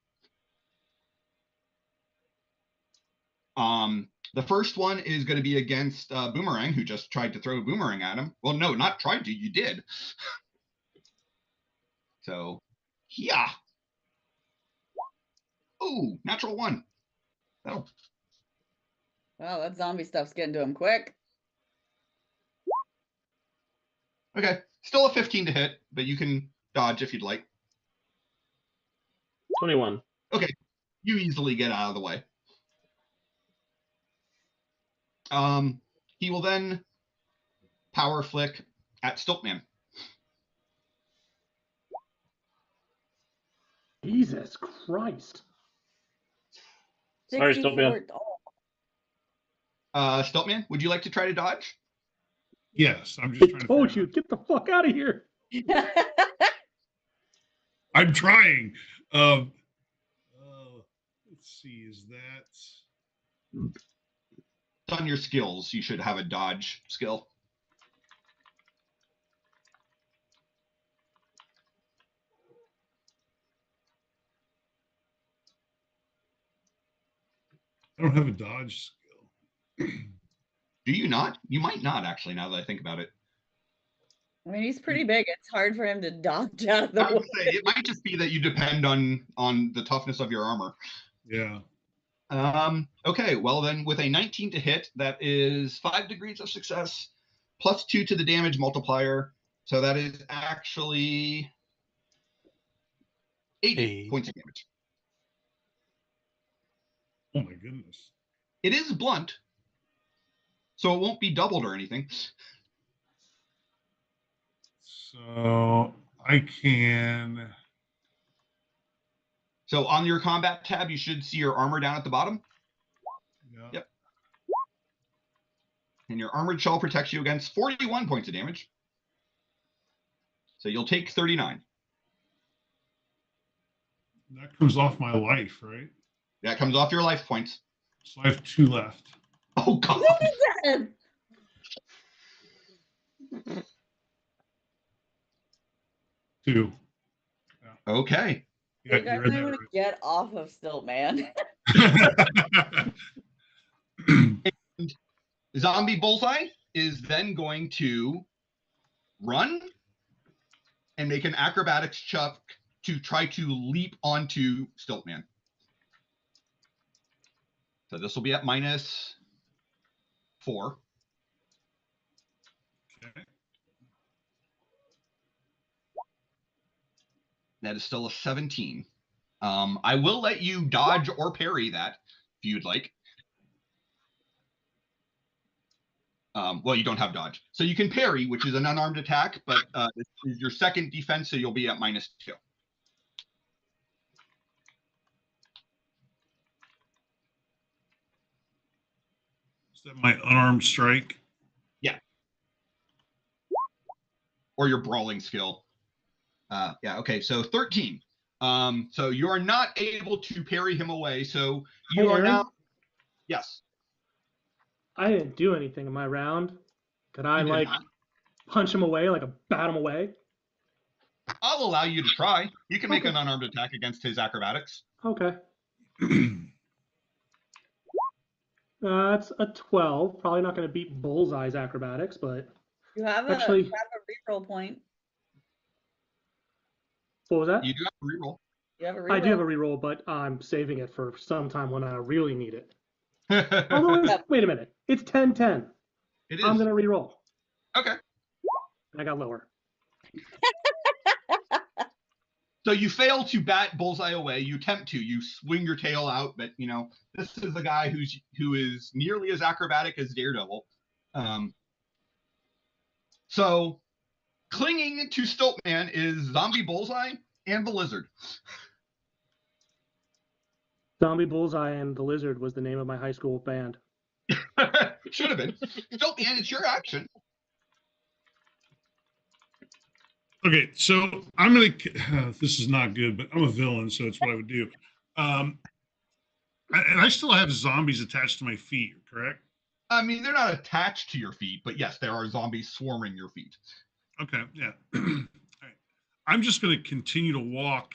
The first one is going to be against Boomerang, who just tried to throw a boomerang at him. Well, no, not tried to. You did. So, yeah. Ooh, natural 1. That'll Wow, that zombie stuff's getting to him quick. okay. Still a 15 to hit, but you can dodge if you'd like. 21. Okay, you easily get out of the way. He will then power flick at Stiltman. Jesus Christ. Sorry, 64. Stiltman. Stiltman, would you like to try to dodge? Yes, I'm I just trying to. told figure you, get the fuck out of here. I'm trying. Let's see. Is that? On your skills, you should have a dodge skill. I don't have a dodge skill. Do you not? You might not, actually, now that I think about it. I mean, he's pretty big. It's hard for him to dodge out of the I would way. say it might just be that you depend on the toughness of your armor. Yeah. Okay, well then, with a 19 to hit, that is 5 degrees of success, plus 2 to the damage multiplier. So that is actually 80 points of damage. Oh my goodness. It is blunt, so it won't be doubled or anything. So I can. So on your combat tab, you should see your armor down at the bottom. Yeah. Yep. And your armored shell protects you against 41 points of damage. So you'll take 39. That comes off my life, right? That comes off your life points. So I have 2 left. Oh, God. Dead. 2. Okay. Yeah, You guys you might read want to get off of Stiltman. that And Zombie Bullseye is then going to run and make an acrobatics check to try to leap onto Stiltman. So this will be at -4. Okay. That is still a 17. I will let you dodge or parry that if you'd like. Well, you don't have dodge. So you can parry, which is an unarmed attack, but this is your second defense, so you'll be at -2. Is that my unarmed strike? Yeah. Or your brawling skill. Yeah, okay, so 13. So you are not able to parry him away, so you Hey, are Aaron? now... Yes. I didn't do anything in my round. Could I, You did like, not. punch him away, like a bat him away? I'll allow you to try. You can make Okay. an unarmed attack against his acrobatics. Okay. That's a 12. Probably not going to beat Bullseye's acrobatics, but You have Actually- you have a reroll point. what was that? You do have to reroll. You have a reroll. I do have a reroll, but I'm saving it for some time when I really need it. Although, It wait a minute. It's 10-10. is. I'm going to reroll. Okay. I got lower. So you fail to bat Bullseye away. You attempt to. You swing your tail out, but you know this is a guy who is nearly as acrobatic as Daredevil. So clinging to Stiltman is Zombie Bullseye and the Lizard. Zombie Bullseye and the Lizard was the name of my high school band. Should have been. Stiltman, it's your action. Okay, so I'm gonna. This is not good, but I'm a villain, so it's what I would do. And I still have zombies attached to my feet, correct? I mean, they're not attached to your feet, but yes, there are zombies swarming your feet. Okay, yeah. All right. I'm just gonna continue to walk,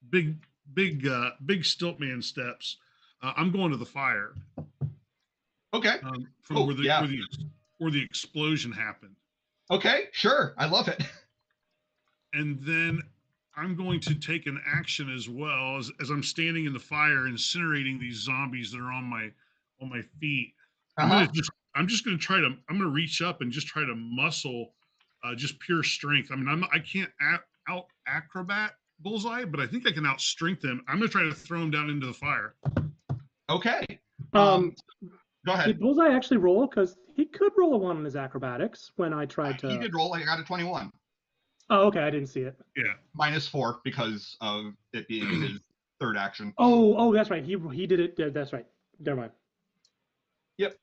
big Stiltman steps. I'm going to the fire. Okay. From Oh, where the yeah. where the explosion happened. Okay, sure. I love it. And then I'm going to take an action as well as I'm standing in the fire, incinerating these zombies that are on my feet. Uh-huh. I'm just gonna try to I'm gonna reach up and just try to muscle, just pure strength. I mean, I can't out acrobat Bullseye, but I think I can out strength him. I'm gonna try to throw him down into the fire. Okay. Um, Go ahead. did Bullseye actually roll? Because he could roll a 1 on his acrobatics when I tried to. He did roll. I got a 21. Oh, okay. I didn't see it. Yeah. -4 because of it being his third action. Oh, that's right. He did it. That's right. Never mind. Yep.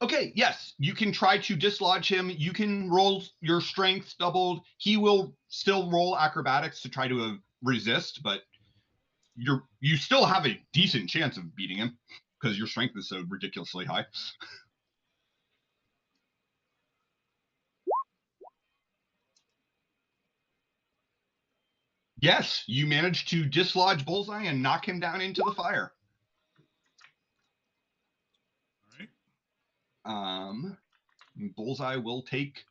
Okay, yes, you can try to dislodge him. You can roll your strength doubled. He will still roll acrobatics to try to resist, but you still have a decent chance of beating him because your strength is so ridiculously high. Yes, you managed to dislodge Bullseye and knock him down into the fire. All right. Bullseye will take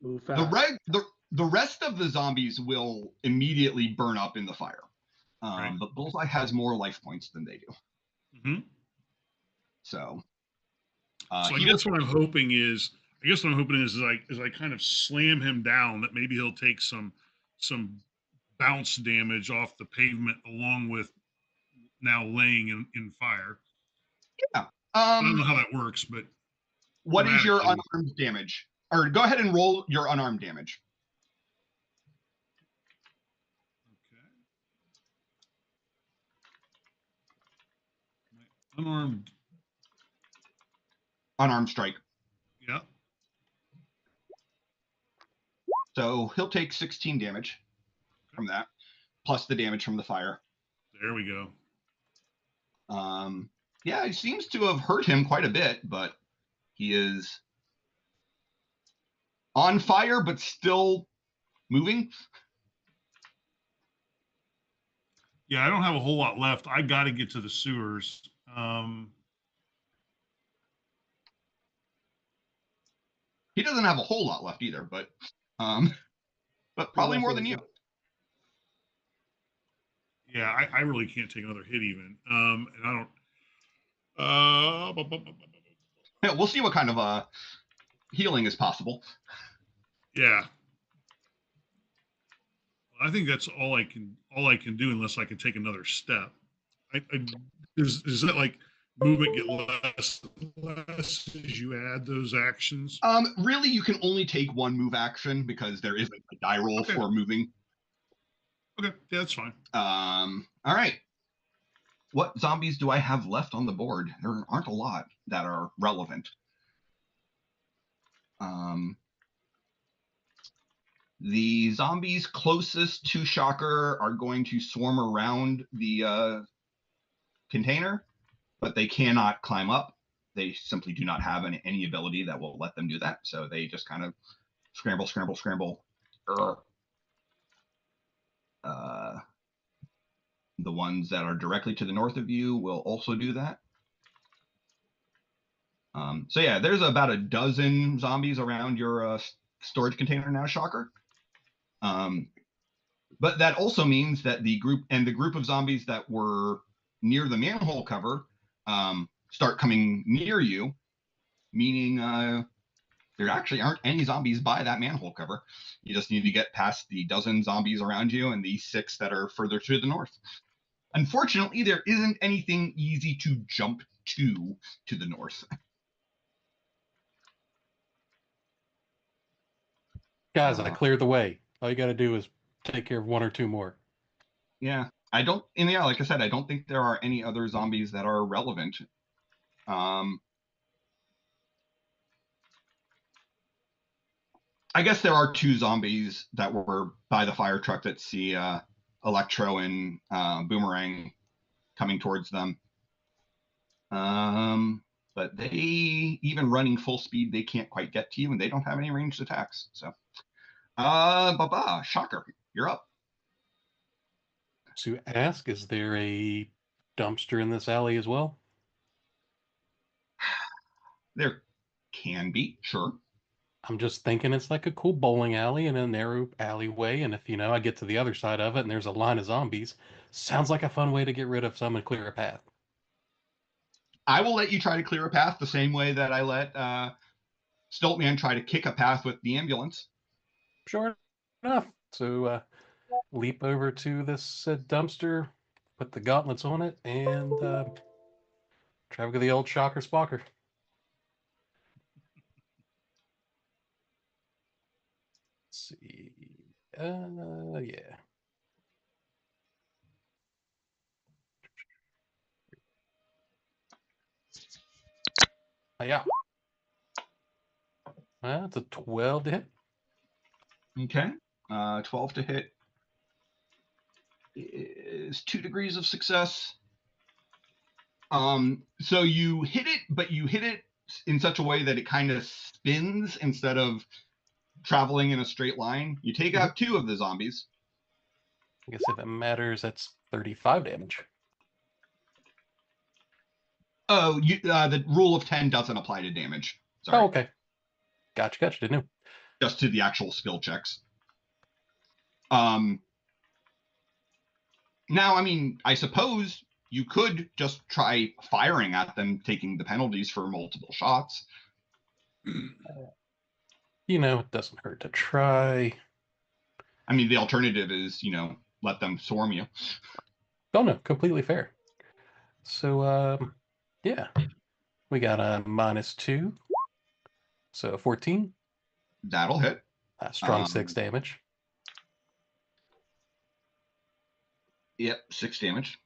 Move the fast. the rest of the zombies will immediately burn up in the fire. Right. But Bullseye has more life points than they do. Mm-hmm. So So I guess what I'm hoping is as I kind of slam him down, that maybe he'll take some bounce damage off the pavement along with now laying in fire. Yeah. I don't know how that works, but what is your unarmed damage? Or go ahead and roll your unarmed damage. Okay. My unarmed strike. Yeah. So he'll take 16 damage from that, plus the damage from the fire. There we go. Yeah, it seems to have hurt him quite a bit, but he is on fire, but still moving. Yeah, I don't have a whole lot left. I got to get to the sewers. He doesn't have a whole lot left either, but probably more than you. Yeah, I really can't take another hit even. And I don't. Yeah, we'll see what kind of healing is possible. Yeah. I think that's all I can do unless I can take another step. Is that like movement get less as you add those actions? Really, you can only take one move action because there isn't a die roll for moving. Okay, yeah, that's fine. All right. What zombies do I have left on the board? There aren't a lot that are relevant. The zombies closest to Shocker are going to swarm around the container, but they cannot climb up. They simply do not have any ability that will let them do that. So they just kind of scramble. The ones that are directly to the north of you will also do that. So yeah, there's about a dozen zombies around your storage container now, Shocker. But that also means that the group of zombies that were near the manhole cover start coming near you, meaning there actually aren't any zombies by that manhole cover. You just need to get past the dozen zombies around you and the 6 that are further to the north. Unfortunately, there isn't anything easy to jump to the north. Guys, I cleared the way. All you got to do is take care of 1 or 2 more. Yeah, like I said, I don't think there are any other zombies that are relevant. I guess there are 2 zombies that were by the fire truck that see Electro and Boomerang coming towards them. But they, even running full speed, they can't quite get to you, and they don't have any ranged attacks. So, Shocker, you're up. To ask, is there a dumpster in this alley as well? There can be, sure. I'm just thinking it's like a cool bowling alley in a narrow alleyway, and if I get to the other side of it and there's a line of zombies, sounds like a fun way to get rid of some and clear a path. I will let you try to clear a path the same way that I let Stiltman try to kick a path with the ambulance. Sure enough. So leap over to this dumpster, put the gauntlets on it, and try with the old shocker spocker. Let's see. Yeah. Yeah. That's a 12 to hit. Okay. 12 to hit is 2 degrees of success. So you hit it, but you hit it in such a way that it kind of spins instead of traveling in a straight line. You take out 2 of the zombies. I guess if it matters, that's 35 damage. Oh, the rule of 10 doesn't apply to damage. Sorry. Oh, okay. Gotcha. Didn't know. Just to the actual skill checks. Now, I mean, I suppose you could just try firing at them, taking the penalties for multiple shots. It doesn't hurt to try. I mean, the alternative is, let them swarm you. Oh, no, completely fair. So, yeah, we got a -2. So 14. That'll hit. Strong 6 damage. Yep, 6 damage.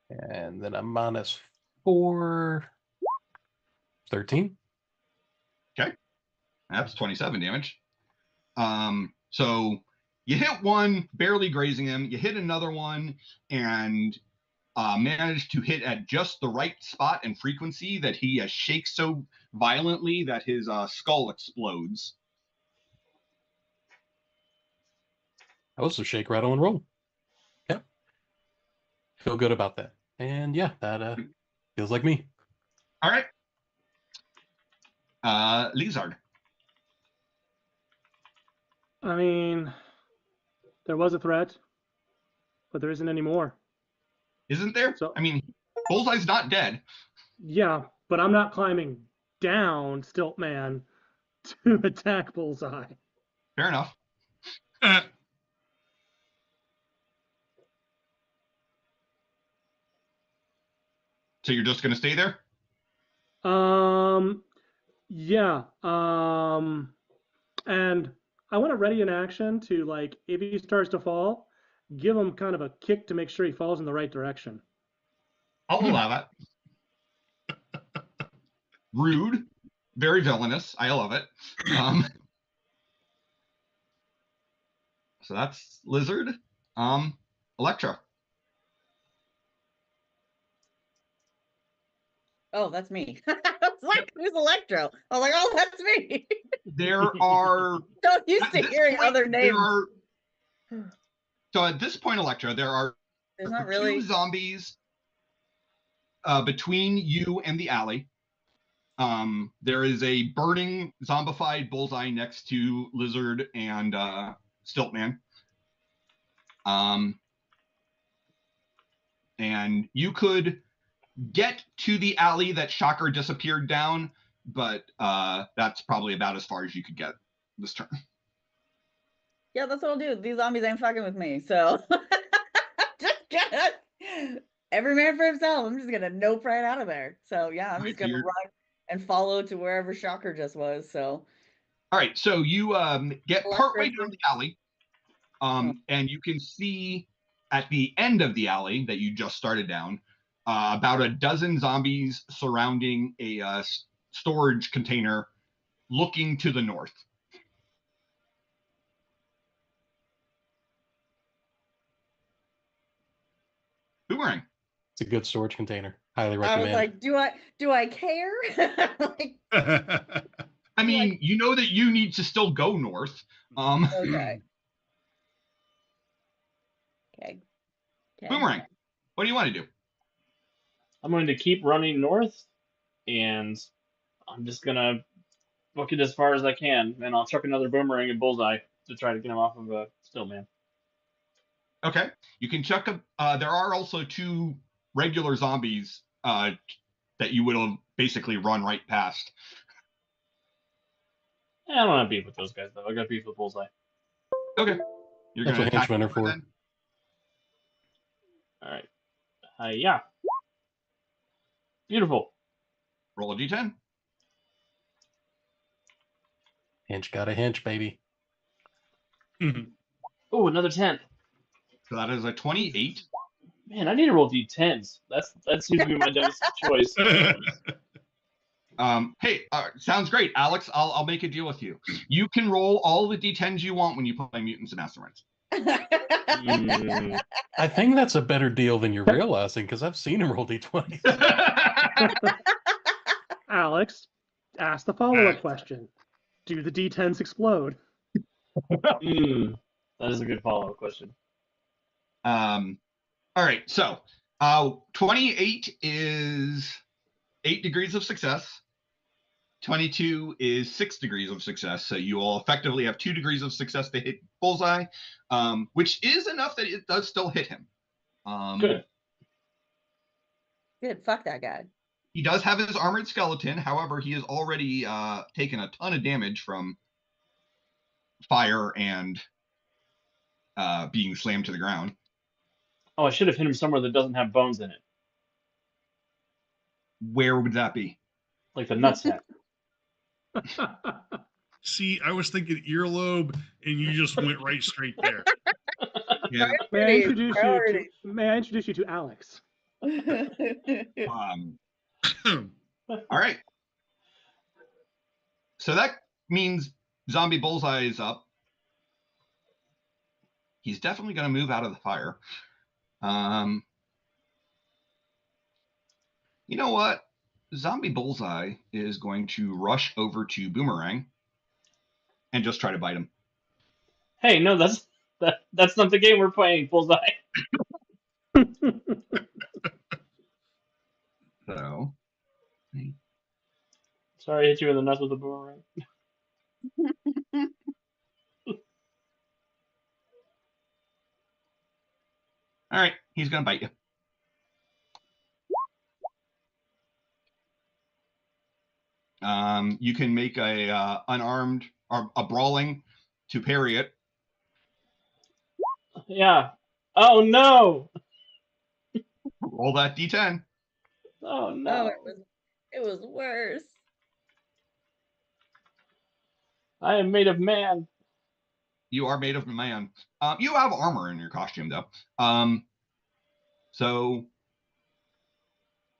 And then a -4. 13. Okay. That's 27 damage. So you hit one, barely grazing him. You hit another one and managed to hit at just the right spot and frequency that he shakes so violently that his skull explodes. That was a shake, rattle, and roll. Yep. Feel good about that. And yeah, that feels like me. All right. Lizard. I mean, there was a threat, but there isn't any more. Isn't there? So, I mean, Bullseye's not dead. Yeah, but I'm not climbing down Stiltman to attack Bullseye. Fair enough. So you're just going to stay there? Yeah. And I want to ready an action to, like, if he starts to fall, give him kind of a kick to make sure he falls in the right direction. I'll allow that. Rude. Very villainous. I love it. So that's Lizard. Electra. Oh, that's me. I was like, who's Electro? I was like, oh, that's me. There are... So used to hearing other names. So at this point, Electra, there are There's not really 2 zombies between you and the alley. There is a burning zombified Bullseye next to Lizard and Stiltman. And you could get to the alley that Shocker disappeared down, but that's probably about as far as you could get this turn. Yeah, that's what I'll do. These zombies ain't fucking with me, so just gonna every man for himself. I'm just gonna nope right out of there. So yeah, I'm just gonna run and follow to wherever Shocker just was. So all right, so you get partway down the alley, and you can see at the end of the alley that you just started down about a dozen zombies surrounding a storage container looking to the north. Boomerang. It's a good storage container. Highly recommend. I was like, do I care? Like, I mean, you know that you need to still go north. Okay. Okay. Boomerang, what do you want to do? I'm going to keep running north, and I'm just gonna book it as far as I can, and I'll chuck another boomerang at Bullseye to try to get him off of a Stillman. Okay. You can chuck there are also 2 regular zombies that you will basically run right past. I don't have beef with those guys though. I got beef with Bullseye. Okay. You're That's going what to attack henchmen are him for. then? All right. Yeah. Beautiful. Roll a d10. Hinch got a hinch, baby. Oh, another 10. So that is a 28. Man, I need to roll d10s. That seems to be my dice of choice. Hey, sounds great, Alex. I'll make a deal with you. You can roll all the d10s you want when you play Mutants and Masterminds. Mm, I think that's a better deal than you're realizing because I've seen him roll d20. Alex, ask the follow-up question. Do the D10s explode? that is a good follow-up question. All right, so 28 is 8 degrees of success. 22 is 6 degrees of success. So you will effectively have 2 degrees of success to hit Bullseye, which is enough that it does still hit him. Good. Good. Fuck that guy. He does have his armored skeleton. However, he has already taken a ton of damage from fire and being slammed to the ground. Oh, I should have hit him somewhere that doesn't have bones in it, Where would that be? like the nutsack. See, I was thinking earlobe, and you just went right straight there. Yeah. May I introduce you to Alex? All right. So that means Zombie Bullseye is up. He's definitely going to move out of the fire. You know what? Zombie Bullseye is going to rush over to Boomerang and just try to bite him. Hey, no, that's not the game we're playing, Bullseye. So, Sorry, I hit you in the nuts with a boomerang. all right, he's going to bite you. You can make a unarmed or a brawling to parry it. Yeah. Oh no. Roll that d10. Oh no. Oh, it was worse. I am made of man. You are made of man. You have armor in your costume, though. So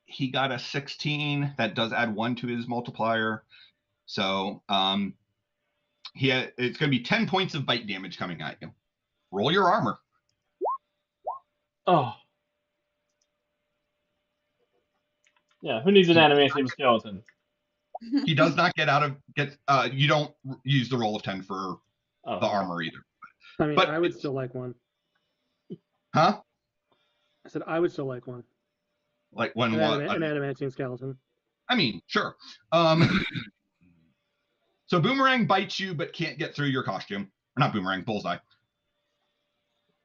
he got a 16. That does add 1 to his multiplier. So it's going to be 10 points of bite damage coming at you. Roll your armor. Oh. Yeah, who needs an adamantium skeleton? He does not you don't use the roll of 10 for the armor either. I mean, But I would still like one. Huh? I said I would still like one. Like when An what? adamantium skeleton. I mean, sure. So Boomerang bites you but can't get through your costume. Or not Boomerang, Bullseye.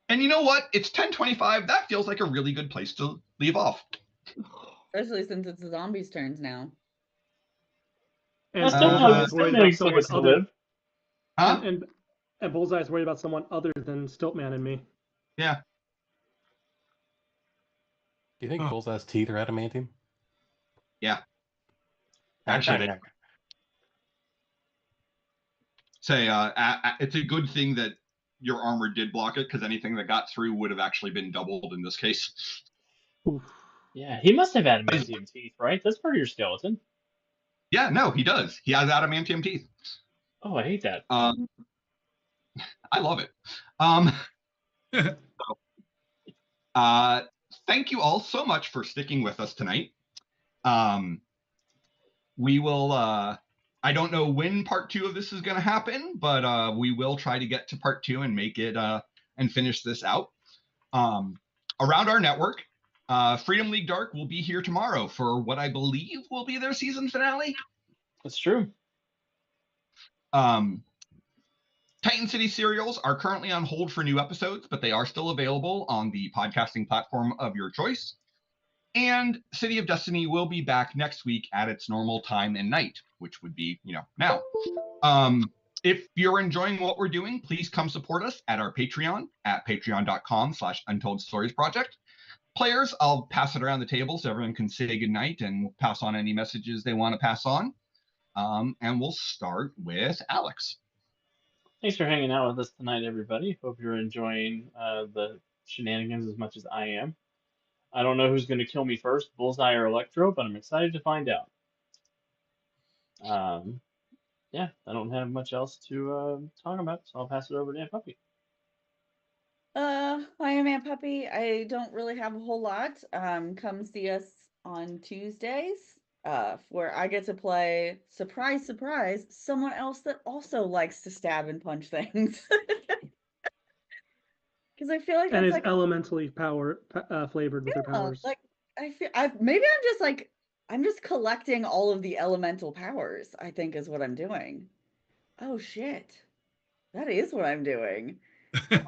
And you know what? It's 10:25. That feels like a really good place to leave off. Especially since it's the zombies' turns now. And Bullseye's worried still about makes someone us to other. live. Huh? And Bullseye's worried about someone other than Stiltman and me. Yeah. Do you think Bullseye's teeth are adamantium? Yeah. Actually, it's a good thing that your armor did block it, because anything that got through would have actually been doubled in this case. Oof. Yeah, he must have adamantium teeth, right? That's part of your skeleton. Yeah, no, he does. He has adamantium teeth. Oh, I hate that. I love it. Thank you all so much for sticking with us tonight. We will, I don't know when part 2 of this is going to happen, but we will try to get to part 2 and make it, and finish this out. Around our network, Freedom League Dark will be here tomorrow for what I believe will be their season finale. That's true. Titan City serials are currently on hold for new episodes, but they are still available on the podcasting platform of your choice. And City of Destiny will be back next week at its normal time and night, which would be, now. If you're enjoying what we're doing, please come support us at our Patreon at patreon.com/untold-stories-project. Players, I'll pass it around the table so everyone can say goodnight and pass on any messages they want to pass on. And we'll start with Alex. Thanks for hanging out with us tonight, everybody. Hope you're enjoying the shenanigans as much as I am. I don't know who's going to kill me first, Bullseye or Electro, but I'm excited to find out. Yeah, I don't have much else to talk about, so I'll pass it over to Aunt Puppy. I am Aunt Puppy. I don't really have a whole lot. Come see us on Tuesdays, where I get to play, surprise, surprise, someone else that also likes to stab and punch things. Because I feel like And that's is like, elementally flavored with her powers. like maybe I'm just collecting all of the elemental powers, I think is what I'm doing. Oh shit. That is what I'm doing.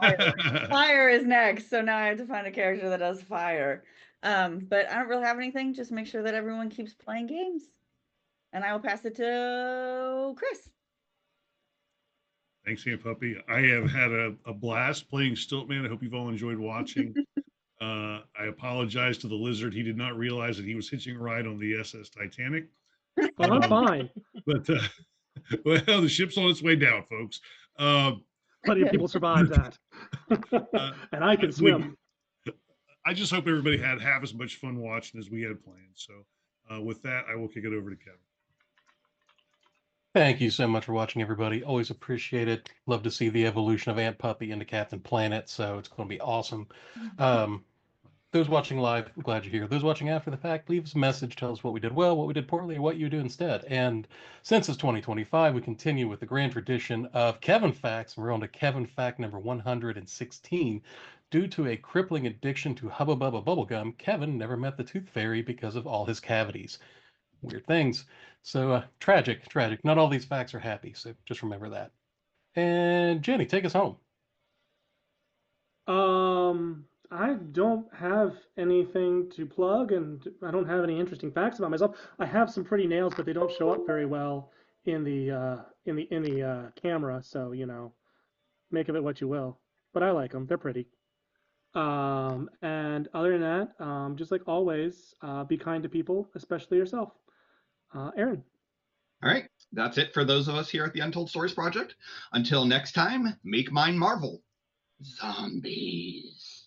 Fire is next, so now I have to find a character that does fire. But I don't really have anything. Just make sure that everyone keeps playing games. And I will pass it to Chris. Thanks, Aunt Puppy. I have had a blast playing Stiltman. I hope you've all enjoyed watching. I apologize to the lizard. He did not realize that he was hitching a ride on the SS Titanic. Oh, I'm fine. But well, the ship's on its way down, folks. Plenty of people survived that. And I can swim. I just hope everybody had half as much fun watching as we had planned. So with that, I will kick it over to Kevin. Thank you so much for watching, everybody. Always appreciate it. Love to see the evolution of Aunt Puppy into Captain Planet, so it's going to be awesome. Those watching live, I'm glad you're here. Those watching after the fact, leave us a message. Tell us what we did well, what we did poorly, what you do instead. And since it's 2025, we continue with the grand tradition of Kevin Facts. We're on to Kevin Fact number 116. Due to a crippling addiction to Hubba Bubba bubblegum, Kevin never met the Tooth Fairy because of all his cavities. Weird things. So tragic. Not all these facts are happy, so just remember that. And Jenny, take us home. I don't have anything to plug, and I don't have any interesting facts about myself. I have some pretty nails, but they don't show up very well in the camera. So make of it what you will. But I like them; they're pretty. And other than that, just like always, be kind to people, especially yourself. Aaron. All right, that's it for those of us here at the Untold Stories Project. Until next time, make mine marvel. Zombies.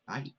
Bye.